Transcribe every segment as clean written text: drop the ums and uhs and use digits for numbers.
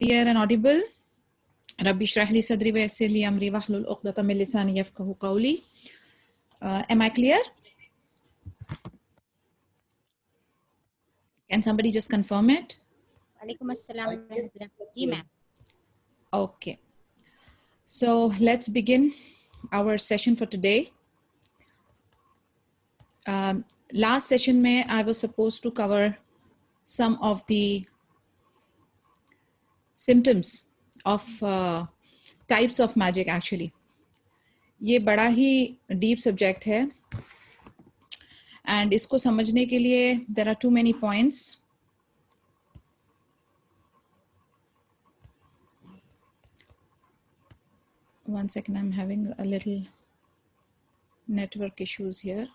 Clear and audible. Rabbi shrah li sadri wa yassir li amri wahlul 'uqdatam min lisani yafqahu qawli. Am I clear? Can somebody just confirm it? Walaikum assalam warahmatullah. जी ma'am. Okay. So let's begin our session for today. Last session में I was supposed to cover some of the symptoms of types of magic actually. ये बड़ा ही deep subject है and इसको समझने के लिए there are too many points. One second, I'm having a little network issues here.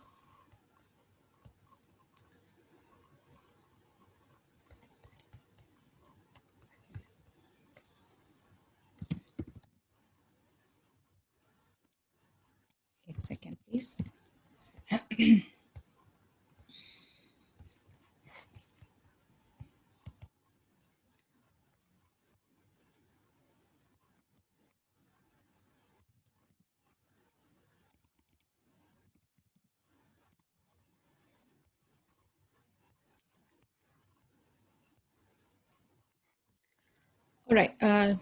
एक second, please. All right.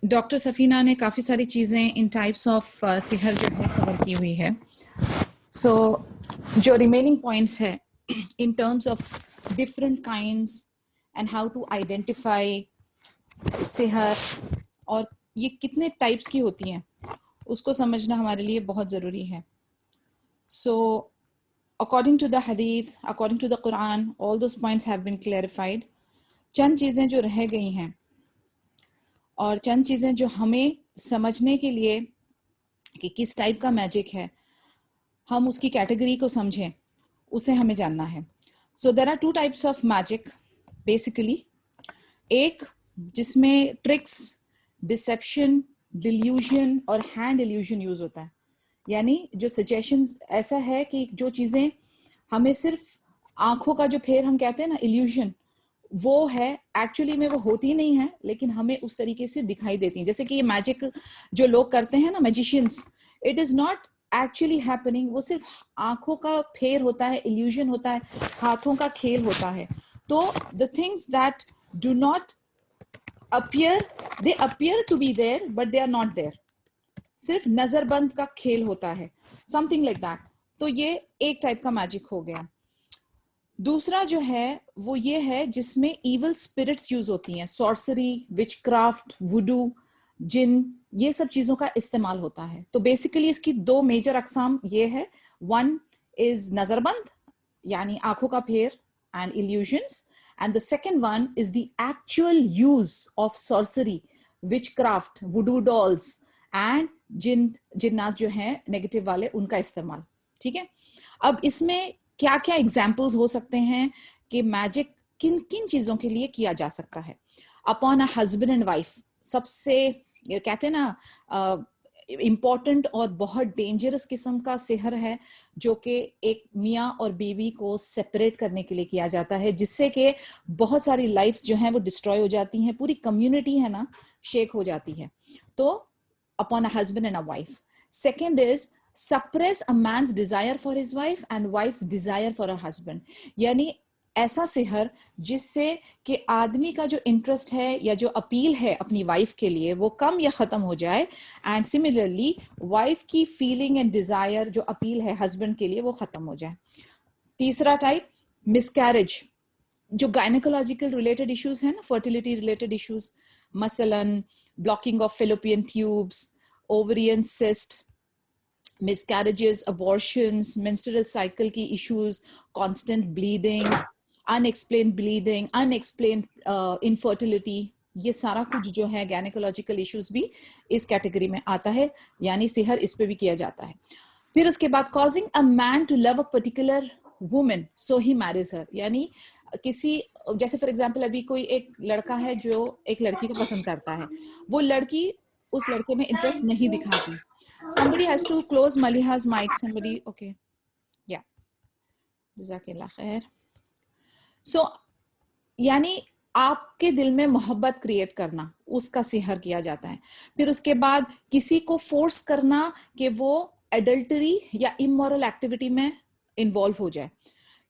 Doctor Safina ने काफ़ी सारी चीज़ें इन टाइप्स ऑफ सिहर जो है कवर की हुई है. सो जो रिमेनिंग पॉइंट्स है in terms of different kinds and how to identify सिहर और ये कितने टाइप्स की होती हैं उसको समझना हमारे लिए बहुत ज़रूरी है. सो according to the hadith, according to the Quran, all those points have been clarified. चंद चीज़ें जो रह गई हैं और चंद चीज़ें जो हमें समझने के लिए कि किस टाइप का मैजिक है हम उसकी कैटेगरी को समझें उसे हमें जानना है. So there are two types of magic basically. एक जिसमें ट्रिक्स, डिसेप्शन, डिल्यूजन और हैंड इल्यूजन यूज होता है. यानी जो सजेशंस ऐसा है कि जो चीज़ें हमें सिर्फ आंखों का जो फेर हम कहते हैं ना इल्यूजन वो है एक्चुअली में वो होती नहीं है लेकिन हमें उस तरीके से दिखाई देती हैं. जैसे कि ये मैजिक जो लोग करते हैं ना magicians, it is not actually happening. वो सिर्फ आंखों का फेर होता है, इल्यूजन होता है, हाथों का खेल होता है. तो the things that do not appear, they appear to be there but they are not there. सिर्फ नजरबंद का खेल होता है, समथिंग लाइक दैट. तो ये एक टाइप का मैजिक हो गया. दूसरा जो है वो ये है जिसमें इवल स्पिरिट्स यूज होती हैं. सॉर्सरी, विचक्राफ्ट, वुडू, जिन, ये सब चीजों का इस्तेमाल होता है. तो बेसिकली इसकी दो मेजर अकसाम ये है. वन इज नजरबंद यानी आंखों का फेर and illusions, and the second one is the actual use of sorcery, witchcraft, वुडू dolls and जिन्नात जो है नेगेटिव वाले उनका इस्तेमाल. ठीक है. अब इसमें क्या क्या एग्जाम्पल्स हो सकते हैं कि मैजिक किन किन चीजों के लिए किया जा सकता है. Upon a husband and wife सबसे ये कहते हैं ना इम्पॉर्टेंट और बहुत डेंजरस किस्म का सिहर है जो कि एक मियाँ और बीवी को सेपरेट करने के लिए किया जाता है, जिससे कि बहुत सारी लाइफ्स जो हैं वो डिस्ट्रॉय हो जाती हैं, पूरी कम्युनिटी है ना शेक हो जाती है. तो upon a husband and a wife. Second is suppress a man's desire for his wife and wife's desire for a husband. यानी ऐसा सिहर जिससे कि आदमी का जो इंटरेस्ट है या जो अपील है अपनी वाइफ के लिए वो कम या खत्म हो जाए, एंड सिमिलरली वाइफ की फीलिंग एंड डिजायर जो अपील है हस्बैंड के लिए वो खत्म हो जाए. तीसरा टाइप मिसकैरेज, जो गायनेकोलॉजिकल रिलेटेड इश्यूज है ना, फर्टिलिटी रिलेटेड इश्यूज, मसलन blocking of fallopian tubes, ovarian cyst, miscarriages, abortions, menstrual cycle की issues, constant bleeding, unexplained infertility, ये सारा कुछ जो है gynecological issues भी इस कैटेगरी में आता है. यानी सिहर इस पे भी किया जाता है. फिर उसके बाद causing a man to love a particular woman so he marries her. यानी किसी, जैसे फॉर एग्जाम्पल अभी कोई एक लड़का है जो एक लड़की को पसंद करता है, वो लड़की उस लड़के में इंटरेस्ट नहीं दिखाती. Somebody has to close Maliha's mic. Somebody, okay. Yeah. Jazakallah khair. So, यानी आपके दिल में मोहब्बत क्रिएट करना, उसका सिहर किया जाता है। फिर उसके बाद किसी को फोर्स करना कि वो एडल्टरी या इमोरल एक्टिविटी में इन्वॉल्व हो जाए,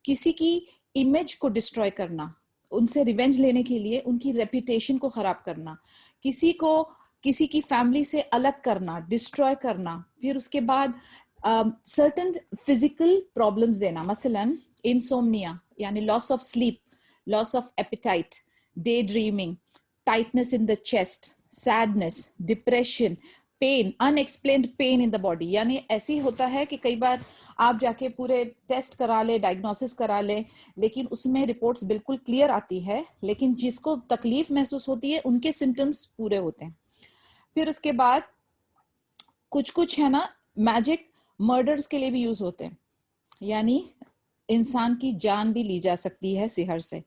किसी की इमेज को डिस्ट्रॉय करना, उनसे रिवेंज लेने के लिए उनकी रेपुटेशन को खराब करना, किसी को किसी की फैमिली से अलग करना, डिस्ट्रॉय करना। फिर उसके बाद सर्टेन फिजिकल प्रॉब्लम्स देना, मसलन इंसोम्निया यानी loss of sleep, loss of appetite, day dreaming, tightness in the chest, sadness, depression, pain, unexplained pain in the body. यानी ऐसी होता है कि कई बार आप जाके पूरे टेस्ट करा ले, डायग्नोसिस करा ले, लेकिन उसमें रिपोर्ट्स बिल्कुल क्लियर आती है, लेकिन जिसको तकलीफ महसूस होती है उनके सिम्टम्स पूरे होते हैं। फिर उसके बाद कुछ कुछ है ना मैजिक मर्डर्स के लिए भी यूज होते हैं, यानी इंसान की जान भी ली जा सकती है सिहर से।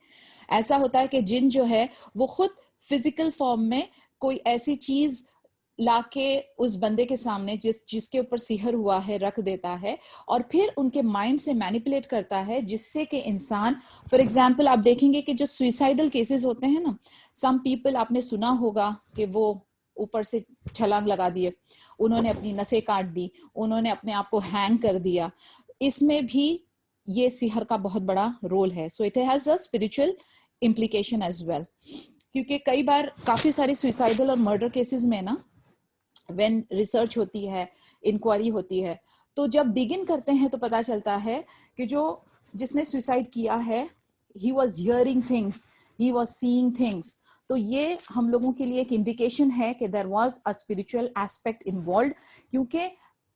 ऐसा होता है कि जिन जो है वो खुद फिजिकल फॉर्म में कोई ऐसी चीज लाके उस बंदे के सामने जिसके ऊपर सिहर हुआ है रख देता है, और फिर उनके माइंड से मैनिपुलेट करता है, जिससे कि इंसान, फॉर एग्जांपल आप देखेंगे कि जो सुइसाइडल केसेस होते हैं ना, सम पीपल, आपने सुना होगा कि वो ऊपर से छलांग लगा दिए, उन्होंने अपनी नसें काट दी, उन्होंने अपने आप को हैंग कर दिया। इसमें भी ये सिहर का बहुत बड़ा रोल है। So it has a spiritual implication as well, क्योंकि कई बार काफी सारे सुइसाइडल और मर्डर केसेस में ना व्हेन रिसर्च होती है, इंक्वायरी होती है, तो जब बिगिन करते हैं तो पता चलता है कि जो जिसने सुसाइड किया है, he was hearing things, he was seeing things. तो ये हम लोगों के लिए एक इंडिकेशन है कि there was a spiritual aspect involve, क्योंकि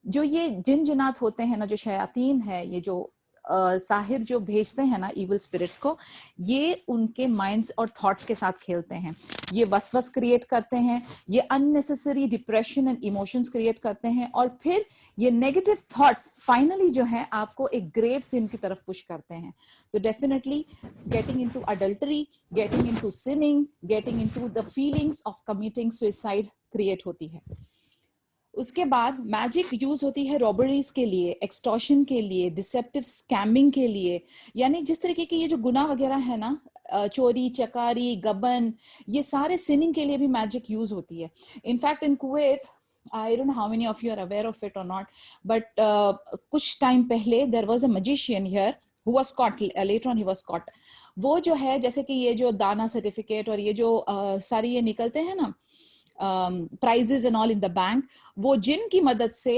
जो ये जिन जिनात होते हैं ना, जो शयातीन है, ये जो साहिर जो भेजते हैं ना इविल स्पिरिट्स को, ये उनके माइंड्स और थॉट्स के साथ खेलते हैं, ये वसवस क्रिएट करते हैं, ये unnecessary depression and emotions create करते हैं, और फिर ये नेगेटिव थॉट्स फाइनली जो है आपको एक ग्रेव सिन की तरफ पुश करते हैं। तो definitely getting into adultery, getting into sinning, getting into the feelings of committing suicide create होती है। उसके बाद मैजिक यूज होती है रॉबरीज के लिए, एक्सटॉर्शन के लिए, डिसेप्टिव स्कैमिंग के लिए, यानी जिस तरीके की ये जो गुनाह वगैरह है ना, चोरी चकारी गबन, ये सारे सिनिंग के लिए भी मैजिक यूज होती है। In fact in Kuwait, I don't know how many of you are aware of it or not, but कुछ टाइम पहले there was a magician here who was caught, later on he was caught। वो जो है, जैसे कि ये जो दाना सर्टिफिकेट और ये जो सारी ये निकलते हैं ना prizes and all in the bank, वो जिन की मदद से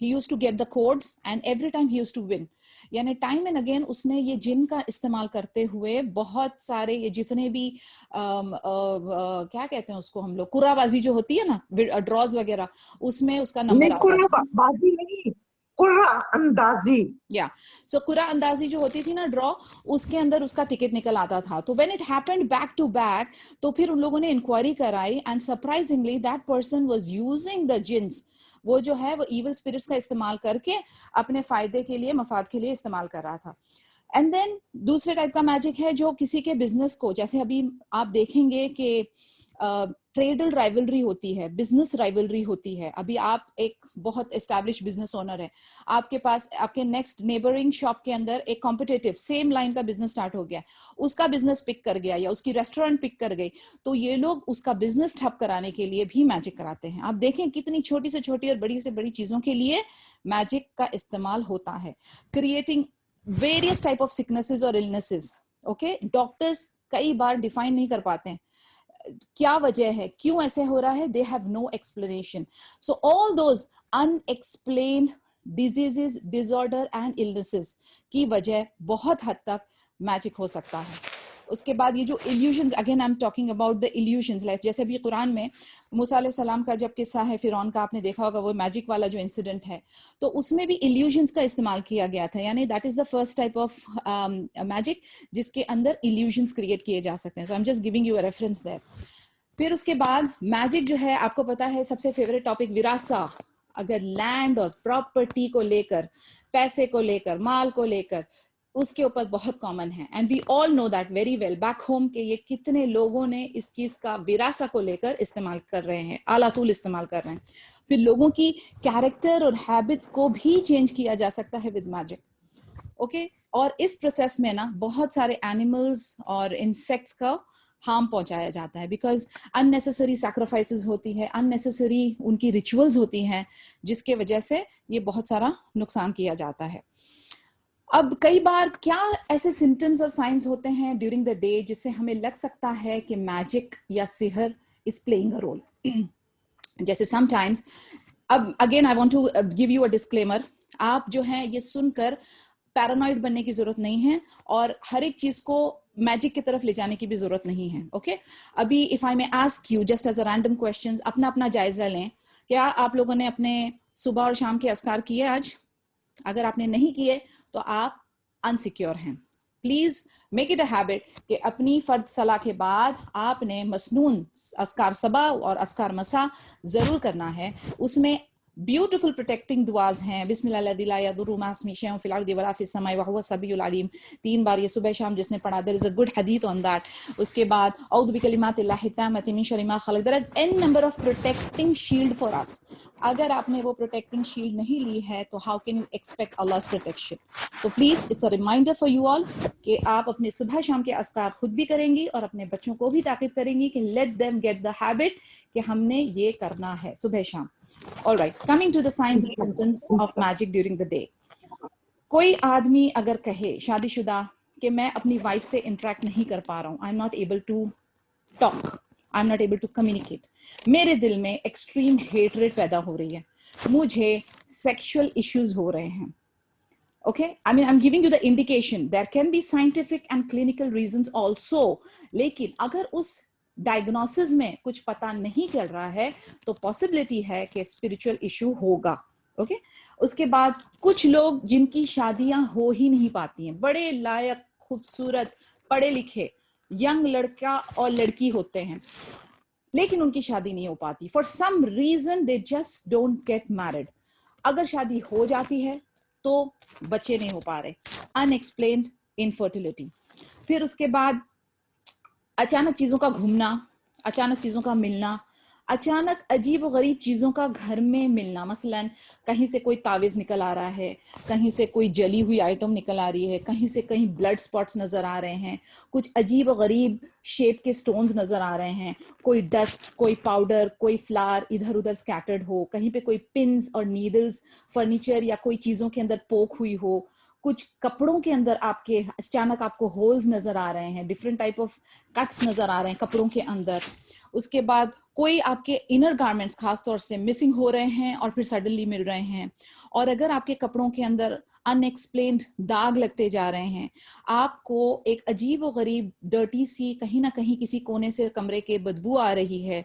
he used to get the codes and every time he used to win। यानी टाइम एंड अगेन उसने ये जिन का इस्तेमाल करते हुए बहुत सारे ये जितने भी क्या कहते हैं उसको हम लोग, कुर्राबाजी जो होती है ना, ड्रॉज वगैरह, उसमें उसका नंबर आता है। कुर्राबाजी नहीं, कुर्रा अंदाजी। या सो कुर्रा अंदाजी जो होती थी ना ड्रॉ, उसके अंदर उसका टिकट निकल आता था। तो when it happened back to back, तो फिर उन लोगों ने इंक्वायरी कराई and surprisingly that person was using the jinns, वो जो है वो इविल स्पिरिट्स का इस्तेमाल करके अपने फायदे के लिए, मफाद के लिए इस्तेमाल कर रहा था। एंड देन दूसरे टाइप का मैजिक है जो किसी के बिजनेस को, जैसे अभी आप देखेंगे कि ट्रेडल राइवलरी होती है, बिजनेस राइवलरी होती है। अभी आप एक बहुत एस्टैब्लिश बिजनेस ओनर है, आपके पास आपके नेक्स्ट नेबरिंग शॉप के अंदर एक कॉम्पिटिटिव सेम लाइन का बिजनेस स्टार्ट हो गया, उसका बिजनेस पिक कर गया या उसकी रेस्टोरेंट पिक कर गई, तो ये लोग उसका बिजनेस ठप कराने के लिए भी मैजिक कराते हैं। आप देखें कितनी छोटी से छोटी और बड़ी से बड़ी चीजों के लिए मैजिक का इस्तेमाल होता है, creating various type of sicknesses और इलनेसेस। ओके, डॉक्टर्स कई बार डिफाइन नहीं कर पाते हैं क्या वजह है, क्यों ऐसे हो रहा है, they have no explanation. So all those unexplained diseases, disorder and illnesses की वजह बहुत हद तक मैजिक हो सकता है। उसके बाद ये जो illusions, again I am talking about the illusions, जैसे अभी कुरान में मूसा अलैहि सलाम का जब किस्सा है फिरौन का, आपने देखा होगा वो मैजिक वाला जो इंसिडेंट है, तो उसमें भी इल्यूजन्स का इस्तेमाल किया गया था। यानी that is the first type of magic जिसके अंदर इल्यूजन्स क्रिएट किए जा सकते हैं। So I am just giving you a reference there. फिर उसके बाद मैजिक जो है, आपको पता है सबसे फेवरेट टॉपिक विरासा, अगर लैंड और प्रॉपर्टी को लेकर, पैसे को लेकर, माल को लेकर, उसके ऊपर बहुत कॉमन है। And we all know that very well back home के ये कितने लोगों ने इस चीज का विरासा को लेकर इस्तेमाल कर रहे हैं, आलातूल इस्तेमाल कर रहे हैं। फिर लोगों की कैरेक्टर और हैबिट्स को भी चेंज किया जा सकता है विद मैजिक। ओके, और इस प्रोसेस में ना बहुत सारे एनिमल्स और इंसेक्ट्स का हार्म पहुंचाया जाता है, बिकॉज अननेसेसरी सैक्रिफाइसेस होती है, अननेसेसरी उनकी रिचुअल्स होती हैं, जिसके वजह से ये बहुत सारा नुकसान किया जाता है। अब कई बार क्या ऐसे सिम्टम्स और साइंस होते हैं ड्यूरिंग द डे जिससे हमें लग सकता है कि मैजिक या सिहर इज प्लेइंग अ रोल। जैसे समटाइम्स, अब again I want to give you a disclaimer, आप जो है ये सुनकर पैरानॉइड बनने की जरूरत नहीं है और हर एक चीज को मैजिक की तरफ ले जाने की भी जरूरत नहीं है। ओके, अभी if I may ask you just as a random questions, अपना अपना जायजा लें। क्या आप लोगों ने अपने सुबह और शाम के अस्कार किए आज? अगर आपने नहीं किए तो आप अनसिक्योर हैं। Please make it a habit कि अपनी फर्द सलाह के बाद आपने मसनून अस्कार सबा और अस्कार मसा जरूर करना है। उसमें ब्यूटीफुल प्रोटेक्टिंग दुआज हैं, बिस्मिल्लाह 3 बार ये सुबह शाम जिसने पढ़ा, देयर इज अ गुड हदीथ ऑन दैट। उसके बाद औज़ु बिकलिमातिल्लाहि ताम्माति मिन शर्रि मा खलक़, there are an number of protecting shield for us. अगर आपने वो प्रोटेक्टिंग शील्ड नहीं ली है तो हाउ कैन यू एक्सपेक्ट अल्लाह's प्रोटेक्शन? तो please it's a reminder for you all कि आप अपने सुबह शाम के अस्कार खुद भी करेंगी और अपने बच्चों को भी ताकीद करेंगी कि let them get the habit कि हमने ये करना है सुबह शाम। All right, coming to the signs and symptoms of magic during the day. कोई आदमी अगर कहे शादीशुदा कि मैं अपनी वाइफ से इंटरेक्ट नहीं कर पा रहा हूँ, I am not able to talk, I am not able to communicate, मेरे दिल में एक्सट्रीम हेटरेट पैदा हो रही है, मुझे सेक्सुअल इश्यूज हो रहे हैं। Okay, I mean, I'm giving you the indication. There can be scientific and clinical reasons also. लेकिन अगर उस डायग्नोसिस में कुछ पता नहीं चल रहा है तो पॉसिबिलिटी है कि स्पिरिचुअल इशू होगा। ओके, उसके बाद कुछ लोग जिनकी शादियां हो ही नहीं पाती हैं, बड़े लायक, खूबसूरत, पढ़े लिखे यंग लड़का और लड़की होते हैं, लेकिन उनकी शादी नहीं हो पाती। For some reason they just don't get married. अगर शादी हो जाती है तो बच्चे नहीं हो पा रहे, अनएक्सप्लेन्ड इनफर्टिलिटी। फिर उसके बाद अचानक चीजों का घूमना, अचानक चीजों का मिलना, अचानक अजीब और गरीब चीजों का घर में मिलना। मसलन कहीं से कोई तावीज निकल आ रहा है, कहीं से कोई जली हुई आइटम निकल आ रही है, कहीं से कहीं ब्लड स्पॉट्स नजर आ रहे हैं, कुछ अजीब और गरीब शेप के स्टोन्स नजर आ रहे हैं, कोई डस्ट, कोई पाउडर, कोई फ्लावर इधर उधर स्कैटर्ड हो, कहीं पे कोई पिन्स और नीडल्स फर्नीचर या कोई चीजों के अंदर पोक हुई हो, कुछ कपड़ों के अंदर आपके अचानक आपको होल्स नजर आ रहे हैं, डिफरेंट टाइप ऑफ कट्स नजर आ रहे हैं कपड़ों के अंदर। उसके बाद कोई आपके इनर गारमेंट्स खास तौर से मिसिंग हो रहे हैं और फिर सडनली मिल रहे हैं। और अगर आपके कपड़ों के अंदर अनएक्सप्लेन्ड दाग लगते जा रहे हैं, आपको एक अजीब व गरीब डर्टी सी कहीं ना कहीं किसी कोने से कमरे के बदबू आ रही है।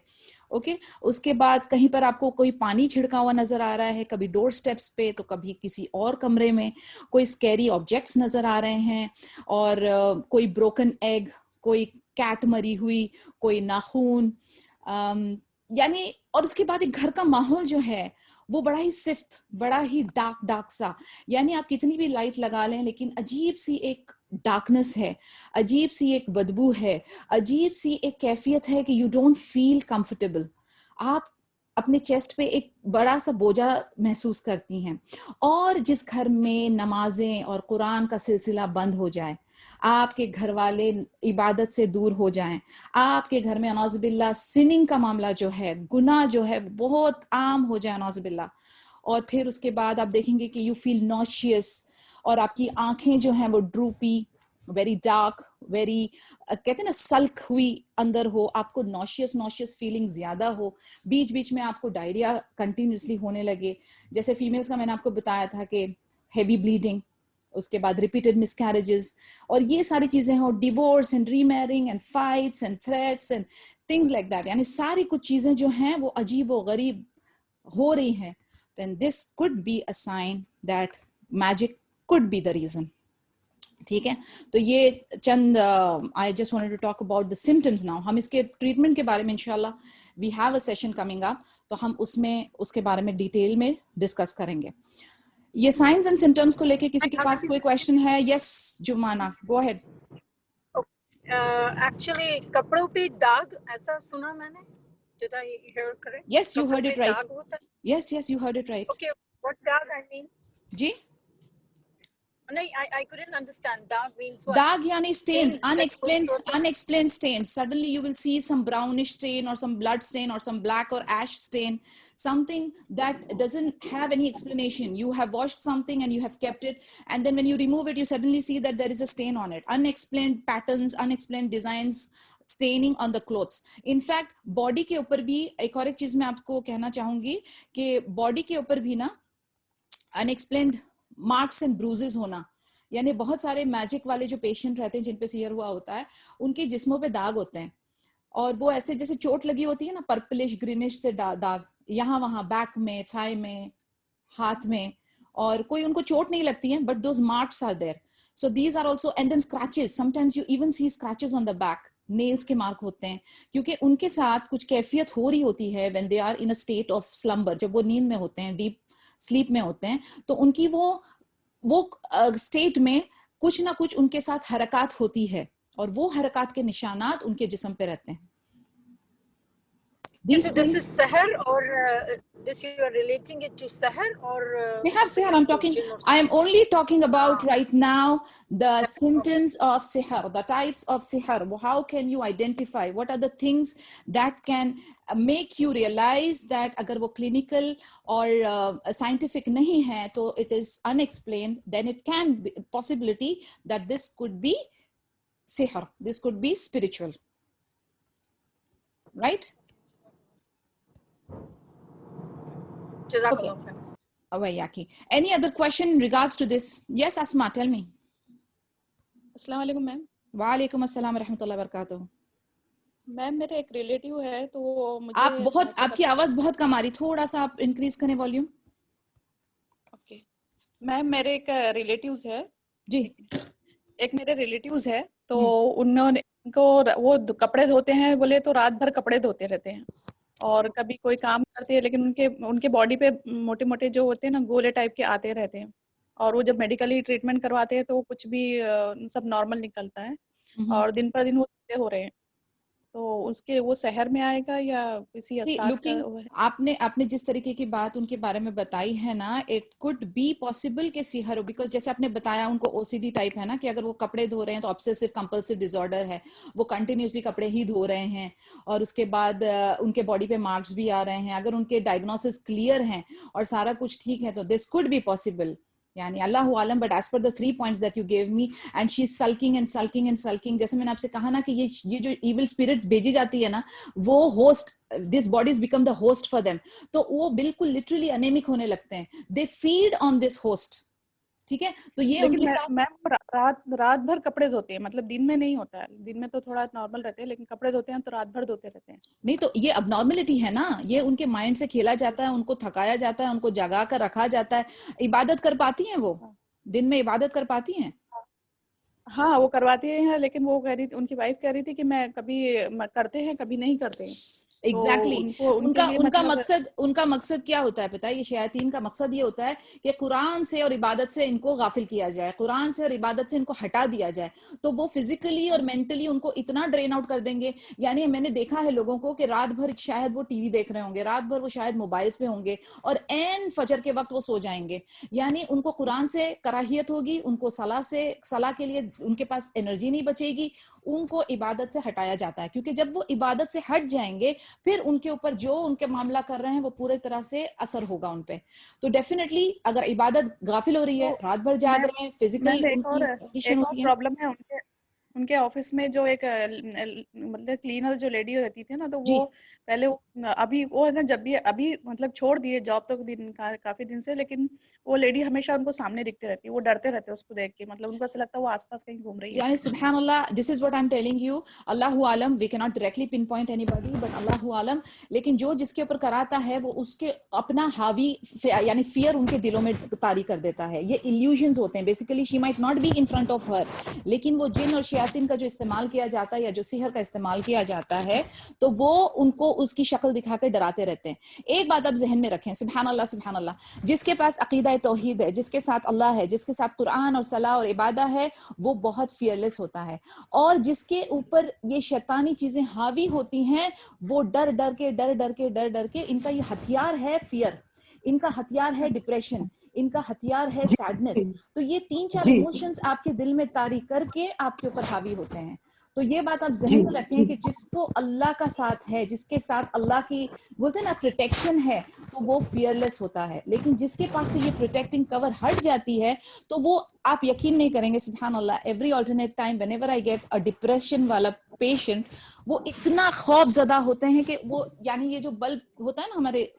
ओके, उसके बाद कहीं पर आपको कोई पानी छिड़का हुआ नजर आ रहा है, कभी डोर स्टेप्स पे तो कभी किसी और कमरे में, कोई स्कैरी ऑब्जेक्ट्स नजर आ रहे हैं, और कोई ब्रोकन एग, कोई कैट मरी हुई, कोई नाखून, यानी। और उसके बाद एक घर का माहौल जो है वो बड़ा ही सिफ्त, बड़ा ही डार्क डार्क सा, यानी आप कितनी भी लाइट लगा लें लेकिन अजीब सी एक डार्कनेस है, अजीब सी एक बदबू है, अजीब सी एक कैफियत है कि यू डोंट फील कंफर्टेबल। आप अपने चेस्ट पे एक बड़ा सा बोझा महसूस करती हैं। और जिस घर में नमाजें और कुरान का सिलसिला बंद हो जाए, आपके घर वाले इबादत से दूर हो जाएं, आपके घर में अनौज़बिल्ला सिनिंग का मामला जो है, गुनाह जो है बहुत आम हो जाए अनौज़बिल्ला, और फिर उसके बाद आप देखेंगे कि यू फील नॉशियस और आपकी आंखें जो हैं वो ड्रूपी, वेरी डार्क, वेरी कहते हैं ना सल्क हुई अंदर हो, आपको नॉशियस फीलिंग ज्यादा हो, बीच बीच में आपको डायरिया कंटिन्यूसली होने लगे। जैसे फीमेल्स का मैंने आपको बताया था कि हेवी ब्लीडिंग, उसके बाद रिपीटेड मिसकैरेजेस, और ये सारी चीजें हो, divorce and remarrying and fights and threats and things like that, यानी सारी कुछ चीजें जो हैं वो अजीब व गरीब हो रही हैं, then this could be a sign that magic could be the reason. ठीक है, तो ये चंद I just wanted to talk about the symptoms now. हम इसके ट्रीटमेंट के बारे में इंशाल्लाह we have a session coming up, तो हम उसमें उसके बारे में डिटेल में डिस्कस करेंगे। ये साइंस एंड सिम्टम्स को लेके किसी के पास कोई क्वेश्चन है? Yes Jumana, go ahead. Actually कपड़ों पे दाग ऐसा सुना मैंने, did I hear correct? Yes, you heard it right. दाग होता है? Yes, you heard it right. Okay, what दाग I mean? Ji No, I couldn't understand. Dark means what? Daag yani stains, Stains that कुछ होते हैं। unexplained stains. Suddenly you will see some brownish stain or some blood stain or some black or ash stain, something that doesn't have any explanation. You have washed something and you have kept it, and then when you remove it, you suddenly see that there is a stain on it. Unexplained patterns, unexplained designs, staining on the clothes. In fact body के ऊपर भी एक और एक चीज मैं आपको कहना चाहूंगी कि बॉडी के ऊपर भी ना अनएक्सप्लेन्ड मार्क्स एंड ब्रूजेस होना, यानी बहुत सारे मैजिक वाले जो पेशेंट रहते हैं जिन पे सीयर हुआ होता है, उनके जिस्मों पे दाग होते हैं और वो ऐसे जैसे चोट लगी होती है ना, पर्पलिश ग्रीनिश से दाग यहाँ वहां बैक में, थाई में, हाथ में, और कोई उनको चोट नहीं लगती है but those marks are there. So these are also, and then scratches, sometimes you even see scratches on the back, nails के मार्क होते हैं, क्योंकि उनके साथ कुछ कैफियत हो रही होती है when they are in a state of slumber, जब वो नींद में होते हैं, डीप स्लीप में होते हैं, तो उनकी वो स्टेट में कुछ ना कुछ उनके साथ हरकत होती है और वो हरकत के निशानात उनके जिस्म पे रहते हैं. So this is Sahar, or this you are relating it to Sahar, or Sihar, I'm talking, I am only talking about right now the symptoms of Sihar, the types of Sihar. How can you identify? What are the things that can make you realize that agar wo clinical or scientific nahi hai, so it is unexplained, then it can be a possibility that this could be Sihar, this could be spiritual, right? Okay. Any other question in regards to this? Yes, Asma, tell me. अस्सलाम वालेकुम ma'am. वालेकुम अस्सलाम रहमतुल्लाहि व बरकातुहू. Ma'am मेरे एक relative है तो वो मुझे आपकी आवाज बहुत कम आ रही, थोड़ा सा आप इंक्रीज करें वॉल्यूम. ओके मैम, मेरे एक रिलेटिव्स है जी, एक मेरे रिलेटिव्स है तो उन्होंने को वो कपड़े धोते हैं बोले तो रात भर कपड़े धोते रहते हैं और कभी कोई काम करते हैं, लेकिन उनके बॉडी पे मोटे मोटे जो होते हैं ना गोले टाइप के आते रहते हैं, और वो जब मेडिकली ट्रीटमेंट करवाते हैं तो कुछ भी सब नॉर्मल निकलता है और दिन पर दिन वो हो रहे हैं. तो उसके वो शहर में आएगा या किसी अस्पताल का? आपने जिस तरीके की बात उनके बारे में बताई है ना, इट कुड बी पॉसिबल के सीहर हो, बिकॉज जैसे आपने बताया उनको ओसीडी टाइप है ना, कि अगर वो कपड़े धो रहे हैं तो ऑब्सेसिव कंपल्सिव डिसऑर्डर है, वो कंटिन्यूसली कपड़े ही धो रहे हैं और उसके बाद उनके बॉडी पे मार्क्स भी आ रहे हैं. अगर उनके डायग्नोसिस क्लियर हैं और सारा कुछ ठीक है तो दिस कुड बी पॉसिबल. यानी अल्लाहु आलम, but as per the 3 points that you gave me, and she's sulking and sulking and sulking. जैसे मैंने आपसे कहा ना कि ये जो evil spirits भेजी जाती है ना, वो host, this bodies become the host for them. तो वो बिल्कुल literally anemic होने लगते हैं. They feed on this host. ठीक है, तो ये उनके साथ मैम रात भर कपड़े धोते हैं, मतलब दिन में नहीं होता है, दिन में तो थोड़ा नॉर्मल रहते हैं, लेकिन कपड़े धोते हैं तो रात भर धोते रहते हैं. नहीं तो ये अबनॉर्मलिटी है ना, ये उनके माइंड से खेला जाता है, उनको थकाया जाता है, उनको जगा कर रखा जाता है. इबादत कर पाती हैं वो? दिन में इबादत कर पाती हैं? हाँ वो करवाती हैं, लेकिन वो कह रही थी, उनकी वाइफ कह रही थी कि मैं कभी करते हैं कभी नहीं करते हैं. एग्जैक्टली तो उनका मकसद क्या होता है पता है? ये शयातीन का मकसद ये होता है कि कुरान से और इबादत से इनको गाफिल किया जाए, कुरान से और इबादत से इनको हटा दिया जाए, तो वो फिजिकली और मेंटली उनको इतना ड्रेन आउट कर देंगे. यानी मैंने देखा है लोगों को कि रात भर शायद वो टीवी देख रहे होंगे, रात भर वो शायद मोबाइल्स पे होंगे और एन फजर के वक्त वो सो जाएंगे. यानी उनको कुरान से कराहियत होगी, उनको सलाह के लिए उनके पास एनर्जी नहीं बचेगी, उनको इबादत से हटाया जाता है. क्योंकि जब वो इबादत से हट जाएंगे फिर उनके ऊपर जो उनके मामला कर रहे हैं वो पूरे तरह से असर होगा उन पे. तो डेफिनेटली अगर इबादत गाफिल हो रही है, रात भर जाग रहे हैं, फिजिकल प्रॉब्लम है उनके ऑफिस में जो एक मतलब क्लीनर जो लेडी रहती थी ना, तो वो पहले अभी वो है ना, जब भी अभी मतलब छोड़ दिए जॉब तो काफी दिन से, लेकिन वो लेडी हमेशा उनको सामने दिखते रहती है, वो डरते रहते हैं उसको देख के, मतलब उनको ऐसा लगता है वो आसपास कहीं घूम रही है. यानी सुभान अल्लाह, this is what I am telling you. अल्लाहु आलम, we can not directly pin point anybody, but अल्लाहु आलम. लेकिन जो जिसके ऊपर कराता है वो उसके अपना हावी यानी फियर उनके दिलों में तारी कर देता है. ये इल्यूजन्स होते हैं basically. She might not be in front of her, लेकिन वो जिन और शयातीन का जो इस्तेमाल किया जाता है या जो सिहर का इस्तेमाल किया जाता है, तो वो उनको उसकी शक्ल दिखाकर डराते रहते हैं. एक बात आप जहन में रखें, सुभान अल्लाह सुभान अल्लाह, जिसके पास अकीदा तौहीद है, जिसके साथ अल्लाह है, जिसके साथ कुरान और सलाह और इबादा है, वो बहुत फियरलेस होता है. और जिसके ऊपर ये शैतानी चीजें हावी होती हैं, वो डर डर के इनका ये हथियार है फियर, इनका हथियार है डिप्रेशन, इनका हथियार है सैडनेस। तो ये 3-4 जी इमोशंस आपके दिल में तारी करके आपके ऊपर हावी होते हैं। तो ये बात आप जी जहन में रखें कि जिसको अल्लाह का साथ है, जिसके साथ अल्लाह की बोलते हैं ना प्रोटेक्शन है, तो वो फियरलेस होता है। लेकिन जिसके पास से ये प्रोटेक्टिंग कवर हट जाती है तो वो, आप यकीन नहीं करेंगे, सुभान अल्लाह, every alternate time whenever I get a depression वाला पेशेंट, वो इतना खौफजदा होते हैं कि वो, यानी ये जो बल्ब होता है ना हमारे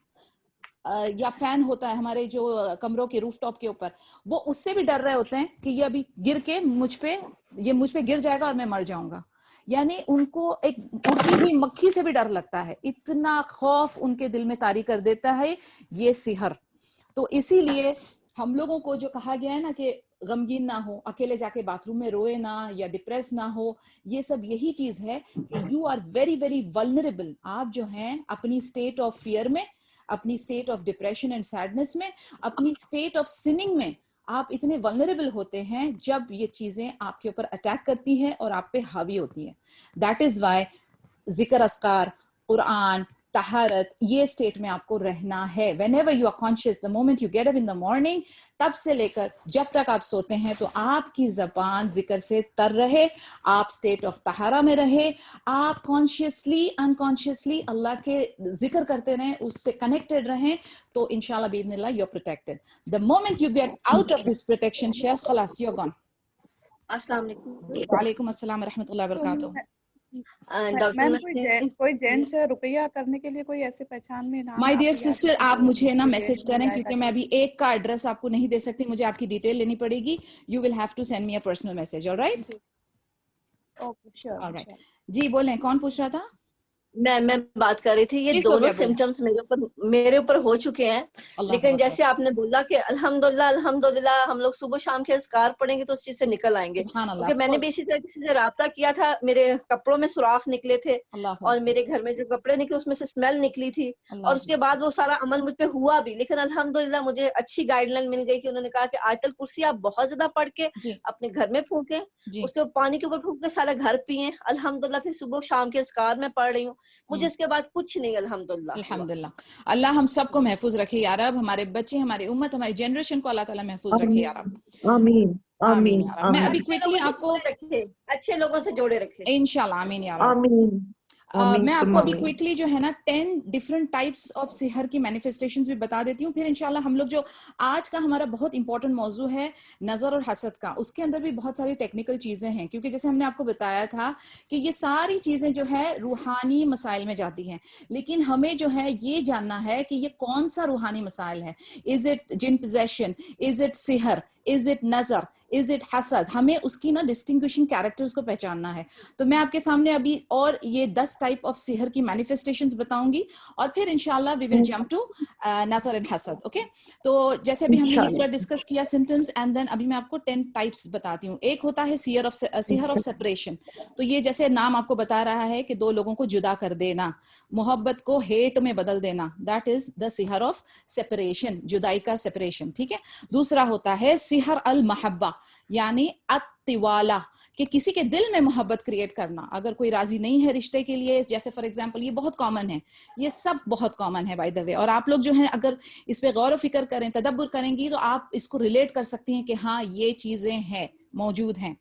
या फैन होता है हमारे जो कमरों के रूफटॉप के ऊपर, वो उससे भी डर रहे होते हैं कि ये अभी गिर के मुझ पे गिर जाएगा और मैं मर जाऊंगा। यानी उनको एक उड़ती हुई मक्खी से भी डर लगता है, इतना खौफ उनके दिल में तारी कर देता है ये सिहर। तो इसीलिए हम लोगों को जो कहा गया है ना कि गमगीन ना हो, अकेले जाके बाथरूम में रोए ना, या डिप्रेस ना हो, ये सब यही चीज है कि you are very very vulnerable. आप जो हैं अपनी स्टेट ऑफ फियर में, अपनी state of depression and sadness में, अपनी स्टेट ऑफ सिनिंग में आप इतने वल्नरेबल होते हैं जब ये चीजें आपके ऊपर अटैक करती हैं और आप पे हावी होती हैं। दैट इज वाई जिक्र, अस्कार, कुरान, तहारत, ये स्टेट में आपको रहना है। whenever you are conscious, the moment you get up in the morning, तब से लेकर जब तक आप सोते हैं, तो आपकी जबान जिक्र से तर रहे, आप स्टेट ऑफ तहारा में रहे, आप कॉन्शियसली अनकॉन्शियसली अल्लाह के जिक्र करते रहें, उससे कनेक्टेड रहें, तो इंशाल्लाह बिइज़्निल्लाह you're protected. The moment you get out of this protection shell, खलास, you're gone. अस्सलाम वालेकुम। वालेकुम अस्सलाम व रहमतुल्लाहि व बरकातुहू। डॉक्टर मैम नसरीन, कोई जेंट्स रुपया करने के लिए कोई ऐसे पहचान में नाम माय डियर आपको याद सिस्टर, है आप जो मुझे ना कोई मैसेज जेंट्स मिल करें, जाए क्योंकि मैं ताकि अभी एक का एड्रेस आपको नहीं दे सकती, मुझे आपकी डिटेल लेनी पड़ेगी। You will have to send me a personal message, alright? जी ओके श्योर ऑलराइट श्योर जी, बोलें, कौन पूछ रहा था? मैं बात कर रही थी, ये प्लीज दोनों बोलिए, बोलिए। सिम्टम्स मेरे ऊपर हो चुके हैं। अल्लाह लेकिन अकबर, जैसे आपने बोला कि अल्हम्दुलिल्लाह अल्हम्दुलिल्लाह हम लोग सुबह शाम के अज़कार पढ़ेंगे तो उस चीज से निकल आएंगे। सुभान अल्लाह, क्योंकि ऑफ मैंने भी कोर्स, इसी तरह किसी से राब्ता किया था, मेरे कपड़ों में सुराख निकले थे अल्लाह और अकबर, मेरे घर में जो कपड़े निकले उसमें से स्मेल निकली थी, अल्लाह और उसके अकबर। बाद वो सारा अमल मुझ पे हुआ भी। लेकिन अल्हम्दुलिल्लाह मुझे अच्छी गाइडलाइन मिल गई कि उन्होंने कहा कि आयतल कुर्सी आप बहुत ज्यादा पढ़ के जी अपने घर में फूकें, जी, उसके पानी के ऊपर फूक के सारा घर पिए। अल्हम्दुलिल्लाह फिर सुबह शाम के अज़कार में पढ़ रही हूँ, मुझे इसके बाद कुछ नहीं अल्हम्दुलिल्लाह हुआ। अल्हम्दुलिल्लाह। अल्लाह हम सबको महफूज रखे या रब, हमारे बच्चे, हमारी उम्मत, हमारी जनरेशन को अल्लाह ताला महफूज रखे या रब। आमीन आमीन आमीन आमीन या रब। मैं अभी आमीन क्विकली अच्छे लोगों से आपको, जोड़े रखे, अच्छे लोगों से जोड़े रखे। इंशाल्लाह, आमीन या रब। आमीन आमीन मैं आपको सुम्मा अभी आमीन। क्विकली जो है ना 10 डिफरेंट टाइप्स ऑफ सिहर की मैनिफेस्टेशंस भी बता देती हूँ। फिर इंशाल्लाह हम लोग, जो आज का हमारा बहुत इंपॉर्टेंट मौजू है नजर और हसद का, उसके अंदर भी बहुत सारी टेक्निकल चीजें हैं, क्योंकि जैसे हमने आपको बताया था कि ये सारी चीजें जो है रूहानी मसाइल में जाती हैं। लेकिन हमें जो है ये जानना है कि ये कौन सा रूहानी मसाइल है। Is it jinn possession, is it सिहर, इज इट नजर, इज इट हसद, हमें उसकी ना डिस्टिंग्विशिंग कैरेक्टर्स को पहचानना है। तो मैं आपके सामने अभी और ये 10 टाइप ऑफ सिहर की मैनिफेस्टेशंस बताऊंगी, और फिर इंशाल्लाह वी विल जंप टू नजर एंड हसद। ओके, तो जैसे अभी हमने ये पूरा डिस्कस किया सिम्टम्स, एंड देन अभी मैं आपको 10 टाइप्स बताती हूँ। एक होता है सिहर ऑफ सेपरेशन। तो ये जैसे नाम आपको बता रहा है कि दो लोगों को जुदा कर देना, मोहब्बत को हेट में बदल देना, दैट इज द सिहर ऑफ सेपरेशन, जुदाई का सेपरेशन। ठीक है। दूसरा होता है सिहर अल महब्बा, यानी अत्तिवाला, कि किसी के दिल में मोहब्बत क्रिएट करना। अगर कोई राजी नहीं है रिश्ते के लिए, जैसे फॉर एग्जांपल, ये बहुत कॉमन है, ये सब बहुत कॉमन है बाय द वे, और आप लोग जो हैं अगर इस पे गौर फिक्र करें, तदब्बुर करेंगी, तो आप इसको रिलेट कर सकती हैं कि हाँ ये चीजें हैं, मौजूद हैं।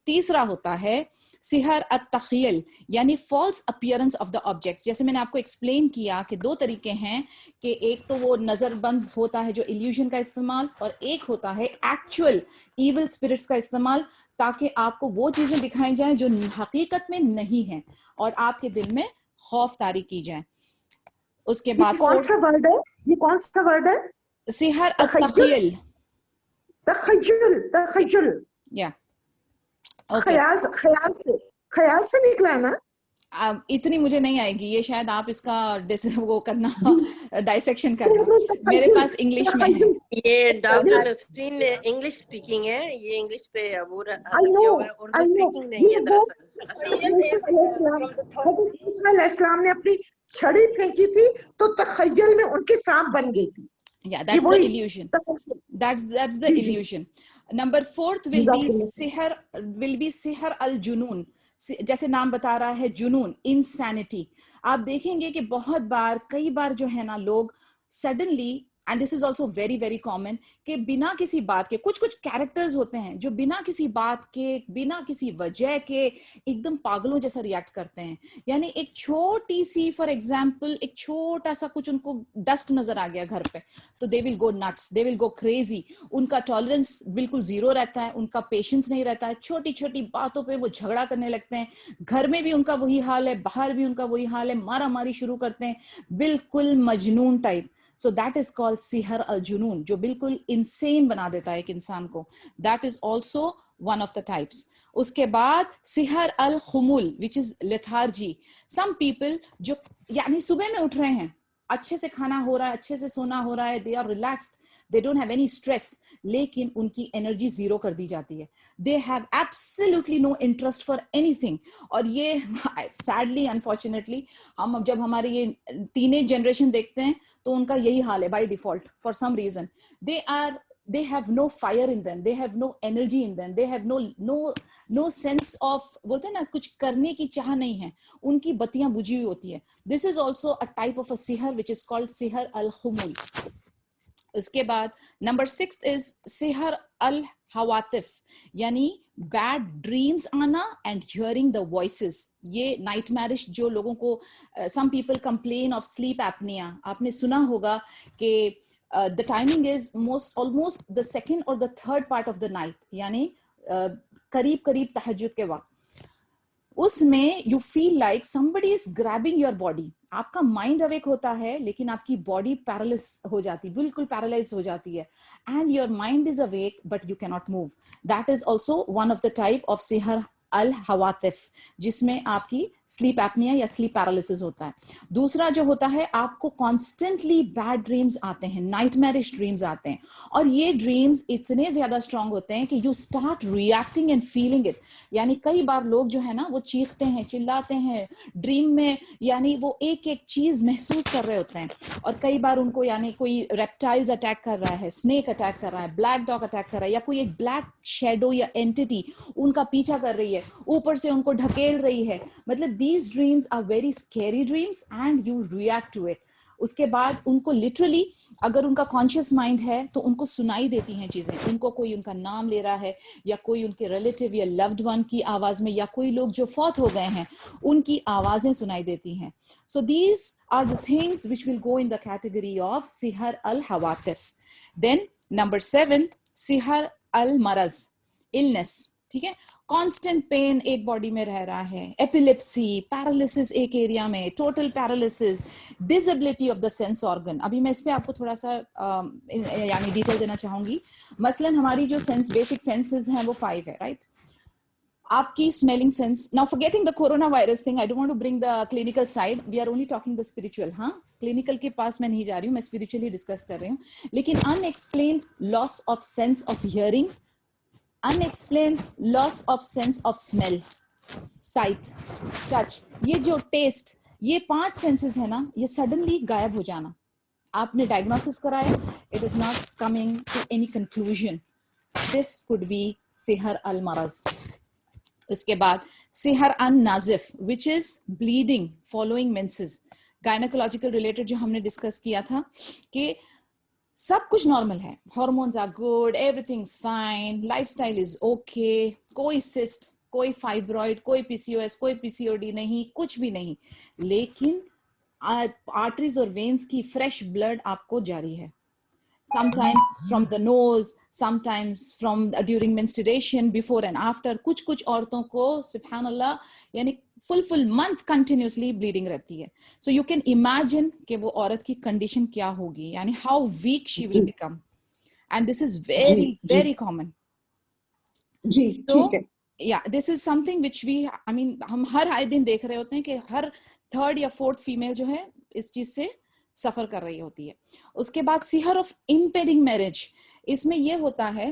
तीसरा होता है सिहर अत-तख़य्युल, यानी false appearance of the objects. जैसे मैंने आपको एक्सप्लेन किया कि दो तरीके हैं, कि एक तो वो नजरबंद होता है जो इल्यूजन का इस्तेमाल, और एक होता है एक्चुअल इविल स्पिरिट्स का इस्तेमाल, ताकि आपको वो चीजें दिखाई जाएं जो हकीकत में नहीं है और आपके दिल में खौफ तारी की जाए। उसके ये बाद कौन सा वर्ड है? ये कौन सा वर्ड है? सिहर तखय्युल अत-तख़य्युल, तखय्युल तखय्युल या ओके। ख्याल से निकला है ना? इतनी मुझे नहीं आएगी ये, शायद आप इसका वो करना, जी डाइसेक्शन करना, सिहर मेरे तखय्युल पास इंग्लिश में है। तखय्युल ये डॉक्टर आई नसरीन इंग्लिश स्पीकिंग है, ये इंग्लिश पे अबूर असर नो किया हुआ है, उर्दू आई नो स्पीकिंग नहीं ये है वो दरअसल। अस्सलाम हज़रत मूसा अलैहिस्सलाम ने अपनी छड़ी फेंकी थी तो तखय्युल में उनके सांप बन गई थी। Yeah, ये that's the वही illusion. तखय्युल। That's the ji ji illusion. Number fourth will be सिहर अल जुनून। जैसे नाम बता रहा है, जुनून, इंसैनिटी। आप देखेंगे कि बहुत बार, कई बार जो है ना, लोग suddenly and this is also very very common कि बिना किसी बात के कुछ कुछ कैरेक्टर्स होते हैं जो बिना किसी बात के, बिना किसी वजह के एकदम पागलों जैसा रिएक्ट करते हैं. यानी एक छोटी सी, फॉर एग्जाम्पल, एक छोटा सा कुछ उनको डस्ट नजर आ गया घर पे तो they will go nuts, they will go crazy. उनका टॉलरेंस बिल्कुल जीरो रहता है, उनका पेशेंस नहीं रहता है, छोटी छोटी बातों पे वो झगड़ा करने लगते हैं. घर में भी उनका वही हाल है, बाहर भी उनका वही हाल है, मारा मारी शुरू करते हैं, बिल्कुल मजनून type. So that is called सिहर अल जुनून, जो बिल्कुल insane बना देता है एक इंसान को. That is also one of the types. उसके बाद सिहर अल खुमुल, which is lethargy. Some people जो यानी सुबह में उठ रहे हैं, अच्छे से खाना हो रहा है, अच्छे से सोना हो रहा है, they are relaxed, they don't have any stress, लेकिन उनकी एनर्जी जीरो कर दी जाती है. They have absolutely no interest for anything. और ये sadly, unfortunately, हम जब हमारे ये टीनेज जनरेशन देखते हैं तो उनका यही हाल है by default. For some reason they have no fire in them, they have no energy in them, they have no sense of, बोलते हैं ना, कुछ करने की चाह नहीं है, उनकी बत्तियां बुझी हुई होती है. This is also a type of a सिहर which is called सिहर अल खुमुल. उसके बाद नंबर 6 इज सिहर अल हवातिफ, यानी बैड ड्रीम्स आना एंड हियरिंग द वॉइसेस. ये नाइटमेरिश जो लोगों को, some people complain of sleep apnea. आपने सुना होगा कि the timing is almost the second और the third part of the night, यानी करीब करीब तहज्जुद के वक्त. उसमें you feel like somebody is grabbing your body. आपका माइंड अवेक होता है लेकिन आपकी बॉडी पैरालिस हो जाती, बिल्कुल पैरालाइज हो जाती है. And your mind is awake but you can not move. That is also one of the type of सिहर अल हवातिफ, जिसमें आपकी स्लीप एपनिया या स्लीप पैरालिसिस होता है. दूसरा जो होता है, आपको कॉन्स्टेंटली बैड ड्रीम्स आते हैं, नाइटमेरिश ड्रीम्स आते हैं, और ये ड्रीम्स इतने ज्यादा स्ट्रांग होते हैं कि you start reacting and feeling it. यानी कई बार लोग जो है ना, वो चीखते हैं, चिल्लाते हैं ड्रीम में, यानी वो एक एक चीज महसूस कर रहे होते हैं. और कई बार उनको, यानी कोई रेप्टाइल्स अटैक कर रहा है, स्नेक अटैक कर रहा है, ब्लैक डॉग अटैक कर रहा है, या कोई एक ब्लैक शेडो या एंटिटी उनका पीछा कर रही है, ऊपर से उनको ढकेल रही है. मतलब these dreams are very scary dreams and you react to it. उसके बाद उनको लिटरली, अगर उनका कॉन्शियस माइंड है तो उनको सुनाई देती हैं चीजें. उनको कोई उनका नाम ले रहा है, या कोई उनके रिलेटिव या लव्ड वन की आवाज में, या कोई लोग जो फौत हो गए हैं उनकी आवाजें सुनाई देती हैं. So these are the things which will go in the category of सिहर अल हवातिफ. Then number 7, सिहर अल मरज, इलनेस. ठीक है, कांस्टेंट पेन एक बॉडी में रह रहा है, एपिलेप्सी, पैरालिसिस एक एरिया में, total paralysis, disability of the sense organ. अभी मैं इस पे आपको थोड़ा सा यानी डिटेल देना चाहूंगी. मसलन हमारी जो सेंस, बेसिक सेंसेस हैं वो 5 है, राइट? आपकी smelling sense. Now forgetting the corona virus thing, I don't want to bring the clinical side, we are only talking the spiritual. हाँ, क्लिनिकल के पास मैं नहीं जा रही हूँ, मैं स्पिरिचुअली डिस्कस कर रही हूँ. लेकिन unexplained loss of sense of hearing, unexplained loss of sense of smell, sight, touch, ये जो टेस्ट, ये 5 सेंसेस है ना, ये सडनली गायब हो जाना. आपने डायग्नोसिस कराया, it is not coming to any conclusion. This could be सिहर अल मरज. उसके बाद सिहर अन नाजिफ, which is bleeding following menses. Gynaecological related जो हमने डिस्कस किया था कि सब कुछ नॉर्मल है, hormones are good, everything fine, lifestyle is okay, कोई सिस्ट, कोई फाइब्रॉइड, कोई पीसीओएस, कोई पीसीओडी नहीं, कुछ भी नहीं, लेकिन आर्टरीज और वेन्स की फ्रेश ब्लड आपको जारी है. sometimes from the nose, sometimes from during menstruation, before and after. कुछ औरतों को सुब्हानअल्लाह यानी full month continuously bleeding रहती है. So you can imagine कि वो औरत की condition क्या होगी, यानी how weak she will become. And this is very common. जी, ठीक है. Yeah, this is something which we, I mean, हम हर आए दिन देख रहे होते हैं कि हर 3rd या 4th फीमेल जो है इस चीज से सफर कर रही होती है. उसके बाद सिहर ऑफ इम्पेडिंग मैरिज, इसमें यह होता है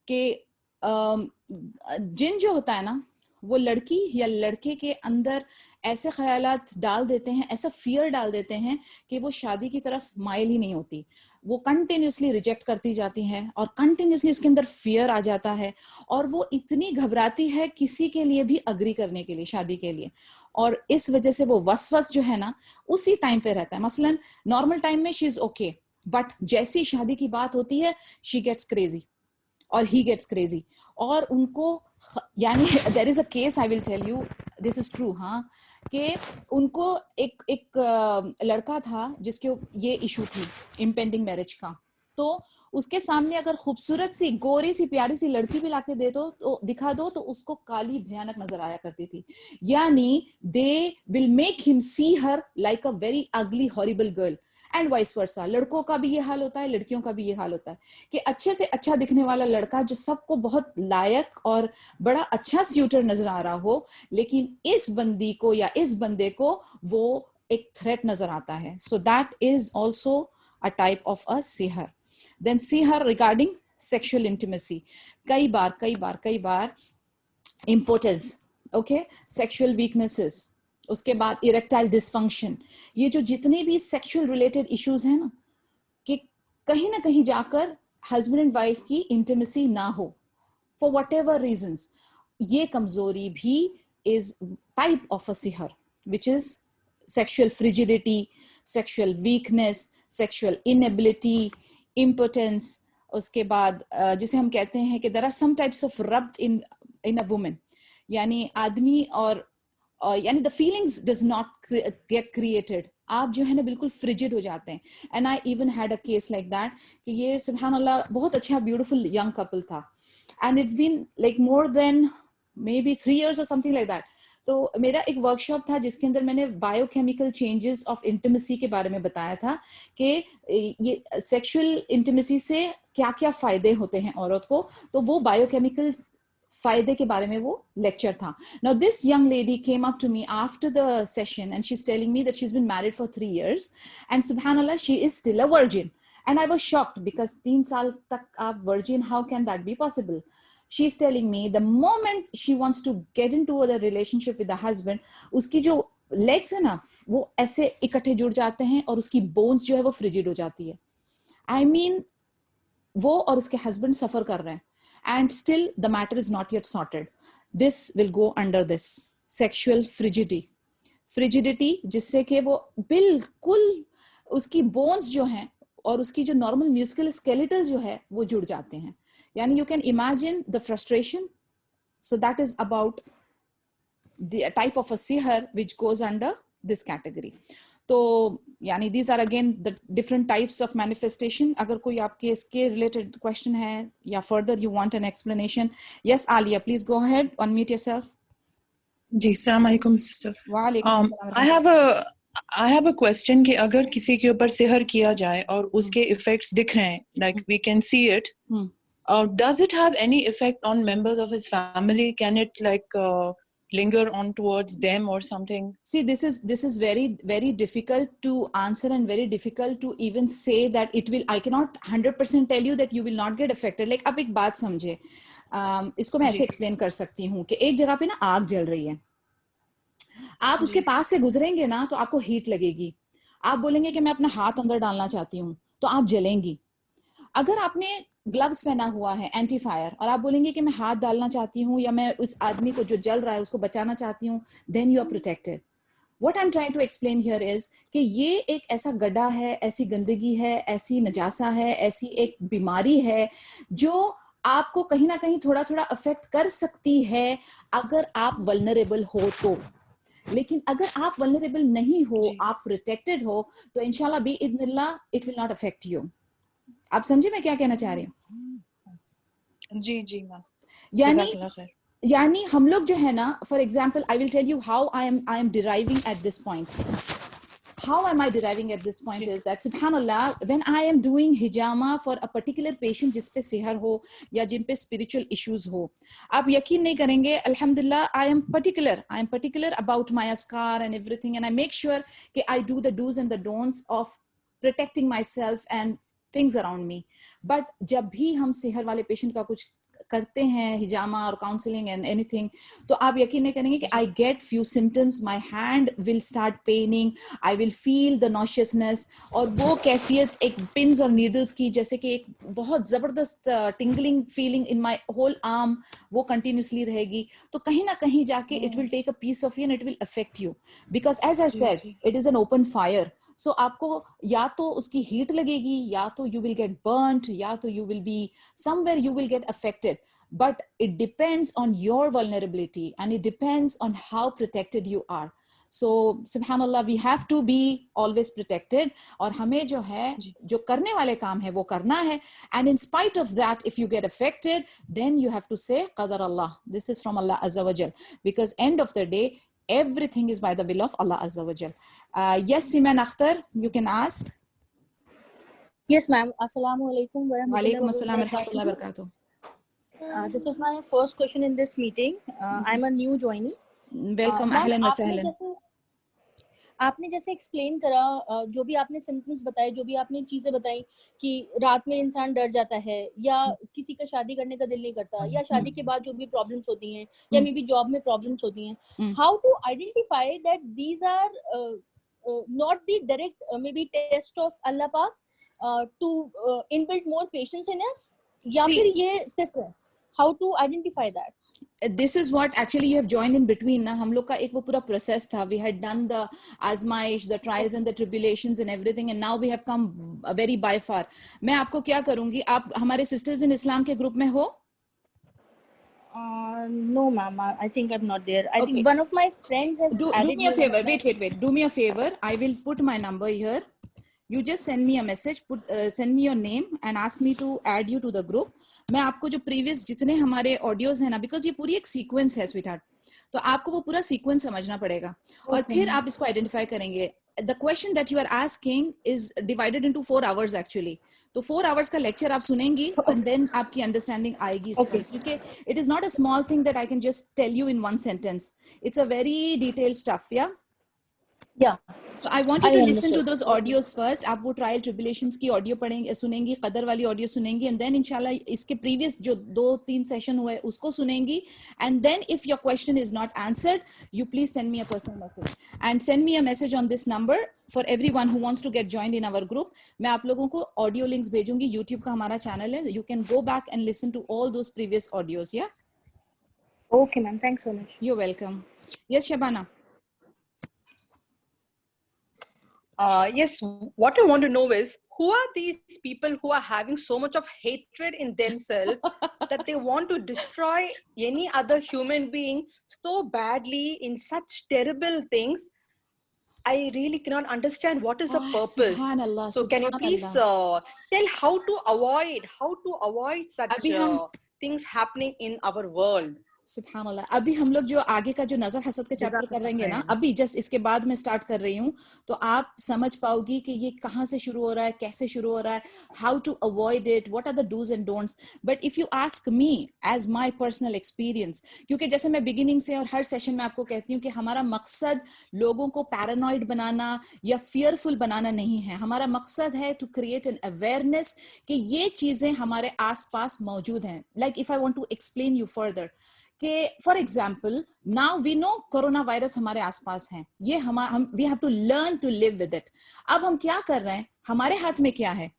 कि जिन जो होता है ना, वो लड़की या लड़के के अंदर ऐसे ख्यालात डाल देते हैं, ऐसा फियर डाल देते हैं कि वो शादी की तरफ माइल ही नहीं होती. वो कंटिन्यूसली रिजेक्ट करती जाती हैं और कंटिन्यूसली उसके अंदर फियर आ जाता है, और वो इतनी घबराती है किसी के लिए भी अग्री करने के लिए, शादी के लिए. और इस वजह से वो वसवस जो है ना उसी टाइम पे रहता है. मसलन नॉर्मल टाइम में शी इज ओके, बट जैसी शादी की बात होती है शी गेट्स क्रेजी और ही गेट्स क्रेजी, और उनको यानी there is a case, I will tell you, this is true, हाँ, कि उनको एक लड़का था जिसके ये इशू थी इम्पेंडिंग मैरिज का, तो उसके सामने अगर खूबसूरत सी गोरी सी प्यारी सी लड़की भी लाके दे दो तो दिखा दो तो उसको काली भयानक नजर आया करती थी, यानी they will make him see her like a very ugly horrible girl, and vice versa. लड़कों का भी ये हाल होता है, लड़कियों का भी ये हाल होता है कि अच्छे से अच्छा दिखने वाला लड़का जो सबको बहुत लायक और बड़ा अच्छा स्यूटर नजर आ रहा हो, लेकिन इस बंदी को या इस बंदे को वो एक थ्रेट नजर आता है। So that is also a type of a सिहर। देन सिहर रिगार्डिंग सेक्सुअल इंटिमेसी, कई बार इम्पोर्टेंस, ओके, सेक्सुअल वीकनेसेस, उसके बाद इरेक्टाइल डिसफंक्शन, ये जो जितने भी सेक्सुअल रिलेटेड इश्यूज हैं ना, कि कहीं ना कहीं जाकर हस्बैंड एंड वाइफ की इंटिमेसी ना हो फॉर वट एवर रीजंस, ये कमजोरी भी इज टाइप ऑफ अ सिहर, which is sexual frigidity, sexual weakness, sexual inability, impotence. उसके बाद जिसे हम कहते हैं कि there are some types of रब्त इन अ वुमन, यानी आदमी और यानी the feelings does not get created, आप जो है ना बिल्कुल फ्रिजिड हो जाते हैं। And I even had a case like that कि ये सुभान अल्लाह बहुत अच्छा ब्यूटीफुल यंग कपल था, and it's been like more than may be 3 years और समथिंग लाइक दैट। तो मेरा एक वर्कशॉप था जिसके अंदर मैंने बायोकेमिकल चेंजेस ऑफ इंटिमेसी के बारे में बताया था कि ये सेक्सुअल इंटिमेसी से क्या क्या फायदे होते हैं औरत को, तो वो बायोकेमिकल फायदे के बारे में वो लेक्चर था। Now this young lady came up to me after the session and she's telling me that she's been married for 3 years and subhanallah she is still a virgin, and I was shocked because 3 साल तक आप virgin, how can that be possible? She's telling me the moment she wants to get into a relationship with the husband, उसकी जो legs है ना वो ऐसे इकट्ठे जुड़ जाते हैं और उसकी bones जो है वो frigid हो जाती है। I mean वो और उसके husband सफर कर रहे हैं, and still the matter is not yet sorted. This will go under this sexual frigidity, जिससे कि वो बिल्कुल उसकी bones जो हैं और उसकी जो normal musical skeletal जो है वो जुड़ जाते हैं, यानी you can imagine the frustration. So that is about the type of a sihr which goes under this category. तो यानी these are again the different types of manifestation. अगर कोई आपके इसके related question है या further you want an explanation, yes Alia, please go ahead, unmute yourself. जी अस्सलाम वालेकुम सिस्टर। वालेकुम I have a question कि अगर किसी के ऊपर सिहर किया जाए और उसके effects दिख रहे हैं, like we can see it, does it have any effect on members of his family? Can it like linger on towards them or something? See, this is very difficult to answer and very difficult to even say that it will. I cannot 100% tell you that you will not get affected. Like आप एक बात समझे, इसको मैं ऐसे explain कर सकती हूँ कि एक जगह पे ना आग जल रही है, आप उसके पास से गुजरेंगे ना तो आपको हीट लगेगी, आप बोलेंगे कि मैं अपना हाथ अंदर डालना चाहती हूँ तो आप जलेंगी। अगर आपने ग्लव्स पहना हुआ है एंटी फायर और आप बोलेंगे कि मैं हाथ डालना चाहती हूँ या मैं उस आदमी को जो जल रहा है उसको बचाना चाहती हूँ, then you are protected. What I'm trying to explain here is कि ये एक ऐसा गड्ढा है, ऐसी गंदगी है, ऐसी नजासा है, ऐसी एक बीमारी है जो आपको कहीं ना कहीं थोड़ा थोड़ा अफेक्ट कर सकती है अगर आप वल्नरेबल हो तो, लेकिन अगर आप वल्नरेबल नहीं हो, आप प्रोटेक्टेड हो, तो इंशाल्लाह बी इज़्निल्लाह it will not affect you. आप समझे मैं क्या कहना चाह रही हूँ? जी जी मैम। यानी हम लोग जो है ना, for example I will tell you how I am deriving at this point. How am I deriving at this point is that subhanallah when I am doing hijama for a particular patient जिसपे सिहर हो या जिन पे spiritual issues हो, आप यकीन नहीं करेंगे, alhamdulillah I am particular about my askar and everything, and I make sure कि I do the do's and the don'ts of protecting myself and things around me. But जब भी हम सिहर वाले patient का कुछ करते हैं हिजामा और काउंसलिंग एंड एनीथिंग, तो आप यकीन नहीं करेंगे कि I get few symptoms, my hand will start paining, I will feel the nauseousness, और वो कैफियत एक पिन्स और नीडल्स की जैसे कि एक बहुत जबरदस्त tingling feeling in my whole arm वो कंटिन्यूसली रहेगी। तो कहीं ना कहीं जाके it will take a piece of you and it will affect you, because as I said it is an open fire. So आपको या तो उसकी हीट लगेगी, या तो यू विल गेट बर्न्ड, या तो you will be somewhere you will get affected. But it depends on your vulnerability, and it depends on how protected you are. So subhanallah, we have to be always protected. और हमें जो है जो करने वाले काम है वो करना है. And in spite of that, if you get affected, then you have to say qadar Allah, this is from Allah azza wa jal, because end of the day everything is by the will of Allah azza wa jal. Yes, Siman Akhtar, you can ask. Yes, ma'am. Assalamu alaikum wa Walaikum assalam wa rahmatullahi wa barakatuh. This is my first question in this meeting. I'm a new joinee. Welcome, ahlan wa sahlan. आपने जैसे explain करा, जो भी आपने symptoms बताए, जो भी आपने चीजें बताई कि रात में इंसान डर जाता है, या किसी का शादी करने का दिल नहीं करता, या शादी के बाद जो भी प्रॉब्लम्स होती हैं, या मे बी जॉब में प्रॉब्लम्स होती हैं, how to identify that these are not the direct maybe test of अल्लाह पाक to inbuilt more patience in us, या फिर ये सिर्फ है? How to identify that? This is what actually you have joined in between ना. हम लोग का एक वो पूरा process था. We had done the आजमाइश, the trials and the tribulations and everything, and now we have come very by far. मैं आपको क्या करूँगी, आप हमारे sisters in Islam के ग्रुप में हो? No, ma'am. I think I'm not there. I think one of my friends has do me a favor. Wait. Do me a favor. I will put my number here. You just send me a message, send me your name and ask me to add you to the group. मैं आपको जो previous जितने हमारे audios हैं ना, because ये पूरी एक sequence है sweetheart, तो आपको वो पूरा sequence समझना पड़ेगा, और फिर आप इसको identify करेंगे. The question that you are asking is divided into 4 hours actually. तो 4 hours का lecture आप सुनेंगी, and then आपकी understanding आएगी. क्योंकि it is not a small thing that I can just tell you in one sentence. It's a very detailed stuff, yeah? Yeah. So I want you to listen to those audios first. आप वो trial tribulations की audio पढ़ेंगे, सुनेंगी, कदर वाली audio सुनेंगी, and then इंशाल्लाह इसके previous जो 2-3 session हुए उसको सुनेंगी. And then if your question is not answered, you please send me a personal message and send me a message on this number for everyone who wants to get joined in our group. मैं आप लोगों को audio links भेजूंगी. YouTube का हमारा channel है. You can go back and listen to all those previous audios. Yeah. Okay, ma'am. Thanks so much. You're welcome. Yes, Shabana. Yes, what I want to know is, who are these people who are having so much of hatred in themselves that they want to destroy any other human being so badly in such terrible things? I really cannot understand what is the purpose. Subhanallah, so can you please tell how to avoid such things happening in our world? सुब्हानअल्लाह. अभी हम लोग जो आगे का जो नजर हसद के चैप्टर कर रहेंगे ना, अभी जस्ट इसके बाद मैं स्टार्ट कर रही हूँ, तो आप समझ पाओगी कि ये कहाँ से शुरू हो रहा है, कैसे शुरू हो रहा है, how to avoid it, what are the do's and don'ts. But if you ask me as my personal experience, क्योंकि जैसे मैं बिगिनिंग से और हर सेशन में आपको कहती हूँ कि हमारा मकसद लोगों को पैरानॉइड बनाना या फियरफुल बनाना नहीं है. हमारा मकसद है टू क्रिएट एन अवेयरनेस कि ये चीजें हमारे आसपास मौजूद हैं. Like if I want to explain you further कि for example now we know corona virus हमारे आसपास है, ये हम we have to learn to live with it. अब हम क्या कर रहे हैं, हमारे हाथ में क्या है?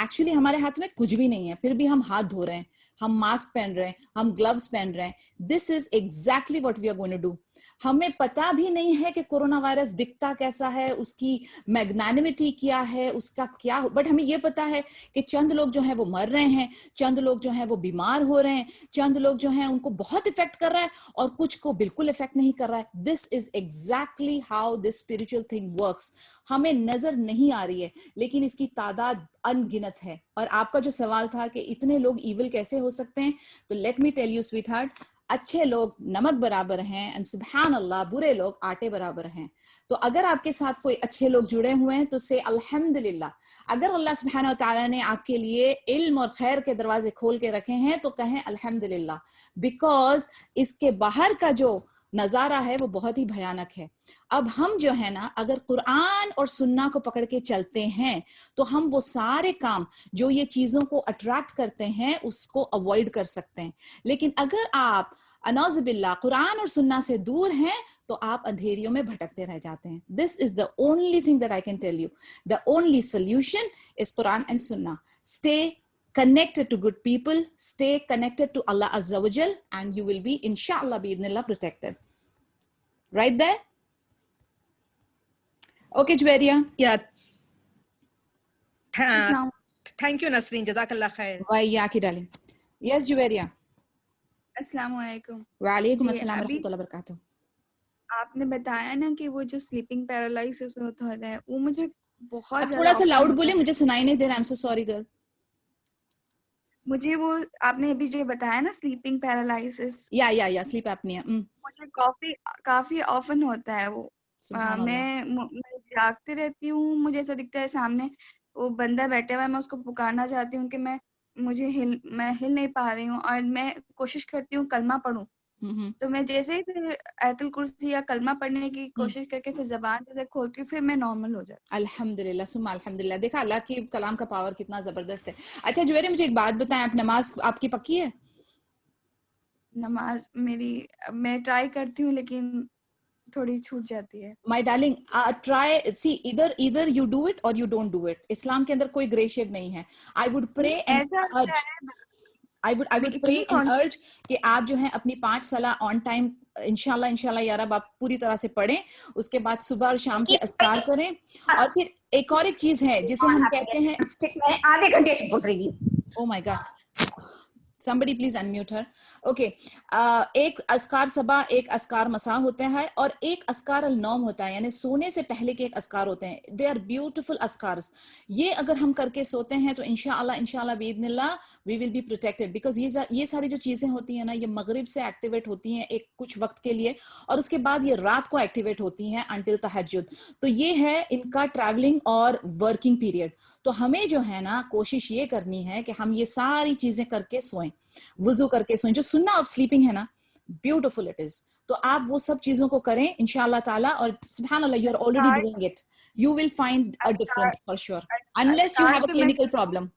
एक्चुअली हमारे हाथ में कुछ भी नहीं है, फिर भी हम हाथ धो रहे हैं, हम मास्क पहन रहे हैं, हम ग्लव्स पहन रहे हैं. This is exactly what we are going to do. हमें पता भी नहीं है कि कोरोना वायरस दिखता कैसा है, उसकी मैग्नानिमिटी क्या है, उसका क्या, बट हमें ये पता है कि चंद लोग जो हैं वो मर रहे हैं, चंद लोग जो हैं वो बीमार हो रहे हैं, चंद लोग जो हैं उनको बहुत इफेक्ट कर रहा है और कुछ को बिल्कुल इफेक्ट नहीं कर रहा है. This is exactly how this spiritual thing works. हमें नजर नहीं आ रही है, लेकिन इसकी तादाद अनगिनत है. और आपका जो सवाल था कि इतने लोग इविल कैसे हो सकते हैं, तो let me tell you sweetheart, अच्छे लोग नमक बराबर हैं एंड सुभान अल्लाह, बुरे लोग आटे बराबर हैं. तो अगर आपके साथ कोई अच्छे लोग जुड़े हुए हैं तो से अल्हम्दुलिल्लाह. अगर अल्लाह सुब्हानहू व तआला ने आपके लिए इल्म और खैर के दरवाजे खोल के रखे हैं तो कहें अल्हम्दुलिल्लाह, बिकॉज इसके बाहर का जो नजारा है वो बहुत ही भयानक है. अब हम जो है ना, अगर कुरान और सुन्ना को पकड़ के चलते हैं तो हम वो सारे काम जो ये चीजों को अट्रैक्ट करते हैं उसको अवॉइड कर सकते हैं. लेकिन अगर आप अनौज़ुबिल्लाह कुरान और सुन्ना से दूर हैं तो आप अंधेरियों में भटकते रह जाते हैं. This is the only thing that I can tell you. The only solution is Quran and सुन्ना. स्टे connected to good people, stay connected to Allah Azza wa Jal, and you will be inshallah bi'idhnillah protected. Right there? Okay, Jweria. Yeah, Thank you, Nasreen. Jazakallah khair. वाइयाकी darling. Yes, Juveria. अस्सलाम वालेकुम. वालेकुम जी, अस्सलाम अभी रहमतुल्लाहि वबरकातुहू. आपने बताया ना कि वो जो स्लीपिंग पैरालिसिस होता है वो मुझे बहुत आप ज्यादा थोड़ा सा ऑफन लाउड होता बोले, है. मुझे सुनाई नहीं दे रहा. I am so sorry girl. मुझे वो आपने अभी जो बताया ना स्लीपिंग पैरालिसिस या स्लीप एपनिया. मुझे काफी ऑफन होता है वो. सुभान अल्लाह. मैं जागती रहती हूँ, मुझे ऐसा दिखता है सामने वो बंदा बैठा हुआ है, मैं उसको पुकारना चाहती हूँ कि मैं हिल नहीं पा रही हूँ और मैं कोशिश करती हूँ कलमा पढूं. तो मैं जैसे ही फिर आयतुल कुर्सी या कलमा पढ़ने की कोशिश करके फिर जबान जैसे खोलती हूँ, फिर मैं नॉर्मल हो जाती हूँ. अल्हम्दुलिल्लाह सुम्मा अल्हम्दुलिल्लाह. देखा अल्लाह की कलाम का पावर कितना जबरदस्त है. अच्छा जुवेरी, मुझे एक बात बताएं, आप नमाज आपकी पक्की है? नमाज मेरी मैं ट्राई करती हूँ लेकिन थोड़ी छूट जाती है. My darling, try, see, either you do it or you don't do it. इस्लाम के अंदर कोई ग्रे शेड नहीं है. I would pray and ऐसा होता urge. है. I would मैं pray इतनी and urge कि आप जो है अपनी 5 सलाह ऑन टाइम इंशाल्लाह या रब आप पूरी तरह से पढ़ें. उसके बाद सुबह और शाम के अस्कार करें. और फिर एक और एक चीज है जिसे हम कहते हैं, मैं आधे घंटे से बोल रही हूँ. oh my God. Somebody please unmute her. Okay. एक अस्कार सबा, एक अस्कार मसा होता है और एक अस्कार अल नौम होता है, यानी सोने से पहले के एक अस्कार होते हैं. दे आर ब्यूटिफुल अस्कार्स. ये अगर हम करके सोते हैं तो इंशाल्लाह बिइज़्निल्लाह we will be protected. Because ये सारी जो चीजें होती हैं ना, ये मगरिब से एक्टिवेट होती हैं एक कुछ वक्त के लिए और उसके बाद ये रात को एक्टिवेट होती हैं अंटिल तहज्जुद. तो ये है इनका ट्रैवलिंग और वर्किंग पीरियड. तो हमें जो है ना कोशिश ये करनी है कि हम ये सारी चीजें करके सोएं, वुजू करके सोएं. जो सुन्ना ऑफ स्लीपिंग है ना, ब्यूटीफुल इट इज. तो आप वो सब चीजों को करें इंशाल्लाह ताला. और सुभान अल्लाह, you are already doing it. You will find a difference for sure, unless you have a clinical problem.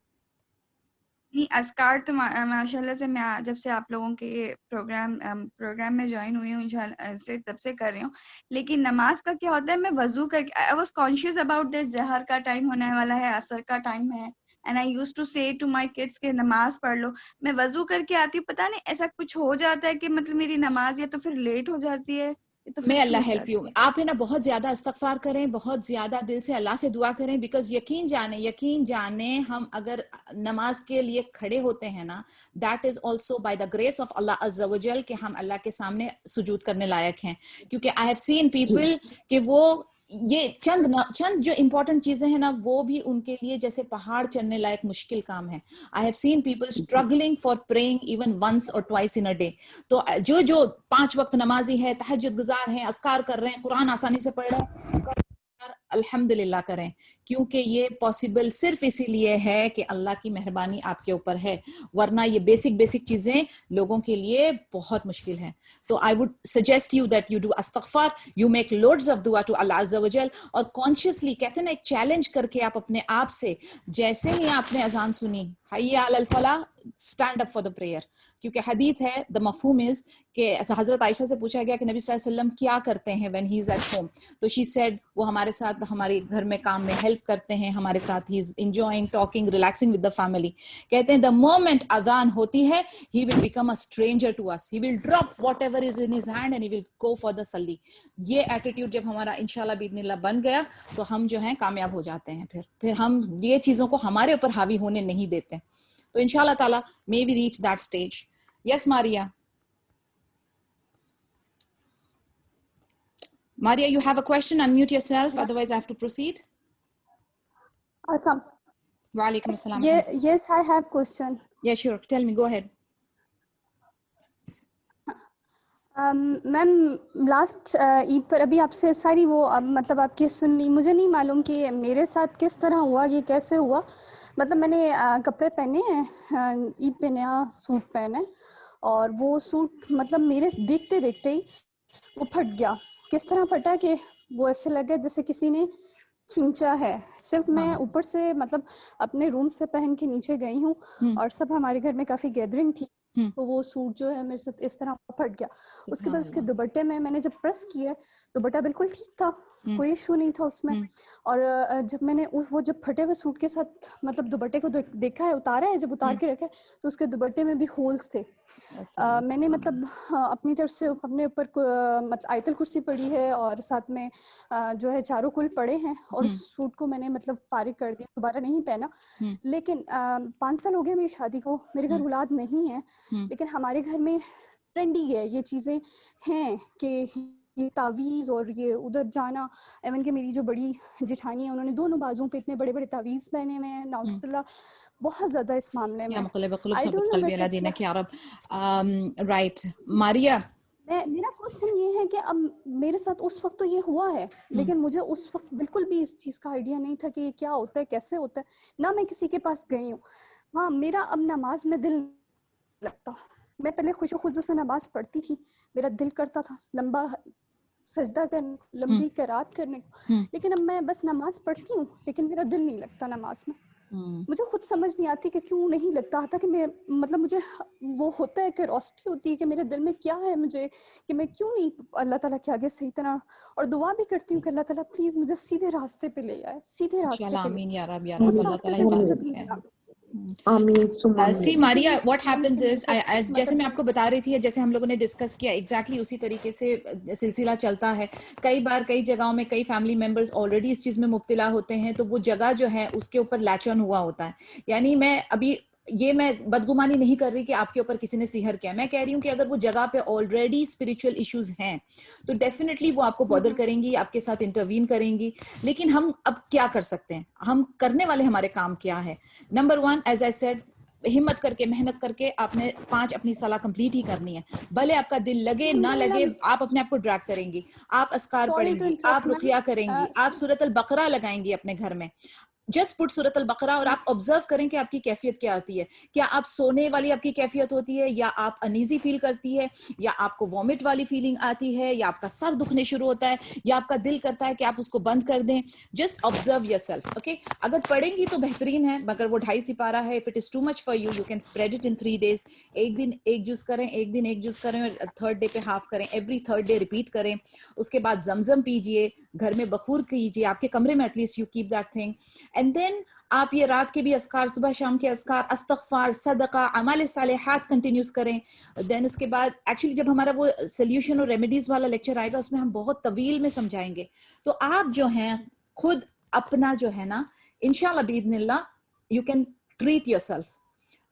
नहीं, अस्कार तो माशाल्लाह से मैं जब से आप लोगों के ये प्रोग्राम में ज्वाइन हुई हूँ इंशाल्लाह से तब से कर रही हूँ. लेकिन नमाज का क्या होता है, मैं वजू करके I was conscious about this, जहर का टाइम होने वाला है, असर का टाइम है, एंड आई यूज्ड टू से टू माय किड्स के नमाज पढ़ लो. मैं वजू करके आती हूँ, पता नहीं ऐसा कुछ हो जाता है कि मतलब मेरी नमाज या तो फिर लेट हो जाती है तो मे फिर अल्लाह छूट हेल्प यू. जाती है. आप है ना बहुत ज्यादा इस्तगफार करें, बहुत ज्यादा दिल से अल्लाह से दुआ करें. बिकॉज यकीन जाने हम अगर नमाज के लिए खड़े होते हैं ना, that is also by the grace of अल्लाह अज़्ज़ा वजल कि हम अल्लाह के सामने सुजूद करने लायक हैं. क्योंकि आई हैव सीन पीपल कि वो ये चंद जो इंपॉर्टेंट चीजें हैं ना, वो भी उनके लिए जैसे पहाड़ चढ़ने लायक मुश्किल काम है. I have seen people struggling for praying even once or twice in a day. तो जो 5 वक्त नमाजी है, तहज्जुद गुजार हैं, अस्कार कर रहे हैं, कुरान आसानी से पढ़ रहे हैं, अल्हम्दुलिल्लाह करें. क्योंकि ये पॉसिबल सिर्फ इसीलिए है कि अल्लाह की मेहरबानी आपके ऊपर है, वरना ये बेसिक चीजें लोगों के लिए बहुत मुश्किल है. तो I would suggest you that you do अस्तगफार, यू मेक लोड्स ऑफ दुआ टू अल्लाह अज़्ज़ा वजल. और कॉन्शियसली कहते हैं ना, एक चैलेंज करके आप अपने आप से, जैसे ही आपने अजान सुनी हय्या अलल फलाह, stand up for the prayer. क्योंकि हदीस है, द मफहूम इज कि हजरत आयशा से पूछा गया कि नबी सल्लल्लाहु अलैहि वसल्लम क्या करते हैं when he is at home. तो शी सेड, वो हमारे साथ हमारे घर में काम में हेल्प करते हैं, हमारे साथ he is enjoying talking relaxing with the family. कहते हैं द मोमेंट अजान होती है, he will become a stranger to us, he will drop whatever is in his hand and he will go for the सल्ली. ये attitude जब हमारा इंशाल्लाह बिइज़्निल्लाह बन गया तो हम जो है कामयाब हो जाते हैं. फिर हम ये चीजों को हमारे ऊपर हावी होने नहीं देते. तो इंशाल्लाह ताला may we reach that stage. Yes, Maria. Maria, you have a question? Unmute yourself. Otherwise, I have to proceed. Awesome. Wa alaikum assalam. Yes, I have question. Yeah, sure. Tell me. Go ahead. Ma'am, last Eid पर अभी आपसे सारी वो मतलब आपकी सुन ली. मुझे नहीं मालूम कि मेरे साथ किस तरह हुआ, ये कैसे हुआ. मतलब मैंने कपड़े पहने हैं, ईद पे नया सूट पहने, और वो सूट मतलब मेरे देखते देखते ही वो फट गया. किस तरह फटा कि वो ऐसे लगा जैसे किसी ने खींचा है. सिर्फ मैं ऊपर से मतलब अपने रूम से पहन के नीचे गई हूँ और सब हमारे घर में काफी गैदरिंग थी, तो वो सूट जो है मेरे साथ इस तरह फट गया। उसके बाद उसके दुपट्टे में मैंने जब प्रेस किया, दुपट्टा बिल्कुल ठीक था, कोई इशू नहीं था उसमें। और जब मैंने वो जब फटे हुए सूट के साथ मतलब दुपट्टे को देखा है, उतारा है, जब उतार के रखा है तो उसके दुपट्टे में भी होल्स थे। मैंने मतलब अपनी तरफ से अपने ऊपर मतलब आयतल कुर्सी पड़ी है और साथ में जो है चारों कुल पड़े हैं, और उस सूट को मैंने मतलब फारिग कर दिया, दोबारा नहीं पहना। लेकिन 5 साल हो गए मेरी शादी को, मेरे घर औलाद नहीं है, लेकिन हमारे घर में ट्रेंडी है, ये चीजें हैं कि ये तावीज़ और ये उधर जाना। एवन कि मेरी जो बड़ी जेठानी है उन्होंने दोनों बाजुओं पे इतने बड़े बड़े तावीज़ पहने हुए हैं, नाउज़ुबिल्लाह, बहुत ज्यादा इस मामले में। I don't know right Maria, मेरा क्वेश्चन ये है कि अब मेरे साथ उस वक्त तो ये हुआ है, लेकिन मुझे उस वक्त बिल्कुल भी इस चीज़ का आइडिया नहीं था कि ये क्या होता है, कैसे होता है, ना मैं किसी के पास गई हूँ। हाँ, मेरा अब नमाज में दिल लगता, मैं पहले खुशो-खुजू से नमाज पढ़ती थी, मेरा दिल करता था लंबा सजदा करने को, लंबी क़रात करने को, लेकिन अब मैं बस नमाज पढ़ती हूँ, लेकिन मेरा दिल नहीं लगता नमाज में। मुझे खुद समझ नहीं आती कि क्यों नहीं लगता था, कि मैं मतलब मुझे वो होता है कि रोस्टी होती है कि मेरे दिल में क्या है, मुझे कि मैं क्यों नहीं अल्लाह ताला के आगे सही तरह, और दुआ भी करती हूँ कि अल्लाह ताला प्लीज मुझे सीधे रास्ते पे ले आए, सीधे रास्ते पे। आमीन या रब या रब, अल्लाह ताला हिफाजत करे। सी मारिया, व्हाट हैपेंस इज, जैसे मैं आपको बता रही थी, जैसे हम लोगों ने डिस्कस किया, एग्जैक्टली उसी तरीके से सिलसिला चलता है। कई बार कई जगहों में कई फैमिली मेंबर्स ऑलरेडी इस चीज में मुब्तला होते हैं, तो वो जगह जो है उसके ऊपर लैच ऑन हुआ होता है। यानी मैं अभी ये मैं बदगुमानी नहीं कर रही कि आपके ऊपर किसी ने सिहर किया, मैं कह रही हूँ कि अगर वो जगह पे ऑलरेडी स्पिरिचुअल इश्यूज हैं तो डेफिनेटली वो आपको बॉदर करेंगी, आपके साथ इंटरवीन करेंगी। लेकिन हम अब क्या कर सकते हैं, हम करने वाले हमारे काम क्या है? नंबर 1, एज आई सेड, हिम्मत करके मेहनत करके आपने 5 अपनी सलाह कंप्लीट ही करनी है, भले आपका दिल लगे ना लगे, आप अपने आप को ड्रैग करेंगी, आप अस्कार पढ़ेंगी, आप रुकिया करेंगी, आप सूरत अल बकरा लगाएंगी अपने घर में। जस्ट पुट सूरत अल बकरा और आप ऑब्जर्व करें कि आपकी कैफियत क्या आती है। क्या आप सोने वाली आपकी कैफियत होती है, या आप अनईजी फील करती है, या आपको वॉमिट वाली फीलिंग आती है, या आपका सर दुखने शुरू होता है, या आपका दिल करता है कि आप उसको बंद कर दें? Just observe yourself, okay? अगर पढ़ेंगी तो बेहतरीन है, मगर वो 2.5 सिपारा है। If it is too much for you, you can spread it in 3 days। एक दिन एक जूस करें, एक दिन एक जूस करें, और थर्ड डे पे हाफ करें, एवरी थर्ड डे रिपीट करें। उसके बाद जमजम पीजिए, घर में बखूर कीजिए, आपके कमरे में at least you keep that thing. And then आप ये रात के भी अस्कार, सुबह शाम के अस्कार, अस्तगफार, सदका, अमाल सालिहात कंटिन्यूस करें। देन उसके बाद एक्चुअली जब हमारा वो सोल्यूशन और रेमेडीज वाला लेक्चर आएगा, उसमें हम बहुत तवील में समझाएंगे। तो आप जो हैं खुद अपना जो है ना, इंशाल्लाह बिइज़्निल्लाह यू कैन ट्रीट योरसेल्फ,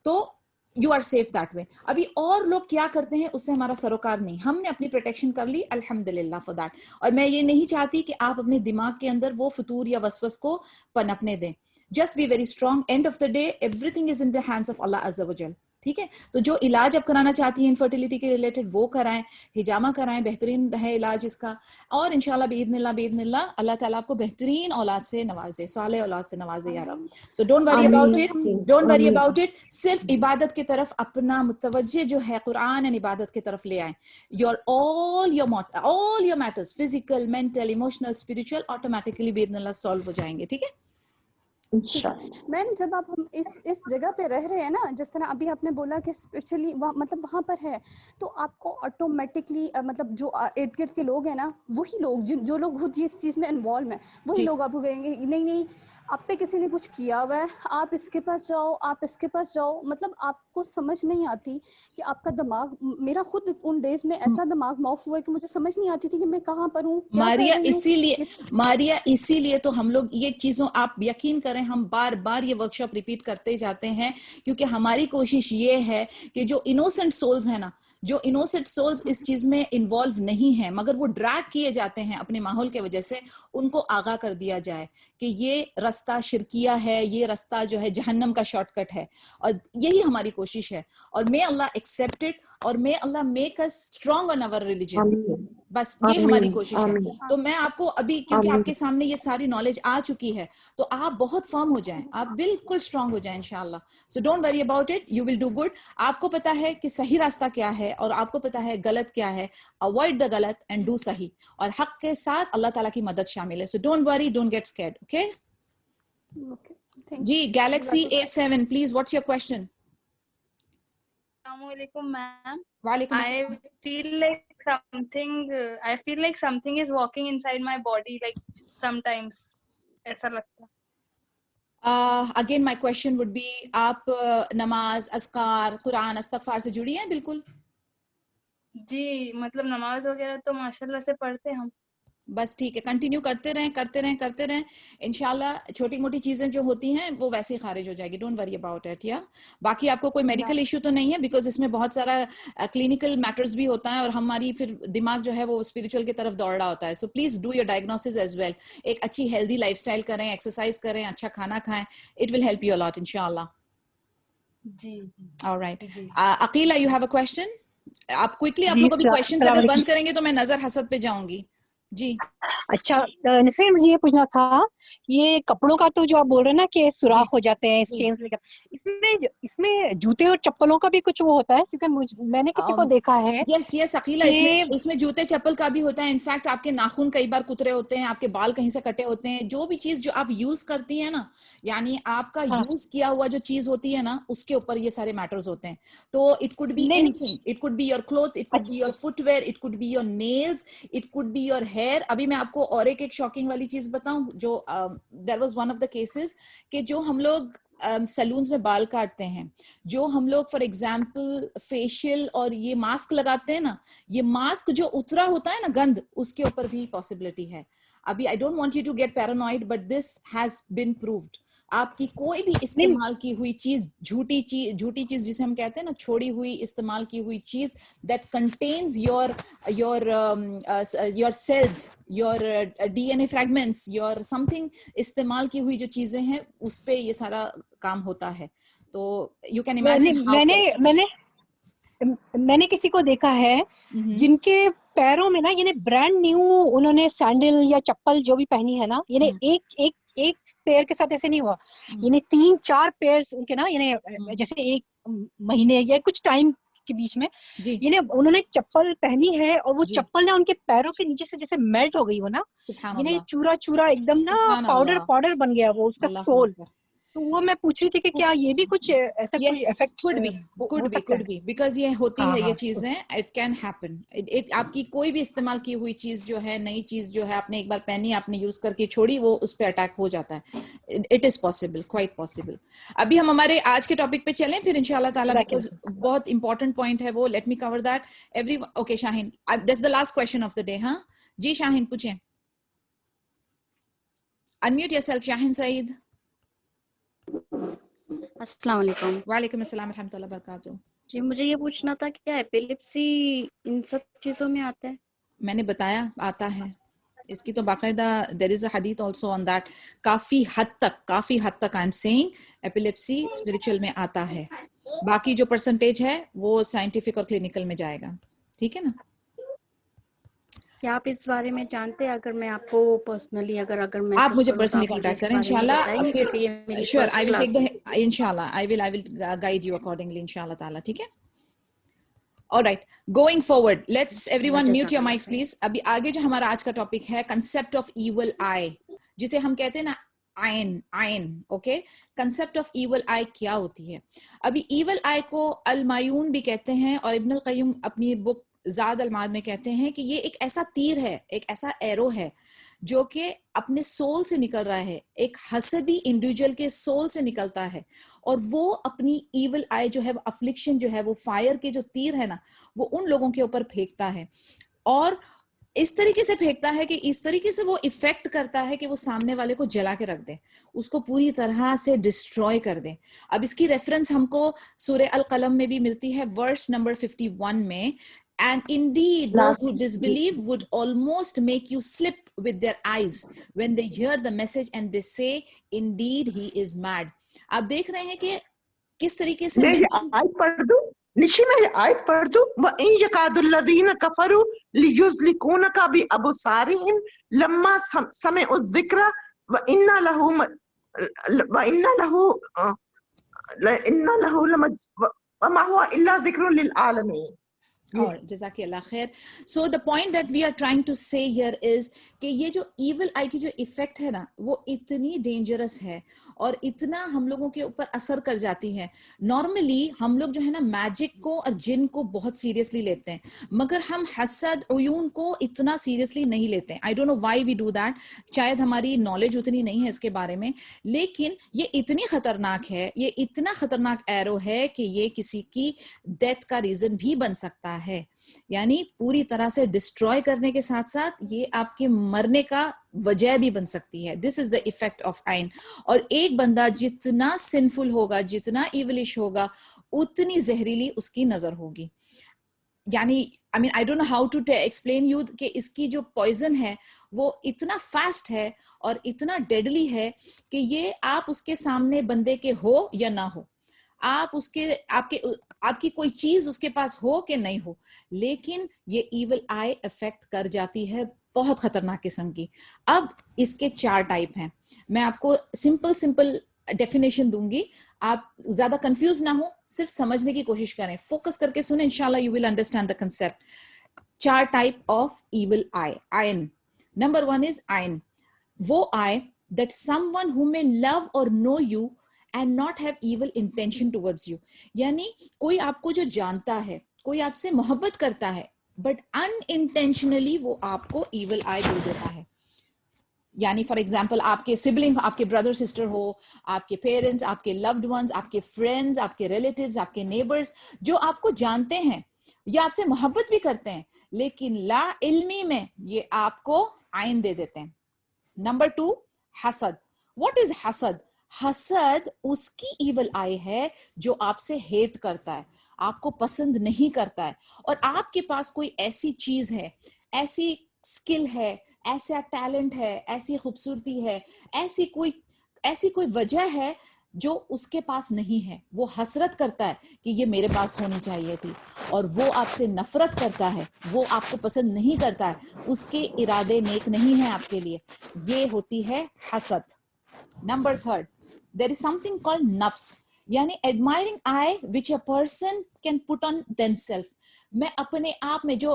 तो you are safe that way. अभी और लोग क्या करते हैं उससे हमारा सरोकार नहीं, हमने अपनी प्रोटेक्शन कर ली, अल्हम्दुलिल्लाह फॉर दैट। और मैं ये नहीं चाहती कि आप अपने दिमाग के अंदर वो फतूर या वसवस को पनपने दें। Just be very strong, end of the day everything is in the hands of अल्लाह अज़्ज़ा व जल, ठीक है? तो जो इलाज आप कराना चाहती हैं इनफर्टिलिटी के रिलेटेड, वो कराएं, हिजामा कराएं, बेहतरीन है इलाज इसका। और इंशाल्लाह बिइज़्निल्लाह अल्लाह ताला आपको बेहतरीन औलाद से नवाजे, साले औलाद से नवाजे या रब। सो don't worry about it, don't worry about it. सिर्फ इबादत की तरफ अपना मुतवज्जे जो है कुरान एंड इबादत की तरफ ले आए। All your matters, physical, mental, emotional, spiritual, automatically बिइज़्निल्लाह सॉल्व हो जाएंगे, ठीक है? मैम, जब आप हम इस जगह पे रह रहे हैं ना, जिस तरह अभी आपने बोला कि स्पिरिचुअली मतलब वहाँ पर है, तो आपको ऑटोमेटिकली मतलब जो इर्द गिर्द के लोग हैं ना, वही लोग जो लोग खुद इस चीज़ में इन्वॉल्व हैं, वही लोग आपको कहेंगे नहीं आप पे किसी ने कुछ किया हुआ है, आप इसके पास जाओ, आप इसके पास जाओ। मतलब आपको समझ नहीं आती कि आपका दिमाग, मेरा खुद उन डेज में ऐसा दिमाग मौफ हुआ है कि मुझे समझ नहीं आती थी कि मैं कहाँ पर हूँ, मारिया, इसीलिए तो हम लोग ये चीजों, आप यकीन करें, हम बार बार ये वर्कशॉप रिपीट करते जाते हैं, क्योंकि हमारी कोशिश ये है कि जो इनोसेंट सोल्स है ना, जो इनोसेंट सोल्स इस चीज में इन्वॉल्व नहीं है, मगर वो ड्रैग किए जाते हैं अपने माहौल के वजह से, उनको आगाह कर दिया जाए कि ये रास्ता शिरकिया है, ये रास्ता जो है जहन्नम का शॉर्टकट है। और यही हमारी कोशिश है। और मे अल्लाह एक्सेप्ट इट, और मे अल्लाह make us strong on our religion. बस ये हमारी कोशिश है। तो मैं आपको अभी, क्योंकि आपके सामने ये सारी नॉलेज आ चुकी है, तो आप बहुत फर्म हो जाएं, आप बिल्कुल स्ट्रांग हो जाएं इंशाल्लाह। सो don't worry about it, you will do good. आपको पता है कि सही रास्ता क्या है और आपको पता है गलत क्या है। अवॉइड द गलत एंड डू सही, और हक के साथ अल्लाह ताला की मदद शामिल है। So don't worry, don't get scared, okay? जी, Galaxy A7, please, what's your question? Assalamualaikum, ma'am. वालेकुम I अस्सलाम। feel like something is walking inside my body, like sometimes. ऐसा लगता है। Again my question would be, आप नमाज, अस्कार, कुरान, इस्तगफार से जुड़ी हैं बिल्कुल? जी, मतलब नमाज वगैरह तो माशाल्लाह से पढ़ते हम। बस ठीक है, कंटिन्यू करते रहें। इंशाल्लाह छोटी मोटी चीजें जो होती हैं वो वैसे ही खारिज हो जाएगी, डोंट वरी अबाउट इट। या बाकी आपको कोई मेडिकल इशू तो नहीं है, बिकॉज इसमें बहुत सारा क्लिनिकल मैटर्स भी होता है और हमारी फिर दिमाग जो है वो स्पिरिचुअल की तरफ दौड़ रहा होता है। So please do your diagnosis as well. एक अच्छी हेल्दी लाइफस्टाइल करें, एक्सरसाइज करें, अच्छा खाना खाएं, it will help you a lot इंशाल्लाह। जी ऑलराइट, जी। Akila you have a question? आप क्विकली, आप जी, लोग अभी क्वेश्चंस अस्सलाम अगर वालेकुम। बंद करेंगे तो मैं नजर हसद पे जाऊंगी। जी अच्छा, नसरीन, मुझे ये पूछना था, ये कपड़ों का तो जो आप बोल रहे हैं ना कि सुराख हो जाते हैं, जी। स्टेन्स वगैरह, इसमें जूते और चप्पलों का भी कुछ वो होता है? क्योंकि मैंने किसी को देखा है यस अकीला, कि इसमें जूते चप्पल का भी होता है। इनफैक्ट आपके नाखून कई बार कुतरे होते हैं, आपके बाल कहीं से कटे होते हैं। जो भी चीज जो आप यूज करती है ना, यानी आपका हाँ, यूज किया हुआ जो चीज होती है ना, उसके ऊपर ये सारे मैटर्स होते हैं। तो इट कुड बी नहीं, anything, it could be your clothes, it could be your footwear, it could be your nails, it could be your hair. अभी मैं आपको और एक शॉकिंग वाली चीज बताऊं, जो there was one of the cases कि जो हम लोग सैलून्स में बाल काटते हैं, जो हम लोग फॉर एग्जाम्पल फेशियल और ये मास्क लगाते हैं ना, ये मास्क जो उतरा होता है ना गंद, उसके ऊपर भी पॉसिबिलिटी है। अभी I don't want you to get paranoid, but this has been proved. आपकी कोई भी इस्तेमाल की हुई चीज, झूठी चीज जिसे हम कहते हैं ना, छोड़ी हुई इस्तेमाल की हुई चीज that contains your cells, your DNA fragments, your something, इस्तेमाल की हुई जो चीजें हैं उस पे ये सारा काम होता है। तो यू कैन इमेजिन मैंने किसी को देखा है जिनके पैरों में ना, यानी ब्रांड न्यू उन्होंने सैंडल या चप्पल जो भी पहनी है ना, यानी एक पैर के साथ ऐसे नहीं हुआ, यानी 3-4 पैर उनके ना, यानी जैसे एक महीने या कुछ टाइम के बीच में, यानी उन्होंने चप्पल पहनी है और वो चप्पल ना उनके पैरों के नीचे से जैसे मेल्ट हो गई हो ना, यानी चूरा एकदम ना पाउडर बन गया वो उसका सोल। तो वो मैं पूछ रही थी कि क्या ये भी कुछ ऐसा कोई इफेक्ट could be because ये होती है ये चीजें, it can happen। आपकी कोई भी इस्तेमाल की हुई चीज जो है, नई चीज जो है, आपने एक बार पहनी, आपने यूज करके छोड़ी, वो उस पे अटैक हो जाता है। It is possible, quite possible. अभी हम हमारे आज के टॉपिक पे चलें फिर इंशाल्लाह ताला, बिकॉज बहुत इंपॉर्टेंट पॉइंट है वो। Let me cover that every. Okay Shaheen, that's the last question of the day. हाँ जी शाहीन पूछें, अनम्यूट योरसेल्फ शाहीन सईद। अस्सलाम वालेकुम। वालेकुम अस्सलाम रहमतुल्लाह बरकातहू। जी, मुझे ये पूछना था कि क्या एपिलेप्सी इन सब चीजों में आता है? मैंने बताया आता है, इसकी तो बाकायदा देयर इज अ हदीथ आल्सो ऑन दैट। काफी हद तक I am saying epilepsy spiritual में आता है। बाकी जो परसेंटेज है वो साइंटिफिक और क्लिनिकल में जाएगा, ठीक है ना। क्या आप इस बारे में जानते हैं? अगर मैं आपको पर्सनली अगर मैं आप मुझे पर्सनली कांटेक्ट करें इंशाल्लाह, फिर sure I will take the इंशाल्लाह I will guide you accordingly इंशाल्लाह ताला, ठीक है। Alright, going forward, let's everyone mute your mics please. अभी आगे जो हमारा आज का टॉपिक है, कंसेप्ट ऑफ इविल आई, जिसे हम कहते हैं ना आइन। ओके, कंसेप्ट ऑफ इविल आई क्या होती है? अभी इविल आई को अल मायून भी कहते हैं, और इब्न अल क़य्युम अपनी बुक ज़ाद अल माद में कहते हैं कि ये एक ऐसा तीर है, एक ऐसा एरो है जो कि अपने सोल से निकल रहा है, एक हसदी इंडिविजुअल के सोल से निकलता है, और वो अपनी इविल आई जो है, अफ्लिक्शन जो है, वो फायर के जो तीर है ना, वो उन लोगों के ऊपर फेंकता है। और इस तरीके से फेंकता है कि इस तरीके से वो इफेक्ट करता है कि वो सामने वाले को जला के रख दे, उसको पूरी तरह से डिस्ट्रॉय कर दे। अब इसकी रेफरेंस हमको सूरह अल कलम में भी मिलती है, वर्स नंबर 51 में। And indeed, those who disbelieve would almost make you slip with their eyes when they hear the message and they say, indeed, he is mad. आप देख रहे हैं कि किस तरीके से मैं ये आयत पढ़ दूं, निशी में ये आयत पढ़ दूं, व इन यकादुल्लज़ीना कफरू लियुज़लिकूनका बि अबसारिहिम लम्मा समिअु ज़िक्र व इन्ना लहू व मा हुवा इल्ला ज़िक्रुन लिल आलमीन। और जज़ाकल्लाह खैर. So the point that we are trying to say here is कि ये जो evil eye की जो इफेक्ट है ना वो इतनी डेंजरस है और इतना हम लोगों के ऊपर असर कर जाती है. नॉर्मली हम लोग जो है ना मैजिक को और जिन को बहुत सीरियसली लेते हैं, मगर हम हसद उयून को इतना सीरियसली नहीं लेते हैं. I don't know why we do that. शायद हमारी नॉलेज उतनी नहीं है इसके बारे में, लेकिन ये इतनी खतरनाक है, ये इतना खतरनाक एरो है कि ये किसी की डेथ का रीजन भी बन सकता है. यानी पूरी तरह से डिस्ट्रॉय करने के साथ साथ ये आपके मरने का वजह भी बन सकती है. This is the effect of आइन. और एक बंदा जितना सिंफुल होगा, जितना इवलिश होगा, उतनी जहरीली उसकी नजर होगी. यानी I mean I don't know how to explain you कि इसकी जो पॉइजन है वो इतना फास्ट है और इतना डेडली है कि ये आप उसके सामने बंदे के हो या ना हो, आप उसके आपकी कोई चीज उसके पास हो कि नहीं हो, लेकिन ये इविल आई इफेक्ट कर जाती है बहुत खतरनाक किस्म की. अब इसके 4 टाइप हैं. मैं आपको सिंपल डेफिनेशन दूंगी, आप ज्यादा कंफ्यूज ना हो, सिर्फ समझने की कोशिश करें, फोकस करके सुने, इंशाल्लाह you will understand the concept. 4 type of evil eye. आइन. नंबर 1 इज आइन. वो eye that someone who may love और know you and not have evil intention towards you. यानी कोई आपको जो जानता है, कोई आपसे मोहब्बत करता है, बट अनइंटेंशनली वो आपको evil eye दे देता है. यानी फॉर एग्जाम्पल आपके सिबलिंग, आपके ब्रदर सिस्टर हो, आपके पेरेंट्स, आपके लव्ड वंस, आपके फ्रेंड्स, आपके रिलेटिव्स, आपके नेबर्स, जो आपको जानते हैं या आपसे मोहब्बत भी करते हैं, लेकिन ला इल्मी में ये आपको आइन दे देते हैं. नंबर 2, हसद. व्हाट इज हसद? हसद उसकी इवल आई है जो आपसे हेट करता है, आपको पसंद नहीं करता है, और आपके पास कोई ऐसी चीज है, ऐसी स्किल है, ऐसा टैलेंट है, ऐसी खूबसूरती है, ऐसी कोई वजह है जो उसके पास नहीं है. वो हसरत करता है कि ये मेरे पास होनी चाहिए थी, और वो आपसे नफरत करता है, वो आपको पसंद नहीं करता है, उसके इरादे नेक नहीं है आपके लिए. ये होती है हसद. Number 3, there is something called nafs, यानी admiring eye which a person can put on themselves. मैं अपने आप में जो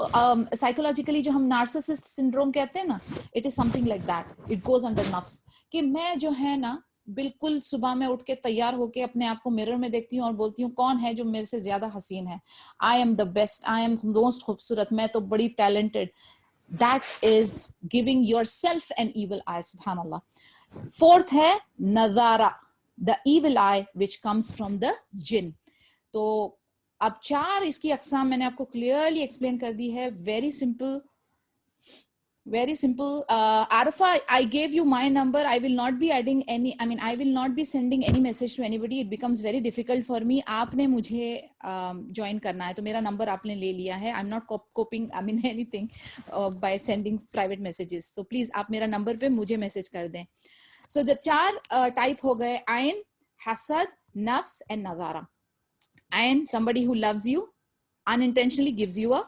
साइकोलॉजिकली जो हम नार्सिसिस्ट सिंड्रोम कहते हैं ना, it is something like that. It goes under नफ्स. कि मैं जो है ना बिल्कुल सुबह में उठ के तैयार होके अपने आप को मिरर में देखती हूँ और बोलती हूँ कौन है जो मेरे से ज्यादा हसीन है. I am the best, I am most खूबसूरत, मैं तो बड़ी talented. That is giving yourself an evil eye. सुभान अल्लाह. 4th है नजारा, the evil eye which comes from the jinn. तो अब 4 इसकी अक़साम मैंने आपको क्लियरली एक्सप्लेन कर दी है. Very simple. Arifa, I gave you my number. I will not be adding any, I mean I will not be sending any message to anybody. It becomes very difficult for me. आपने मुझे join करना है तो मेरा number आपने ले लिया है. I'm not coping, I mean anything by sending private messages. So please आप मेरा नंबर पे मुझे मैसेज कर दें. So the 4 टाइप हो गए, आइन, हसद, नफ्स एंड नज़ारा. आइन, somebody who loves you, unintentionally gives you a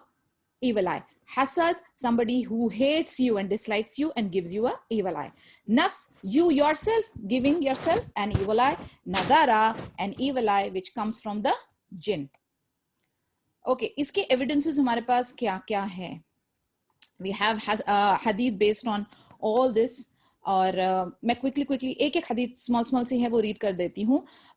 evil eye. Hasad, somebody who hates you and dislikes you and gives you a evil eye. Nafs, you yourself giving yourself an evil eye. Nadara, an evil eye which comes from the jinn. Okay, इसके evidences हमारे पास क्या क्या है? We have hadith based on all this. और मैं quickly एक हदीथ small C है वो रीड कर देती हूँ.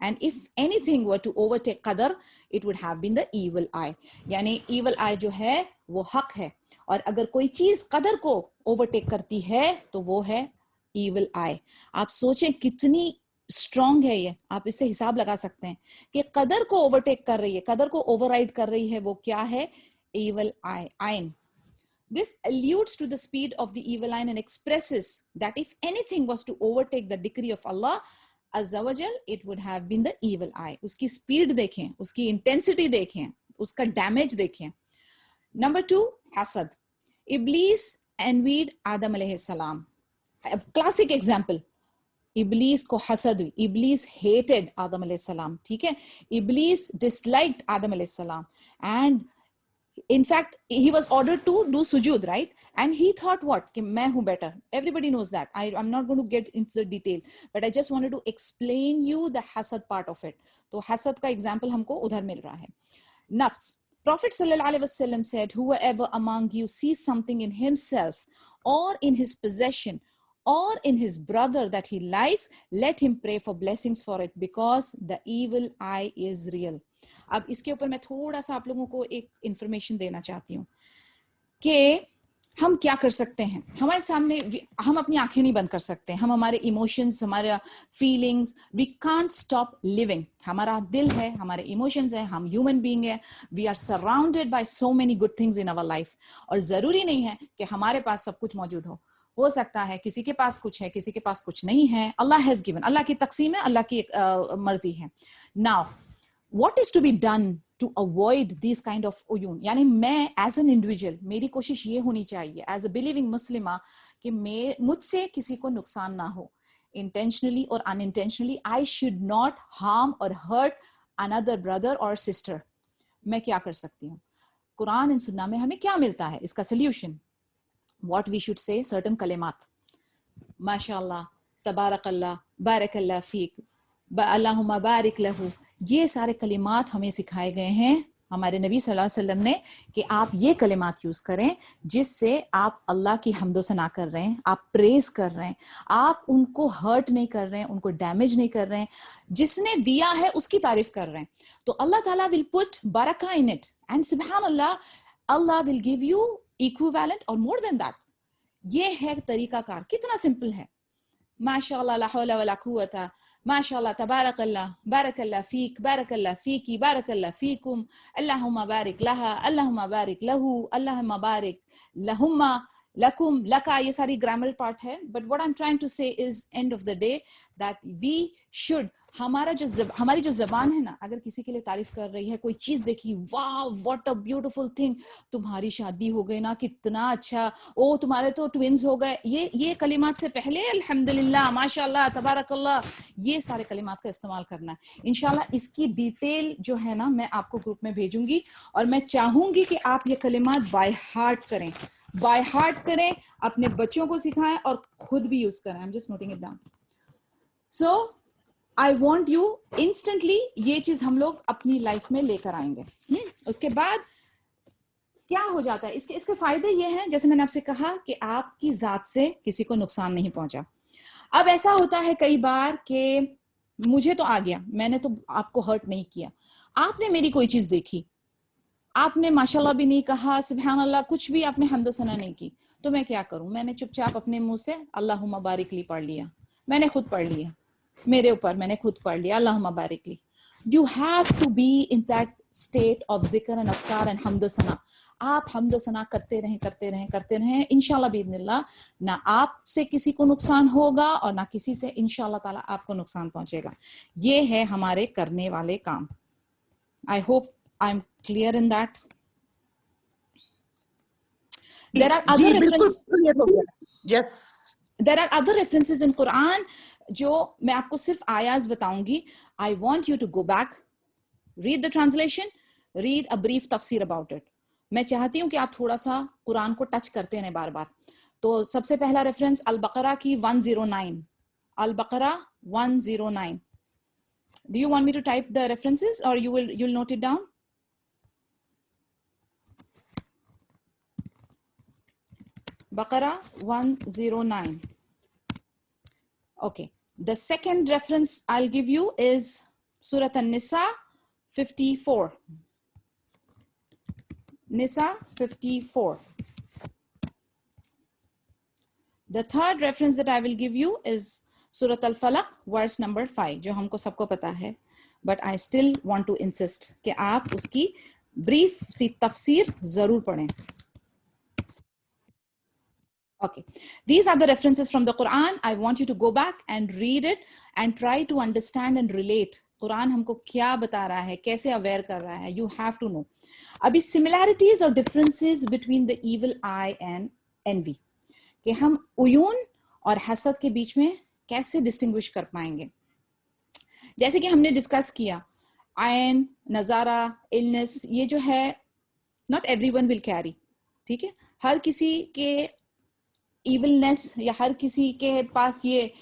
and if anything were to overtake qadar it would have been the evil eye. यानी evil eye जो है वो हक है, और अगर कोई चीज कदर को ओवरटेक करती है तो वो है evil eye. आप सोचें कितनी स्ट्रॉन्ग है ये, आप इससे हिसाब लगा सकते हैं कि कदर को ओवरटेक कर रही है, कदर को ओवरराइड कर रही है, वो क्या है? evil eye, आइन. This alludes to the speed of the evil eye and expresses that if anything was to overtake the decree of Allah Azza wa Jal, it would have been the evil eye. उसकी speed देखें, उसकी intensity देखें, उसका damage देखें. Number 2, हसद. इब्लीस envied आदम अलैहिस्सलाम. Classic example. इब्लीस को हसद हुई, इब्लीस hated आदम अलैहिस्सलाम. ठीक है, इब्लीस disliked आदम अलैहिस्सलाम and In fact, he was ordered to do sujood, right? And he thought what? कि मैं हूँ better. Everybody knows that. I'm not going to get into the detail, but I just wanted to explain you the hasad part of it. तो hasad का example हमको उधर मिल रहा है. Nafs. Prophet sallallahu alaihi wasallam said, whoever among you sees something in himself or in his possession or in his brother that he likes, let him pray for blessings for it, because the evil eye is real. अब इसके ऊपर मैं थोड़ा सा आप लोगों को एक इंफॉर्मेशन देना चाहती हूँ कि हम क्या कर सकते हैं. हमारे सामने हम अपनी आंखें नहीं बंद कर सकते. हम हमारे इमोशंस, हमारा feelings, we can't stop living. हमारा दिल है, हमारे इमोशंस है, हम ह्यूमन बीइंग है. We are surrounded by so many good things in our life. और जरूरी नहीं है कि हमारे पास सब कुछ मौजूद हो सकता है किसी के पास कुछ है, किसी के पास कुछ नहीं है. अल्लाह हैज गिवन, अल्लाह की तकसीम है, अल्लाह की मर्जी है. Now what is to be done to avoid these kind of uyun? यानी मैं as an individual, मेरी कोशिश ये होनी चाहिए as a believing Muslimah कि मुझसे किसी को नुकसान ना हो. Intentionally or unintentionally, I should not harm or hurt another brother or sister. मैं क्या कर सकती हूँ? कुरान और सुन्ना में हमें क्या मिलता है? इसका solution. What we should say, certain कलिमात. माशाअल्लाह, तबारकल्लाह, बारकल्लाह फीक, अल्लाहुम्मा बारिक लहू. ये सारे कलिमात हमें सिखाए गए हैं हमारे नबी सल्लल्लाहु अलैहि वसल्लम ने कि आप ये कलिमात यूज करें जिससे आप अल्लाह की हम्दो सना कर रहे हैं, आप प्रेज कर रहे हैं, आप उनको हर्ट नहीं कर रहे हैं, उनको डैमेज नहीं कर रहे हैं, जिसने दिया है उसकी तारीफ कर रहे हैं. तो अल्लाह ताला विल पुट बरका इन इट एंड सुभान अल्लाह, अल्लाह विल गिव यू इक्विवेलेंट और मोर देन दैट. ये है तरीकाकार. कितना सिंपल है. माशाअल्लाह, ला हौला वला कुव्वता, माशाअल्लाह, तबारकल्लाह, बारकल्लाह फीक, बारकल्लाह फीकी, बारकल्लाह फीकुम, अल्लाहुम्मा बारिक लहा, अल्लाहुम्मा बारिक लहू, अल्लाहुम्मा बारिक लहुम्मा, लकुम, लका. ये सारी ग्रामर पार्ट है. But what I am trying to say is end of the day that we should, हमारी जो जबान है ना, अगर किसी के लिए तारीफ कर रही है, कोई चीज देखी, वाह व्हाट अ ब्यूटीफुल थिंग, तुम्हारी शादी हो गई ना, कितना अच्छा, ओ तुम्हारे तो ट्विंस हो गए, ये कलिमात से पहले अल्हम्दुलिल्लाह, माशाअल्लाह, तबारकल्लाह, ये सारे कलिमात का इस्तेमाल करना है. इंशाल्लाह इसकी डिटेल जो है ना मैं आपको ग्रुप में भेजूंगी और मैं चाहूंगी कि आप ये कलिमात बाय हार्ट करें, अपने बच्चों को सिखाएं और खुद भी यूज करें. आई am just noting it down. So I want you instantly ये चीज हम लोग अपनी लाइफ में लेकर आएंगे. उसके बाद क्या हो जाता है, इसके फायदे ये हैं, जैसे मैंने आपसे कहा कि आपकी जात से किसी को नुकसान नहीं पहुंचा. अब ऐसा होता है कई बार कि मुझे तो आ गया, मैंने तो आपको हर्ट नहीं किया, आपने मेरी कोई चीज देखी, आपने माशाल्लाह भी नहीं कहा, सुभान अल्लाह, कुछ भी आपने हम्द सना नहीं की, तो मैं क्या करूं? मैंने चुपचाप अपने मुंह से अल्लाहुम्मा बारिक ली पढ़ लिया. मैंने खुद पढ़ लिया, मेरे ऊपर मैंने खुद पढ़ लिया अल्लाहुम्मा बारिक ली. You have to be in that state of zikr and askar and hamd sana. आप हमद सना करते रहें इंशाल्लाह बिइज़्निल्लाह. ना आपसे किसी को नुकसान होगा और ना किसी से इंशाल्लाह ताला आपको नुकसान पहुंचेगा. ये है हमारे करने वाले काम. I hope I'm clear in that. There are other references. Yes. There are other references in Quran जो मैं आपको सिर्फ आयाज बताऊंगी. I want you to go back, read the translation, read a brief tafsir about it. मैं चाहती हूँ कि आप थोड़ा सा कुरान को टच करते रहें बार बार. तो सबसे पहला रेफरेंस अल बकरा की 109. अल बकरा 109. Do you want me to type the references or you'll note it down? Baqarah 109. Okay. The second reference I'll give you is Surah An-Nisa 54. Nisa 54. The third reference that I will give you is Surah Al-Falaq verse number 5, जो हमको सबको पता है, but I still want to insist कि आप उसकी brief सी तफसीर जरूर पढ़ें. Okay, these are the references from the Quran. I want you to go back and read it and try to understand and relate. Quran हमको क्या बता रहा है, कैसे aware कर रहा है, you have to know. अभी similarities or differences between the evil eye and envy, कि हम उयून और हसद के बीच में कैसे डिस्टिंग्विश कर पाएंगे. जैसे कि हमने डिस्कस किया, आयन, नजारा, इलनेस, ये जो है नॉट एवरीवन विल कैरी, ठीक है। हर किसी के इविलनेस या हर किसी के पास ये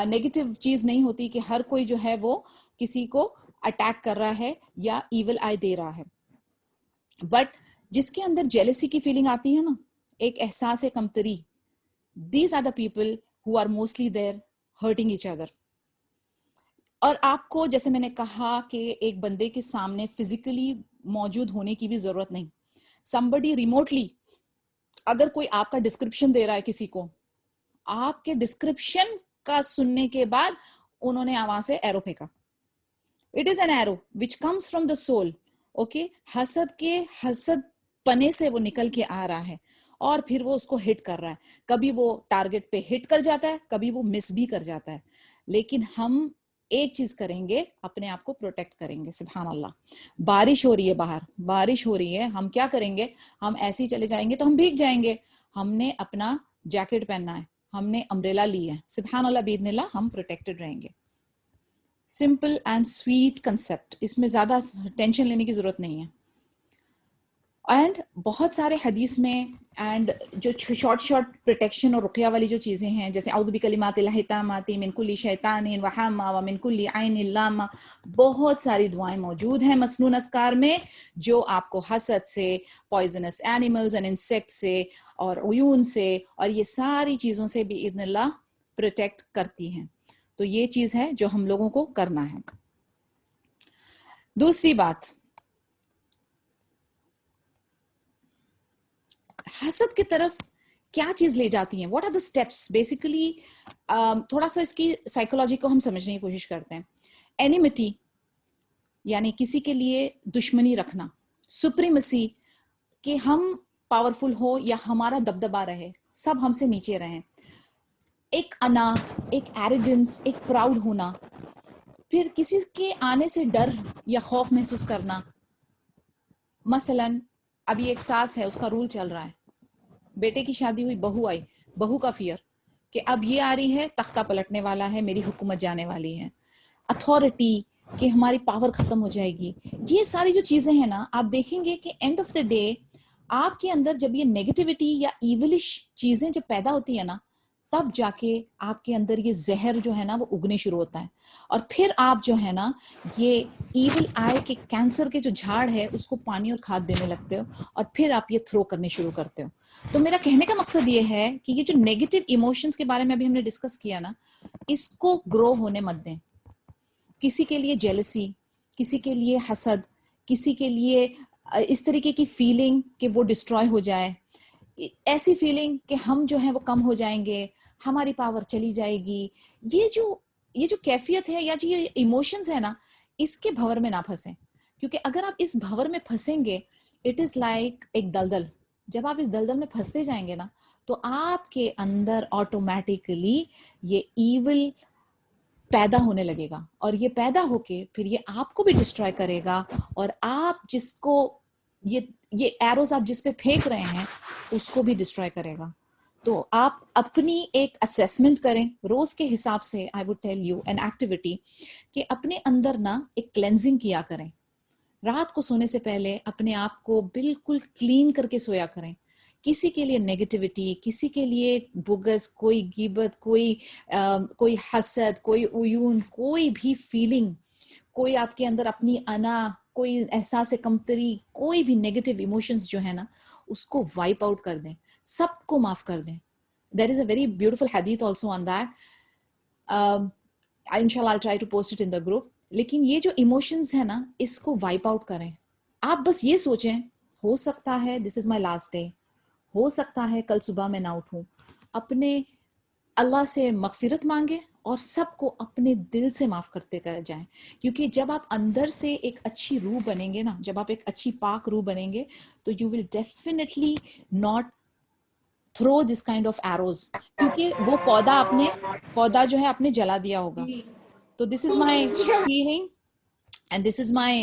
नेगेटिव चीज नहीं होती कि हर कोई जो है वो किसी को अटैक कर रहा है या इविल आई दे रहा है। बट जिसके अंदर जेलसी की फीलिंग आती है ना, एक एहसास है कमतरी, these are the people who are mostly there hurting each other. और आपको जैसे मैंने कहा कि एक बंदे के सामने फिजिकली मौजूद होने की भी जरूरत नहीं, somebody रिमोटली, अगर कोई आपका डिस्क्रिप्शन दे रहा है किसी को, आपके डिस्क्रिप्शन का सुनने के बाद उन्होंने आवाज से एरो फेंका, it is an arrow which comes from the soul, okay. हसद के हसद पने से वो निकल के आ रहा है और फिर वो उसको हिट कर रहा है। कभी वो टारगेट पे हिट कर जाता है, कभी वो मिस भी कर जाता है, लेकिन हम एक चीज करेंगे, अपने आप को प्रोटेक्ट करेंगे। सुभान अल्लाह, बारिश हो रही है बाहर, बारिश हो रही है, हम क्या करेंगे, हम ऐसे ही चले जाएंगे तो हम भीग जाएंगे। हमने अपना जैकेट पहनना है, हमने अम्ब्रेला ली है, सुभान अल्लाह बिइज़्निल्लाह हम प्रोटेक्टेड रहेंगे। सिंपल एंड स्वीट कंसेप्ट, इसमें ज्यादा टेंशन लेने की जरूरत नहीं है। एंड बहुत सारे हदीस में एंड जो शॉर्ट शॉर्ट प्रोटेक्शन और रुक़या वाली जो चीजें हैं, जैसे औज़ु बिकलिमातिल्लाहि ताम्माति मिन कुल्ली शैतानिन व हम्मा व मिन कुल्ली ऐनिन लाम्मा, बहुत सारी दुआएं मौजूद हैं मसनून अस्कार में जो आपको हसद से, पॉइजनस एनिमल्स एंड इंसेक्ट से और उयून से और ये सारी चीजों से भी इज़्निल्लाह प्रोटेक्ट करती हैं। तो ये चीज है जो हम लोगों को करना है। दूसरी बात, हसद की तरफ क्या चीज ले जाती है, what are the steps basically. थोड़ा सा इसकी साइकोलॉजी को हम समझने की कोशिश करते हैं। एनिमिटी यानी किसी के लिए दुश्मनी रखना, सुप्रीमेसी कि हम पावरफुल हो या हमारा दबदबा रहे, सब हमसे नीचे रहें, एक अना, एक एरोगेंस, एक प्राउड होना, फिर किसी के आने से डर या खौफ महसूस करना। मसलन अभी एक सास है, उसका रूल चल रहा है, बेटे की शादी हुई, बहू आई, बहू का फियर कि अब ये आ रही है, तख्ता पलटने वाला है, मेरी हुकूमत जाने वाली है, अथॉरिटी कि हमारी पावर खत्म हो जाएगी। ये सारी जो चीजें हैं ना, आप देखेंगे कि एंड ऑफ द डे आपके अंदर जब ये नेगेटिविटी या इविलिश चीजें जब पैदा होती है ना, तब जाके आपके अंदर ये जहर जो है ना वो उगने शुरू होता है और फिर आप जो है ना ये इविल आई के कैंसर के जो झाड़ है उसको पानी और खाद देने लगते हो और फिर आप ये थ्रो करने शुरू करते हो। तो मेरा कहने का मकसद ये है कि ये जो नेगेटिव इमोशंस के बारे में अभी हमने डिस्कस किया ना, इसको ग्रो होने मत दें। किसी के लिए जेलसी, किसी के लिए हसद, किसी के लिए इस तरीके की फीलिंग कि वो डिस्ट्रॉय हो जाए, ऐसी फीलिंग कि हम जो है वो कम हो जाएंगे, हमारी पावर चली जाएगी, ये जो कैफियत है या जो ये इमोशंस है ना, इसके भंवर में ना फंसे। क्योंकि अगर आप इस भंवर में फंसेंगे, इट इज लाइक एक दलदल, जब आप इस दलदल में फंसते जाएंगे ना तो आपके अंदर ऑटोमेटिकली ये इविल पैदा होने लगेगा और ये पैदा होके फिर ये आपको भी डिस्ट्रॉय करेगा और आप जिसको ये एरोज आप जिस पे फेंक रहे हैं उसको भी डिस्ट्रॉय करेगा। तो आप अपनी एक असेसमेंट करें रोज के हिसाब से। I would tell you an activity कि अपने अंदर ना एक क्लेंजिंग किया करें। रात को सोने से पहले अपने आप को बिल्कुल क्लीन करके सोया करें। किसी के लिए नेगेटिविटी, किसी के लिए बुगस, कोई गिबत, कोई हसद, कोई उयून, कोई भी फीलिंग, कोई आपके अंदर अपनी अना, कोई एहसास कमतरी, कोई भी नेगेटिव इमोशंस जो है ना उसको वाइप आउट कर दें, सबको माफ कर दें। There is a very beautiful हदीथ आल्सो ऑन दैट, इंशाल्लाह I try to post it in the group. लेकिन ये जो इमोशंस है ना इसको वाइप आउट करें। आप बस ये सोचें, हो सकता है this is my last day, हो सकता है कल सुबह मैं ना उठूं। अपने अल्लाह से मगफिरत मांगे और सबको अपने दिल से माफ करते जाएं। क्योंकि जब आप अंदर से एक अच्छी रूह बनेंगे ना, जब आप एक अच्छी पाक रूह बनेंगे तो you will definitely not throw this kind of arrows, क्योंकि वो पौधा जो है आपने जला दिया होगा। तो this is my feeling and this is my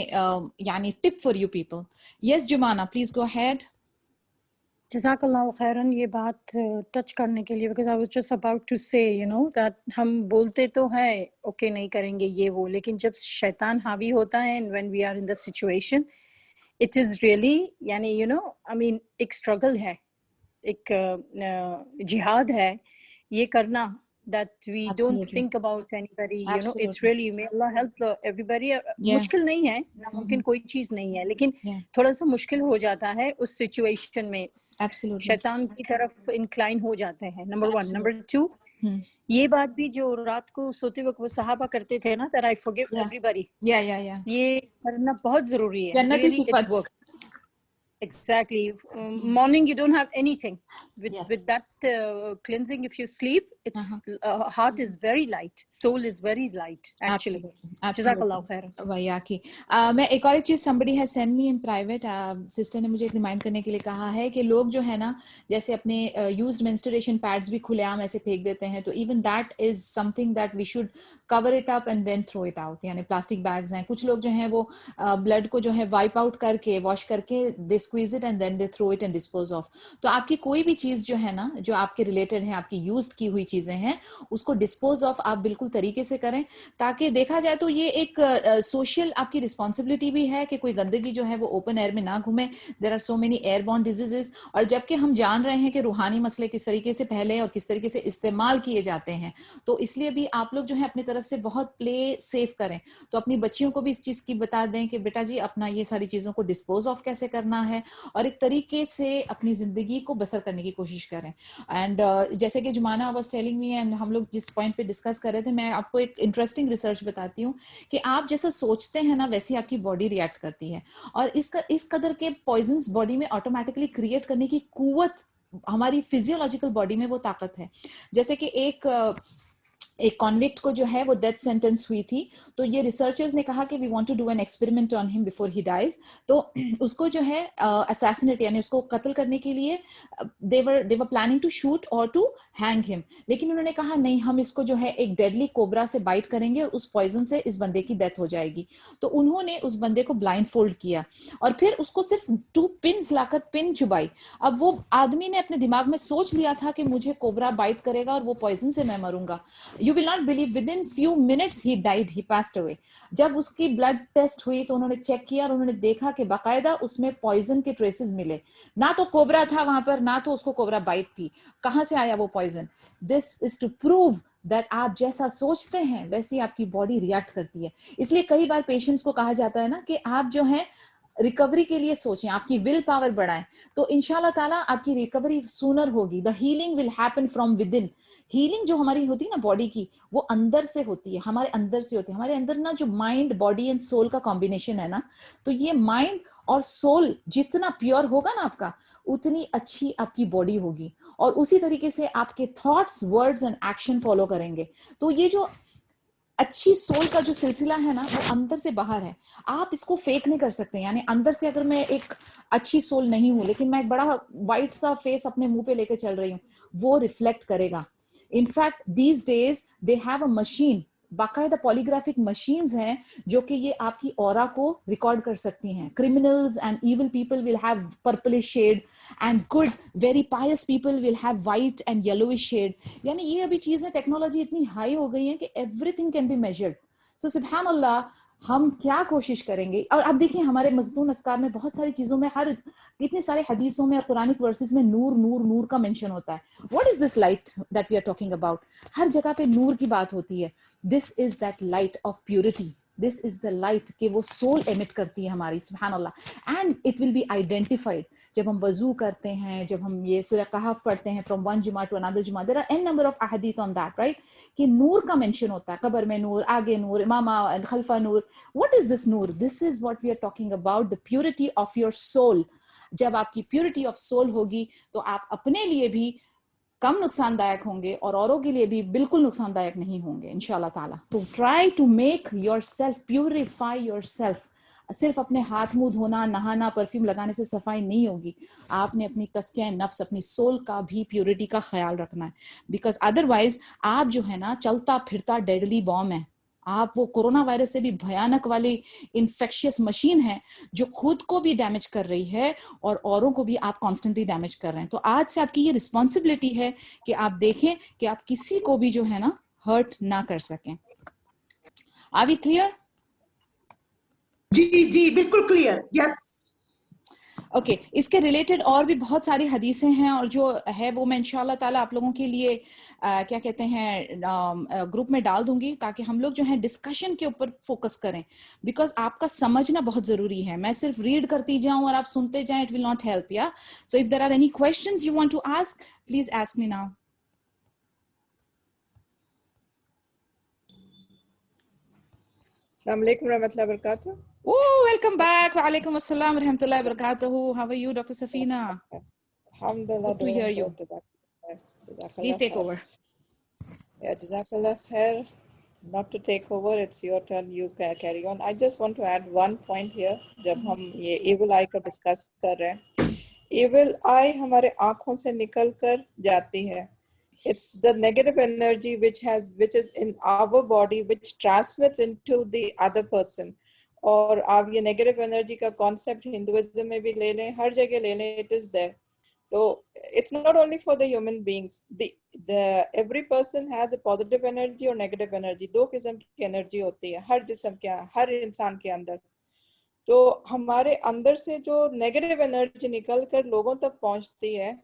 यानी tip for you people. Yes Jumana, please go ahead. जज़ाकल्लाहु खैरन ये बात टच करने के लिए, because I was just about to say you know that हम बोलते तो हैं ओके नहीं करेंगे ये वो, लेकिन जब शैतान हावी होता है and when we are in the situation it is really यानी you know I mean एक struggle है, एक जिहाद है ये करना, that we don't Absolutely. think about anybody, you know, it's Absolutely. really, may Allah help everybody. Yeah. मुश्किल नहीं है, नामुमकिन कोई चीज नहीं है, लेकिन Yeah. थोड़ा सा मुश्किल हो जाता है उस सिचुएशन में, Absolutely. शैतान की तरफ इंक्लाइन हो जाते हैं, नंबर वन. नंबर टू, ये बात भी जो रात को सोते वक्त वो सहाबा करते थे ना, that I forgive Yeah. everybody, Yeah. ये करना बहुत जरूरी है. जन्नती Really, it सिफत. works. Exactly. Morning you don't have anything. With that cleansing, if you sleep, it's heart is very light, soul is very light. Actually, Jazakallah khairan. भैया की मैं एक और एक चीज, somebody has sent me in private, sister ने मुझे remind करने के लिए कहा है कि लोग जो है ना, जैसे अपने used menstruation pads भी खुलेआम ऐसे फेंक देते हैं, तो even that is something that we should cover it up and then throw it out. यानी प्लास्टिक बैग्स हैं, कुछ लोग जो हैं वो ब्लड को जो है वाइप आउट करके, वॉश करके, they squeeze it and then they throw it and dispose of. तो आपकी कोई भी चीज जो है ना, जो आपके रिलेटेड है, आपकी यूज्ड की हुई चीजें हैं, उसको डिस्पोज ऑफ आप बिल्कुल तरीके से करें, ताकि देखा जाए तो ये एक सोशल आपकी रिस्पॉन्सिबिलिटी भी है कि कोई गंदगी जो है वो ओपन एयर में ना घूमे. There are so many airborne diseases, और जबकि हम जान रहे हैं कि रूहानी मसले किस तरीके से पहले और किस तरीके से इस्तेमाल किए जाते हैं, तो इसलिए भी आप लोग जो है अपनी तरफ से बहुत प्ले सेफ करें. तो अपनी बच्चियों को भी इस चीज की बता दें कि बेटा जी अपना ये सारी चीजों को डिस्पोज ऑफ कैसे करना है, और एक तरीके से अपनी जिंदगी को बसर करने की कोशिश करें. एंड जैसे कि Jumana was telling me, and हम लोग जिस पॉइंट पे डिस्कस कर रहे थे, मैं आपको एक इंटरेस्टिंग रिसर्च बताती हूँ कि आप जैसा सोचते हैं ना, वैसी आपकी बॉडी रिएक्ट करती है, और इस कदर के पॉइजन्स बॉडी में ऑटोमेटिकली क्रिएट करने की कुव्वत हमारी फिजियोलॉजिकल बॉडी में वो ताकत है. जैसे कि एक कॉन्विक्ट को जो है वो डेथ सेंटेंस हुई थी, तो ये रिसर्चर्स ने कहा कि we want to do an experiment on him before he dies. तो उसको जो है असैसिनेट यानी उसको कत्ल करने के लिए दे वर प्लानिंग टू शूट और टू हैंग हिम, लेकिन उन्होंने कहा नहीं, हम इसको जो है एक डेडली कोबरा से बाइट करेंगे और उस पॉइजन से इस बंदे की डेथ हो जाएगी. तो उन्होंने उस बंदे को ब्लाइंड फोल्ड किया और फिर उसको सिर्फ 2 पिन्स लाकर पिन चुबाई. अब वो आदमी ने अपने दिमाग में सोच लिया था कि मुझे कोबरा बाइट करेगा और वो पॉइजन से मैं मरूंगा. You will not believe, within few minutes he died, he passed away. जब उसकी ब्लड टेस्ट हुई तो उन्होंने चेक किया और उन्होंने देखा कि बाकायदा उसमें पॉइजन के ट्रेसेस मिले. ना तो कोबरा था वहां पर, ना तो उसको कोबरा बाइट थी. कहां से आया वो poison? This is to prove that आप जैसा सोचते हैं वैसी आपकी बॉडी रिएक्ट करती है. इसलिए कई बार पेशेंट्स को कहा जाता है ना कि आप जो है रिकवरी के लिए सोचें, आपकी विल पावर बढ़ाएं, तो इंशाल्लाह ताला आपकी रिकवरी सूनर होगी. The healing will happen from with in. Healing जो हमारी होती है ना बॉडी की, वो अंदर से होती है, हमारे अंदर से होती है. हमारे अंदर ना जो माइंड, बॉडी एंड सोल का कॉम्बिनेशन है ना, तो ये माइंड और सोल जितना प्योर होगा ना आपका, उतनी अच्छी आपकी बॉडी होगी, और उसी तरीके से आपके thoughts, words and action follow करेंगे. तो ये जो अच्छी सोल का जो सिलसिला है ना, वो अंदर से बाहर है. आप इसको फेक नहीं कर सकते. यानी अंदर से अगर मैं एक अच्छी सोल नहीं हूं, लेकिन मैं एक बड़ा वाइट सा फेस अपने मुंह पे लेके चल रही हूँ, वो रिफ्लेक्ट करेगा. In fact, these days they have a machine, बाकायदा पॉलीग्राफिक मशीन्स हैं जो कि ये आपकी ऑरा को रिकॉर्ड कर सकती हैं. Criminals and evil people will have purplish shade and good very pious people will have white and yellowish shade. यानी ये अभी चीजें, टेक्नोलॉजी इतनी हाई हो गई है कि एवरीथिंग कैन बी मेजर्ड. सो सुभान अल्लाह, हम क्या कोशिश करेंगे. और अब देखिए हमारे मज़मून अस्कार में बहुत सारी चीजों में, हर इतने सारे हदीसों में और कुरानिक वर्सेस में नूर नूर नूर का मेंशन होता है. What is this light that we are talking about? हर जगह पे नूर की बात होती है. This is that light of purity. This is the light कि वो सोल एमिट करती है हमारी. सुभान अल्लाह. And it will be identified जब हम वजू करते हैं, जब हम ये सूरह कहफ पढ़ते हैं फ्रॉम वन जुमा टू अनदर जुमा. There are an number of अहदीथ ऑन दैट, राइट, कि नूर का मेंशन होता है. कब्र में नूर, आगे नूर, इमामा एंड खल्फा नूर. व्हाट इज दिस नूर? This is what we are talking about, the purity of your soul. जब आपकी प्योरिटी ऑफ सोल होगी तो आप अपने लिए भी कम नुकसानदायक होंगे और औरों के लिए भी बिल्कुल नुकसानदायक नहीं होंगे इंशाल्लाह ताला. तो try to make yourself, purify yourself. सिर्फ अपने हाथ मुंह धोना, नहाना, परफ्यूम लगाने से सफाई नहीं होगी. आपने अपनी तस्किया नफ्स, अपनी सोल का भी प्योरिटी का ख्याल रखना है. बिकॉज अदरवाइज आप जो है ना चलता फिरता डेडली बॉम्ब है. आप वो कोरोना वायरस से भी भयानक वाली इन्फेक्शियस मशीन है जो खुद को भी डैमेज कर रही है और औरों को भी आप कॉन्स्टेंटली डैमेज कर रहे हैं. तो आज से आपकी ये रिस्पॉन्सिबिलिटी है कि आप देखें कि आप किसी को भी जो है ना हर्ट ना कर सकें. Are we clear? जी बिल्कुल क्लियर. यस. ओके इसके रिलेटेड और भी बहुत सारी हदीसें हैं और जो है वो मैं इंशाल्लाह ताला आप लोगों के लिए क्या कहते हैं ग्रुप में डाल दूंगी ताकि हम लोग जो है डिस्कशन के ऊपर फोकस करें, बिकॉज आपका समझना बहुत जरूरी है। मैं सिर्फ रीड करती जाऊं और आप सुनते जाएं, it will not help. Yeah so if there are any questions you want to ask, please ask me now. अस्सलाम वालेकुम रहमतुल्लाहि व बरकातहू। Oh, welcome back. Wa alaikum assalam wa rahmatullahi wa barakatuhu. How are you, Dr. Safina? Alhamdulillah, Good to hear doing you. good. Please take over. Yeah, Jazakallah khair. Not to take over, it's your turn. You carry on. I just want to add one point here. जब हम ये evil eye का discuss कर रहे हैं, evil eye हमारे आँखों से निकल कर जाती है. It's the negative energy which is in our body which transmits into the other person. और आप ये negative energy का concept हिंदुइज्म में भी ले लें, हर जगह ले लें, it is there. So it's not only for the human beings. Every person has a positive energy or negative energy. दो किस्म की energy होती है हर जिस्म के, हर इंसान के अंदर. तो हमारे अंदर से जो negative energy निकल कर लोगों तक पहुंचती है,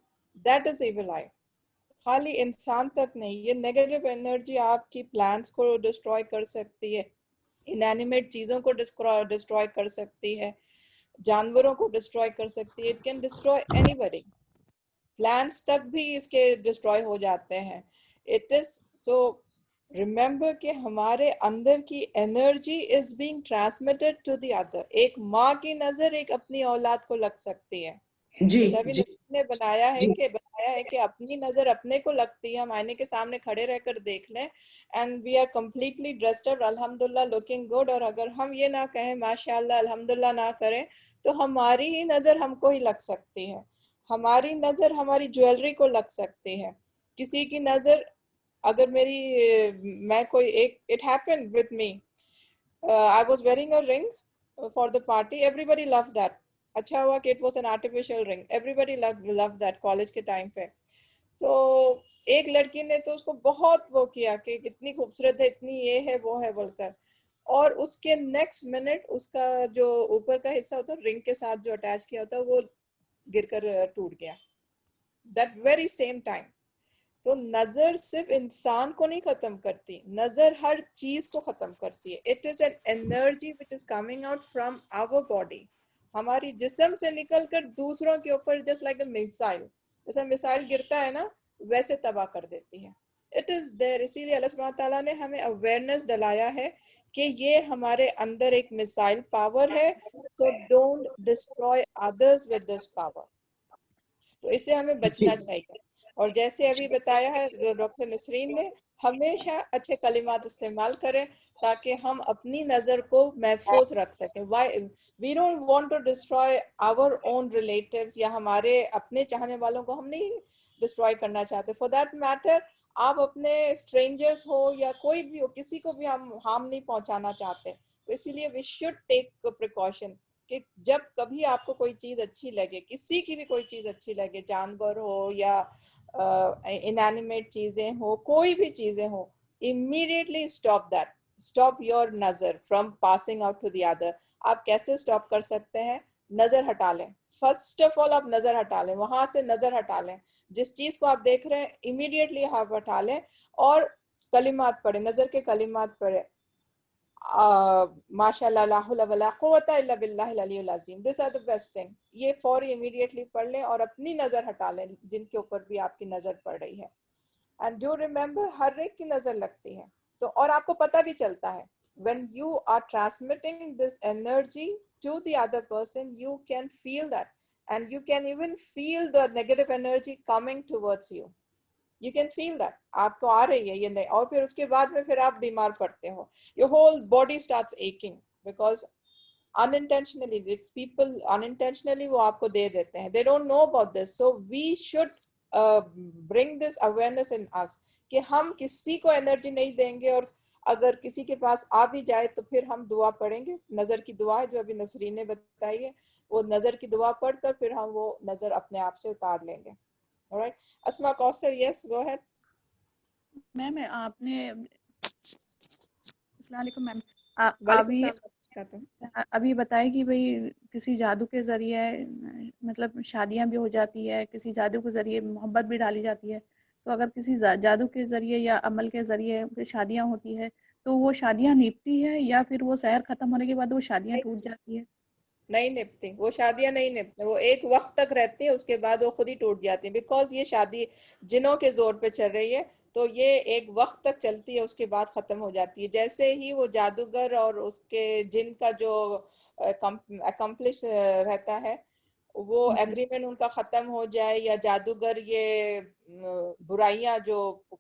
that is evil eye. खाली इंसान तक नहीं, ये नेगेटिव एनर्जी आपकी प्लांट्स को डिस्ट्रॉय कर सकती है, इनएनिमेट चीजों को डिस्ट्रॉय कर सकती है, जानवरों को डिस्ट्रॉय कर सकती है. It can destroy anybody. Plants तक भी इसके डिस्ट्रॉय हो जाते हैं. इट इज सो रिमेंबर कि हमारे अंदर की energy is being transmitted to the other. एक माँ की नजर एक अपनी औलाद को लग सकती है. सभी ने बताया है कि अपनी नजर अपने को लगती है. हम आईने के सामने खड़े रहकर देख लें and we are completely dressed up, अल्हम्दुलिल्लाह लुकिंग गुड. और अगर हम ये ना कहें माशाल्लाह अल्हम्दुलिल्लाह ना करें, तो हमारी ही नजर हमको ही लग सकती है. हमारी नजर हमारी ज्वेलरी को लग सकती है. किसी की नजर अगर मैं कोई एक, it happened with me, I was wearing a ring for the party, everybody loved that. अच्छा हुआ कि it was an artificial ring, everybody love that college के टाइम पे. तो एक लड़की ने तो उसको बहुत वो किया कि कितनी खूबसूरत है, इतनी ये है वो है बोलकर, और उसके नेक्स्ट मिनट उसका जो ऊपर का हिस्सा होता है रिंग के साथ जो अटैच किया होता है वो गिरकर टूट गया. That very same time. तो नजर सिर्फ इंसान को नहीं खत्म करती, नजर हर चीज को खत्म करती है. It is an energy which is coming out from our body. हमारी जिस्म से निकलकर दूसरों के ऊपर जस्ट लाइक अ मिसाइल, जैसे मिसाइल गिरता है ना वैसे तबाह कर देती है. It is there. इसीलिए अल्लाह सुब्हानहू व तआला ने हमें अवेयरनेस दिलाया है कि ये हमारे अंदर एक मिसाइल पावर है. So don't destroy others with this power. तो इससे हमें बचना चाहिए. और जैसे अभी बताया है डॉक्टर नसरीन ने, हमेशा अच्छे कलिमात इस्तेमाल करें ताकि हम अपनी नजर को महफूज रख सकें. We don't want to destroy our own relatives, या हमारे अपने चाहने वालों को हम नहीं डिस्ट्रॉय करना चाहते. फॉर दैट मैटर आप अपने स्ट्रेंजर्स हो या कोई भी हो, किसी को भी हम हार्म नहीं पहुंचाना चाहते. तो इसीलिए वी शुड टेक प्रिकॉशन कि जब कभी आपको कोई चीज अच्छी लगे, किसी की भी कोई चीज अच्छी लगे, जानवर हो या इनएनिमेट चीजें हो, कोई भी चीजें हो, immediately stop that. Stop your नजर from passing out to the other. आप कैसे स्टॉप कर सकते हैं? नजर हटा लें. फर्स्ट ऑफ ऑल आप नजर हटा लें, वहां से नजर हटा लें. जिस चीज को आप देख रहे हैं इमीडिएटली आप हटा लें और कलिमात पढ़े, नजर के कलिमात पढ़े. माशाल्लाह ला हौला वला कुव्वता इल्ला बिल्लाहिल अलियुल अज़ीम. This are the best thing. ये फौरी इमीडिएटली पढ़ लें और अपनी नजर हटा लें जिनके ऊपर भी आपकी नजर पड़ रही है. एंड डू रिमेंबर हर एक की नजर लगती है. तो और आपको पता भी चलता है when you are transmitting this energy to the other person, you can feel that, and you can even feel the negative energy coming towards you. You can feel that आपको आ रही है ये नहीं, और फिर उसके बाद में फिर आप बीमार पड़ते हो. Your whole body starts aching because unintentionally, it's people unintentionally वो आपको दे देते हैं. They don't know about this, so we should bring this awareness in us कि हम किसी को एनर्जी नहीं देंगे. और अगर किसी के पास आ भी जाए तो फिर हम दुआ पढ़ेंगे. नजर की दुआ है जो अभी नसरीन ने बताई है, वो नजर की दुआ पढ़कर फिर हम वो नजर अपने आप से उतार लेंगे. Alright, Asma Kausar, yes, go ahead. Ma'am आपने अस्सलाम वालेकुम मैम. वालेकुम अभी सलाम. इसका तो अभी बताए कि भाई किसी जादू के जरिए मतलब शादियां भी हो जाती है, किसी जादू के जरिए मोहब्बत भी डाली जाती है। तो अगर किसी जादू के जरिए या अमल के जरिए शादियां होती है तो वो शादियां निभती है या फिर वो सहर खत्म होने के बाद वो शादियां टूट जाती है? नहीं निपती, वो शादियां नहीं निपती, वो एक वक्त तक रहती है, उसके बाद वो खुद ही टूट जाती है। बिकॉज ये शादी जिनों के जोर पे चल रही है, तो ये एक वक्त तक चलती है, उसके बाद खत्म हो जाती है। जैसे ही वो जादूगर और उसके जिन का जो अकम्पलिश रहता है, वो एग्रीमेंट उनका खत्म हो जाए या जादूगर ये बुराइयां जो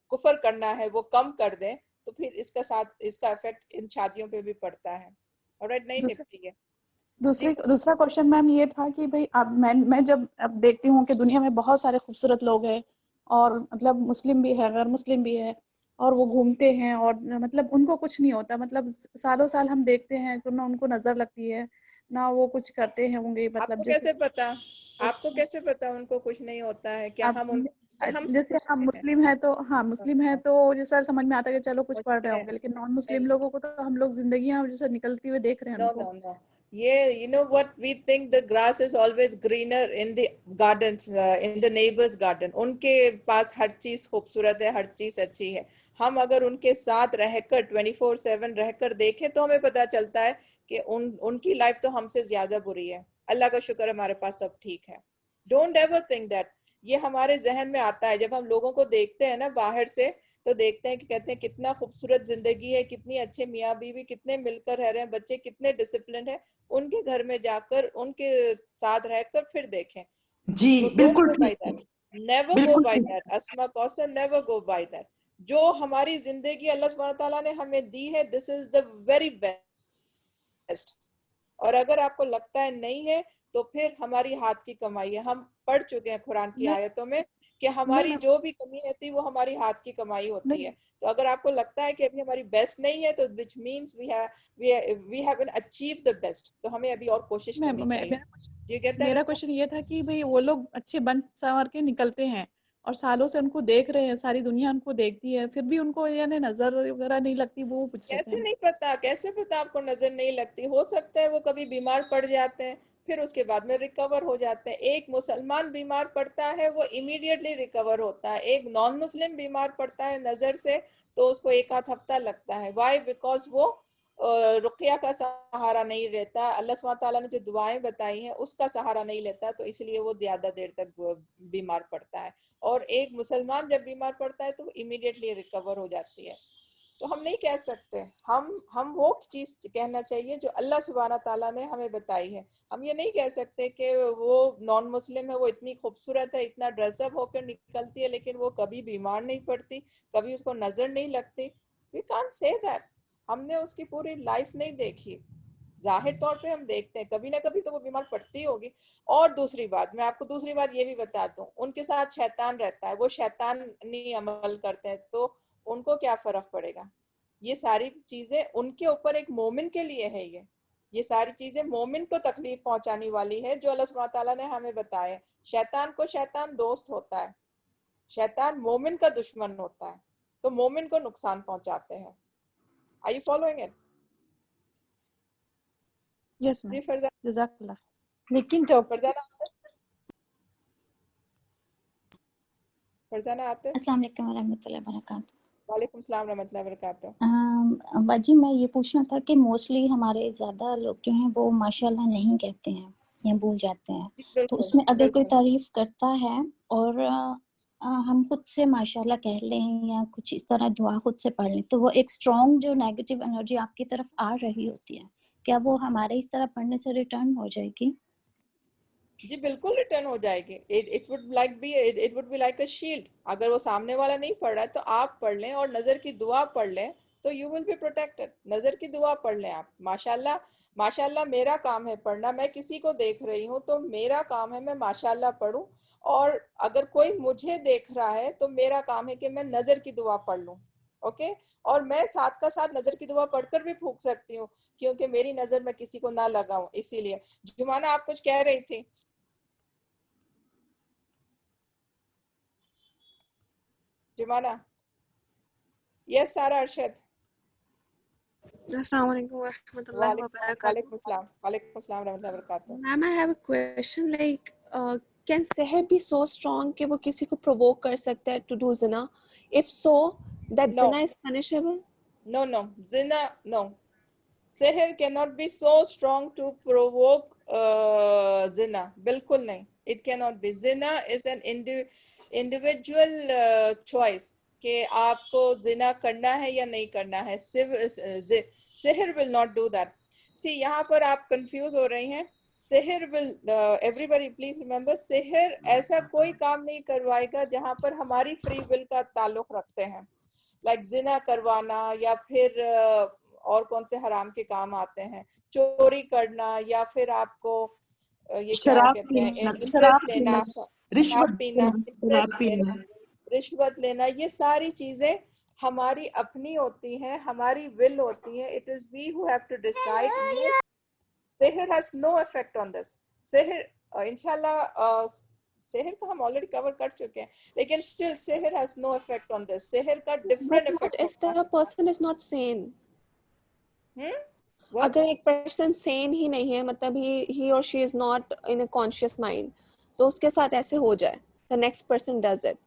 कुफर करना है वो कम कर दें, तो फिर इसका इफेक्ट इन शादियों पे भी पड़ता है। ऑलराइट, नहीं निपती है। दूसरा क्वेश्चन मैम ये था कि भाई अब मैं जब अब देखती हूँ कि दुनिया में बहुत सारे खूबसूरत लोग हैं और मतलब मुस्लिम भी है, गैर मुस्लिम भी है, और वो घूमते हैं और मतलब उनको कुछ नहीं होता, मतलब सालों साल हम देखते हैं तो ना उनको नजर लगती है ना वो कुछ करते हैं होंगे, मतलब आपको जैसे कैसे पता? आपको कैसे पता उनको कुछ नहीं होता है? क्या हम उन हम जैसे हम मुस्लिम है तो हाँ, मुस्लिम है तो जैसा समझ में आता है कि चलो कुछ पढ़ रहे होंगे, लेकिन नॉन मुस्लिम लोगों को तो हम लोग जिंदगियां जैसे निकलती हुए देख रहे हैं No, उनको। no, no. Yeah, you know what? We think the grass is always greener in the gardens, in the neighbor's garden. उनके पास हर चीज खूबसूरत है, हर चीज अच्छी है। हम अगर उनके साथ रहकर 24/7 रहकर देखें तो हमें पता चलता है कि उनकी लाइफ तो हमसे ज्यादा बुरी है। अल्लाह का शुक्र हमारे पास सब ठीक है। Don't ever think that. ये हमारे जहन में आता है जब हम लोगों को देखते हैं ना बाहर से, तो देखते हैं कि कहते हैं कितना खूबसूरत जिंदगी है, कितनी अच्छे मियाँ बीवी, कितने मिलकर रह रहे हैं, बच्चे कितने डिसिप्लिन है। उनके घर में जाकर उनके साथ रहकर फिर देखें। जी So don't बिल्कुल go by ठीक है, that. Never go बिल्कुल by ठीक that. Asma Kausar, never go by that. जो हमारी जिंदगी अल्लाह सुब्हान तआला ने हमें दी है, this is the very best. और अगर आपको लगता है नहीं है तो फिर हमारी हाथ की कमाई है। हम पढ़ चुके हैं कुरान की आयतों में कि हमारी जो भी कमी होती है वो हमारी हाथ की कमाई होती है। तो अगर आपको लगता है कि अभी हमारी बेस्ट नहीं है, तो which means we haven't achieved the best, तो हमें अभी और कोशिश करनी चाहिए। ये कहता है मेरा क्वेश्चन ये था कि भाई वो लोग अच्छे बन संवर के निकलते हैं और सालों से उनको देख रहे हैं, सारी दुनिया उनको देखती है, फिर भी उनको यानी नजर वगैरह नहीं लगती, वो पूछ रहे थे। कैसे नहीं पता, कैसे पता आपको नजर नहीं लगती? हो सकता है वो कभी बीमार पड़ जाते हैं, फिर उसके बाद में रिकवर हो जाते हैं। एक मुसलमान बीमार पड़ता है वो इमीडिएटली रिकवर होता है, एक नॉन मुस्लिम बीमार पड़ता है नजर से तो उसको एक आध हफ्ता लगता है। व्हाई? बिकॉज वो रुकिया का सहारा नहीं लेता, अल्लाह सुब्हान तआला ने जो दुआएं बताई हैं उसका सहारा नहीं लेता, तो इसलिए वो ज्यादा देर तक बीमार पड़ता है। और एक मुसलमान जब बीमार पड़ता है तो इमीडिएटली रिकवर हो जाती है। तो हम नहीं कह सकते, हम वो चीज कहना चाहिए जो अल्लाह सुब्हाना ताला ने हमें बताई है। हम ये नहीं कह सकते कि वो नॉन मुस्लिम है, वो इतनी खूबसूरत है, इतना ड्रेसअप होकर निकलती है, लेकिन वो कभी बीमार नहीं पड़ती, कभी उसको नजर नहीं लगती। We can't say that. हमने उसकी पूरी लाइफ नहीं देखी। जाहिर तौर पे हम देखते हैं कभी ना कभी तो वो बीमार पड़ती होगी। और दूसरी बात, मैं आपको दूसरी बात ये भी बता दूं, उनके साथ शैतान रहता है, वो शैतानी अमल करते हैं, तो उनको क्या फर्क पड़ेगा? ये सारी चीजें उनके ऊपर एक मोमिन के लिए है। ये सारी चीजें मोमिन को तकलीफ पहुंचाने वाली है, जो अल्लाह सुब्हान तआला ने हमें बताया। शैतान को शैतान दोस्त होता है, शैतान मोमिन का दुश्मन होता है, तो मोमिन को नुकसान पहुंचाते हैं। Are you following it? Yes जी फरजाना। जज़ाकल्लाह। लेकिन फरजाना आते? अस्सलाम वालेकुम रहमतुल्लाहि व बरकातहू। वालेकुम सलाम रहमतुल्लाहि व बरकातहू। बाजी मैं ये पूछना था कि मोस्टली हमारे ज़्यादा लोग जो हैं वो माशाल्लाह नहीं कहते हैं या भूल जाते हैं, तो उसमें अगर कोई तारीफ करता है और हम खुद से माशाल्लाह कह लें या कुछ इस तरह दुआ खुद से पढ़ लें, तो वो एक स्ट्रॉन्ग जो नेगेटिव एनर्जी आपकी तरफ आ रही होती है, क्या वो हमारे इस तरह पढ़ने से रिटर्न हो जाएगी? जी बिल्कुल रिटर्न हो जाएगी। It would be like a shield. अगर वो सामने वाला नहीं पढ़ रहा है तो आप पढ़ लें और नजर की दुआ पढ़ लें, तो यू विल बी प्रोटेक्टेड। नजर की दुआ पढ़ लें आप। माशाल्लाह, माशाल्लाह मेरा काम है पढ़ना। मैं किसी को देख रही हूँ तो मेरा काम है मैं माशाल्लाह पढ़ूं, और अगर कोई मुझे देख रहा है तो मेरा काम है कि मैं नजर की दुआ पढ़ लूं। ओके और मैं साथ का साथ नजर की दुआ पढ़कर भी फूंक सकती हूँ, क्योंकि मेरी नजर में किसी को ना लगाऊं। इसीलिए जुमाना आप कुछ कह रही थी। जुमाना? यस सारा Arshad. Assalamu alaikum wa rahmatullahi wa barakatuh. वालेकुम अस्सलाम रहमतुल्लाहि व बरकातहू। Ma'am, I have a question. Like, can seher be so strong कि वो किसी को provoke कर सकता है to do zina? If so, that No. zina is punishable? No, zina, no. Seher cannot be so strong to provoke zina. बिल्कुल नहीं. It cannot be. Zina is an individual choice कि आपको जिना करना है या नहीं करना है. Seher will not do that. See, यहाँ पर आप confuse हो रही हैं. Seher will, everybody please remember, seher ऐसा कोई काम नहीं करवाएगा जहाँ पर हमारी free will का ताल्लुक रखते हैं. Like जिना करवाना या फिर और कौन से हराम के काम आते हैं, चोरी करना या फिर आपको ये क्या कहते हैं, इंटरेस्ट लेना, रिश्वत लेना, ये सारी चीजें हमारी अपनी होती हैं, हमारी विल होती है. It is we who have to decide. Seher has no effect on this. Seher, इंशाल्लाह सेहर को हम ऑलरेडी कवर कर चुके हैं, लेकिन स्टिल सेहर has no effect on this. सेहर का different effect. If the person is not sane? अगर एक पर्सन सेन ही नहीं है, मतलब he or she is not in a conscious mind, तो उसके साथ ऐसे हो जाए, the next person does it.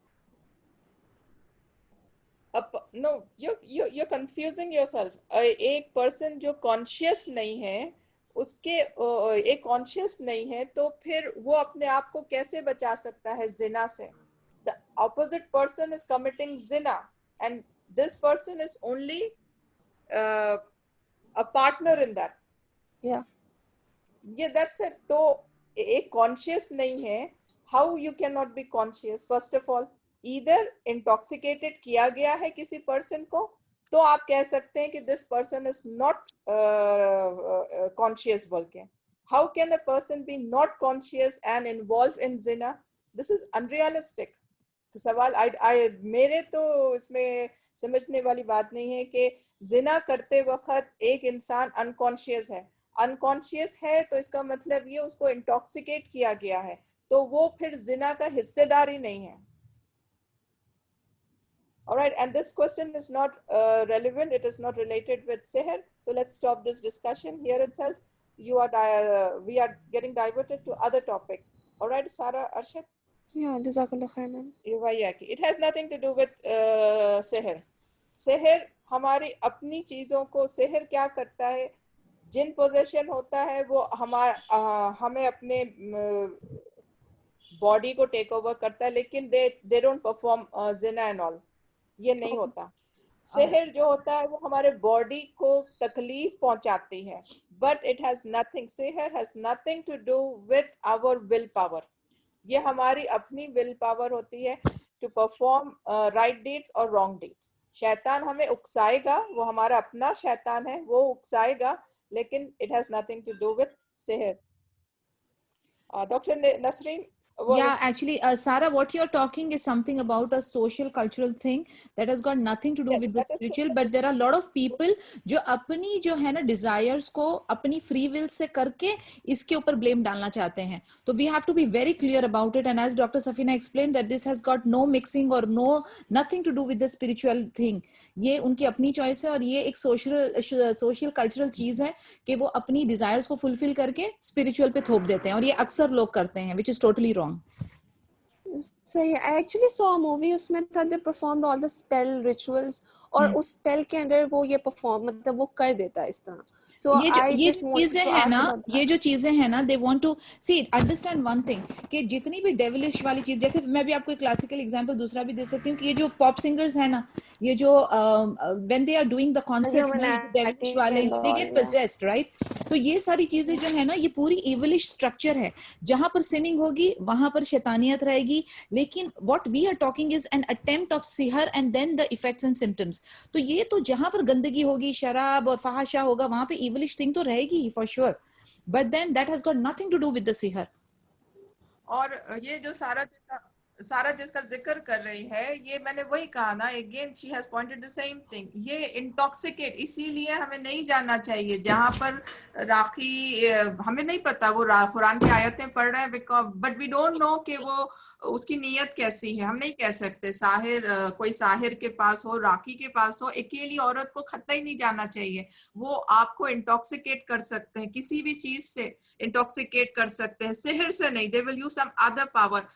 No, you're confusing yourself. एक पर्सन जो कॉन्शियस नहीं है, उसके एक कॉन्शियस नहीं है, तो फिर वो अपने आप को कैसे बचा सकता है जिना से? The opposite person is committing zina and this person is only a partner in that. Yeah, that's it. तो एक कॉन्शियस नहीं है. How you cannot be conscious? First of all, either intoxicated किया गया है किसी पर्सन को, तो आप कह सकते हैं कि this person is not conscious बोल के. How can a person be not conscious and involved in zina? This is unrealistic. सवाल मेरे तो इसमें समझने वाली बात नहीं है कि जिना करते वक्त एक इंसान अनकॉन्शियस है. अनकॉन्शियस है तो इसका मतलब ये उसको इंटॉक्सिकेट किया गया है, तो वो फिर जिना का हिस्सेदार ही नहीं है. All right, and this question is not relevant. It is not related with seher. So let's stop this discussion here itself. We are getting diverted to other topic. All right, Sarah, Arshad. Yeah, jazakallah khair, ma'am. It has nothing to do with seher. Seher हमारी अपनी चीजों को, सेहर क्या करता है, जिन possession होता है वो हमें अपने बॉडी को टेक ओवर करता है, लेकिन they don't perform zina and all. ये नहीं होता. सेहर जो होता है वो हमारे बॉडी को तकलीफ पहुंचाती है, but it has nothing. सेहर has nothing to do with our will power. ये हमारी अपनी विल पावर होती है to perform right deeds or wrong deeds. शैतान हमें उकसाएगा, वो हमारा अपना शैतान है, वो उकसाएगा, लेकिन it has nothing to do with seher. Dr. Nasreen, yeah, actually, Sarah, what you're talking is something about a social cultural thing that has got nothing to do with the spiritual, but there are a lot of people जो अपनी जो है ना desires को अपनी free will से करके इसके ऊपर blame डालना चाहते हैं. तो we have to be very clear about it, and as Dr. Safina explained that this has got no mixing or nothing to do with the spiritual thing. ये उनकी अपनी choice है और ये एक social cultural चीज है कि वो अपनी desires को fulfill करके spiritual पे थोप देते हैं, और ये अक्सर लोग करते हैं, which is totally wrong. So I actually saw a movie, उसमें था they performed all the spell rituals और उस spell के अंदर वो ये perform, मतलब वो कर देता है इस तरह. So ये चीजें है ना, ये जो चीजें हैं ना, they want to see, understand one thing कि जितनी भी devilish वाली चीज, जैसे मैं भी आपको एक classical example दूसरा भी दे सकती हूँ कि ये जो pop singers है ना, ये जो when they are doing the concerts ना, devilish वाले, they get possessed, right? तो ये सारी चीजें जो है ना, ये पूरी evilish structure है. जहां पर sinning होगी वहां पर शैतानियत रहेगी, लेकिन what we are talking is an attempt of sihr and then the effects and symptoms. तो ये तो जहां पर गंदगी होगी, शराब और फहाशा होगा, वहां पे evilish thing तो रहेगी for sure, but then that has got nothing to do with the sihr. और ये जो सारा सारा जिसका जिक्र कर रही है, ये मैंने वही कहा ना, again she has pointed the same thing, ये इंटॉक्सिकेट, इसीलिए हमें नहीं जानना चाहिए जहां पर राखी, हमें नहीं पता वो कुरान की आयतें पढ़ रहे हैं, because but we don't know कि वो उसकी नीयत कैसी है, हम नहीं कह सकते। साहिर, कोई साहिर के पास हो, राखी के पास हो, अकेली औरत को खत्ता ही नहीं जाना चाहिए। वो आपको इंटॉक्सिकेट कर सकते हैं, किसी भी चीज से इंटॉक्सिकेट कर सकते हैं, सिहर से नहीं, they will use some other power,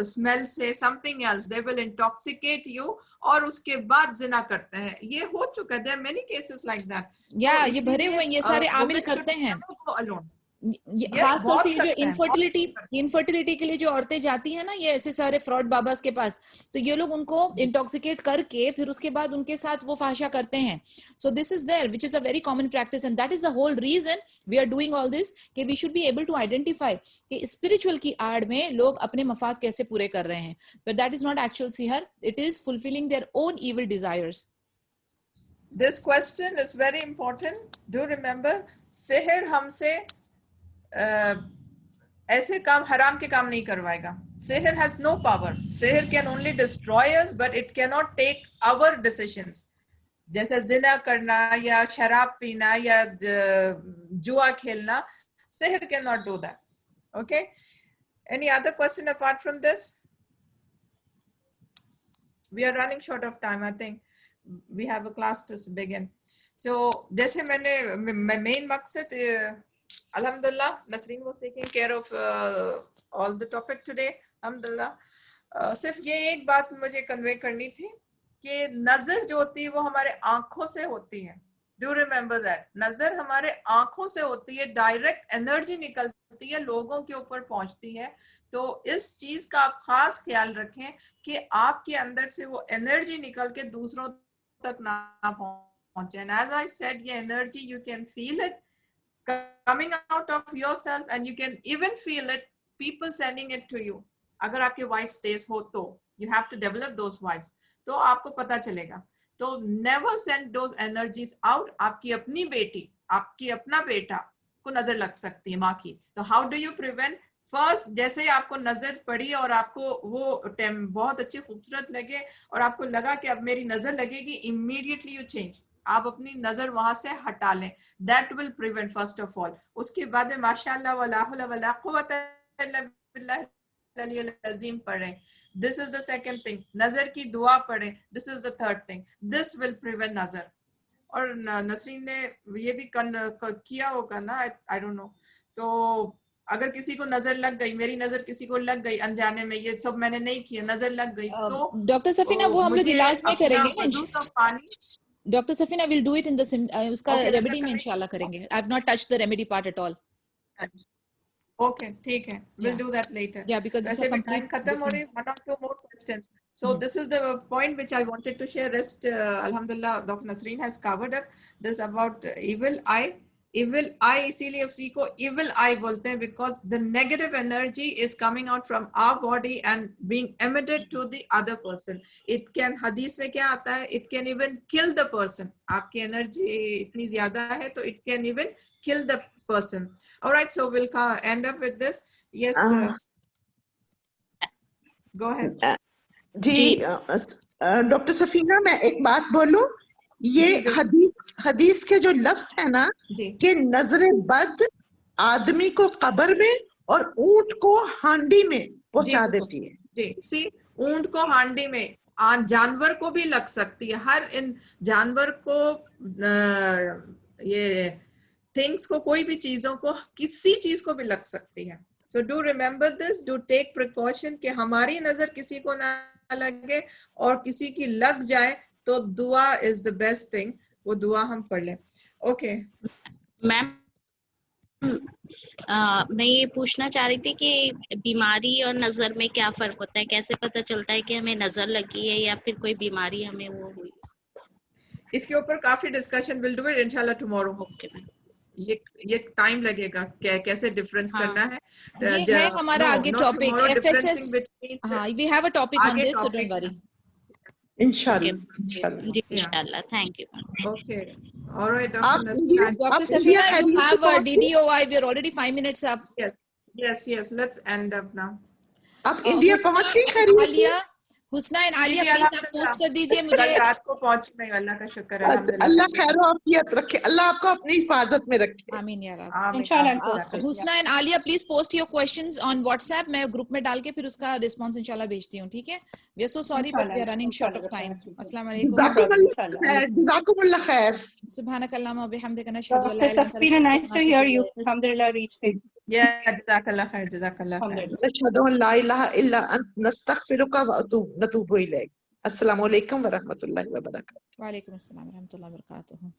smell से, something else, they will intoxicate you, और उसके बाद जिना करते हैं। ये हो चुका है, there are many cases like that. या ये भरे हुए हैं, ये सारे आमिल करते हैं। खास तौर से ये जो इनफर्टिलिटी के लिए जो औरतें जाती हैं ना, ये ऐसे सारे फ्रॉड बाबास के पास, तो ये लोग उनको इंटॉक्सिकेट करके फिर उसके बाद उनके साथ वो फाशा करते हैं। So this is there which is a very common practice, and that is the whole reason we are doing all this, कि we should be able to identify कि स्पिरिचुअल की आड़ में लोग अपने मफाद कैसे पूरे कर रहे हैं, but that is not actual सिहर, it is fulfilling their own evil desires. This question is very important. Do remember, सिहर हमसे ऐसे काम, हराम के काम नहीं करवाएगा। सिहर has no power. सिहर can only destroy us, but it cannot take our decisions. जैसे जिना करना या शराब पीना या जुआ खेलना, सिहर cannot do that. Okay? Any other question apart from this? We are running short of time, I think. We have a class to begin. So जैसे मैंने main मकसद, alhamdulillah, Nasreen was taking care of all the topic today, alhamdulillah. सिर्फ ये एक बात मुझे convey करनी थी कि नजर जो होती है वो हमारे आंखों से होती है। Do remember that. नजर हमारे आंखों से होती है, डायरेक्ट एनर्जी निकलती है, लोगों के ऊपर पहुंचती है। तो इस चीज का आप खास ख्याल रखें कि आपके अंदर से वो एनर्जी निकल के दूसरों तक ना पहुंचे। And as I said, ये energy, you can feel it coming out of yourself, and you can even feel it people sending it to you. अगर आपके वाइब्स तेज हो तो you have to develop those vibes, तो आपको पता चलेगा। तो never send those energies out. आपकी अपनी बेटी, आपकी अपना बेटा को नजर लग सकती है माँ की, तो how do you prevent? First, जैसे आपको नजर पड़ी और आपको वो बहुत अच्छी खूबसूरत लगे और आपको लगा कि अब मेरी नजर लगेगी, इमीडिएटली यू चेंज, आप अपनी नजर वहां से हटा लें। That will prevent first of all. उसके बाद में माशाअल्लाह वला हौला वला कुव्वता इल्ला बिल्लाह अज़ीम पढ़ें। This is the second thing. नजर की दुआ पढ़ें। This is the third thing. This will prevent नजर। और नसरीन ने ये भी किया होगा ना, आई डोंट नो। तो अगर किसी को नजर लग गई, मेरी नजर किसी को लग गई अनजाने में, ये सब मैंने नहीं किया, नजर लग गई, तो डॉक्टर सफीना वो हम लोग इलाज में करेंगे। Doctor Safina will do it in the उसका रेमेडी में इंशाल्लाह करेंगे। I have not touched the remedy part at all. Okay, ठीक है, विल डू दैट लेटर। या बिकॉज़ वैसे भी टाइम खत्म हो रही है। वन और two more questions. So this is the point which I wanted to share. Rest, alhamdulillah, Dr. Nasreen has covered up this about evil eye. Evil eye, इसीलिए उसी को evil eye बोलते हैं, because the negative energy is coming out from our body and being emitted to the other person. It can, hadith में क्या आता है, it can even kill the person. आपकी energy इतनी ज्यादा है तो it can even kill the person. All right, so we'll end up with this. Yes, go ahead. जी डॉक्टर सफीना, मैं एक बात बोलूं, ये हदीस के जो लफ्ज है ना कि नजरे बद आदमी को कब्र में और ऊंट को हांडी में पहुंचा देती है। जी, सी, ऊंट को हांडी में, जानवर को भी लग सकती है। हर इन जानवर को, ये थिंग्स को, कोई भी चीजों को, किसी चीज को भी लग सकती है। So do remember this, do take precaution कि हमारी नजर किसी को ना लगे, और किसी की लग जाए तो दुआ is the best thing, वो दुआ हम पढ़ लें। ओके मैम, मैं ये पूछना चाह रही थी कि बीमारी और नजर में क्या फर्क होता है? कैसे पता चलता है कि हमें नजर लगी है या फिर कोई बीमारी हमें वो हुई? इसके ऊपर काफी डिस्कशन, विल डू इट इंशाल्लाह टुमारो। Okay ma'am. ये टाइम लगेगा, कैसे डिफरेंस करना है। ये है हमारा आगे टॉपिक एफएसएस। हाँ, we have a topic on this, so don't worry. इंशाल्लाह। Thank you. Okay, alright doctor Safina, you have a DDOI, we are already 5 minutes up. Yes, let's end up now. आप India पहुंच गई खैरियत से? Aliya, Husna and Aliya, please आप post कर दीजिए मुझे। कल रात को पहुंची मैं, अल्लाह का शुक्र है। अल्लाह खैर आफियत रखे, अल्लाह आपको अपनी हिफाजत में रखे। आमीन या रब। इंशाल्लाह। Husna and Aliya, please post your questions on WhatsApp, मैं ग्रुप में डाल के फिर उसका रिस्पांस इंशाल्लाह भेजती हूँ, ठीक है? We are so sorry but we are running short of time. अस्सलाम वालेकुम। जज़ाकुमुल्लाह खैर। सुब्हानकल्लाहुम्मा व बिहम्दिका नशहदु अन ला Dr. इलाहा इल्ला Safina, Anta nice to hear you. Alhamdulillah, reached it. जज़ाकल्लाह खैर, जज़ाकल्लाह खैर। नशहदु अन ला इलाहा इल्ला अंत नस्तगफिरुका व नतूबु इलैक। अस्सलामु अलैकुम व रहमतुल्लाहि व बरकातुहू। वालेकुम अस्सलाम व रहमतुल्लाहि व बरकातुहू।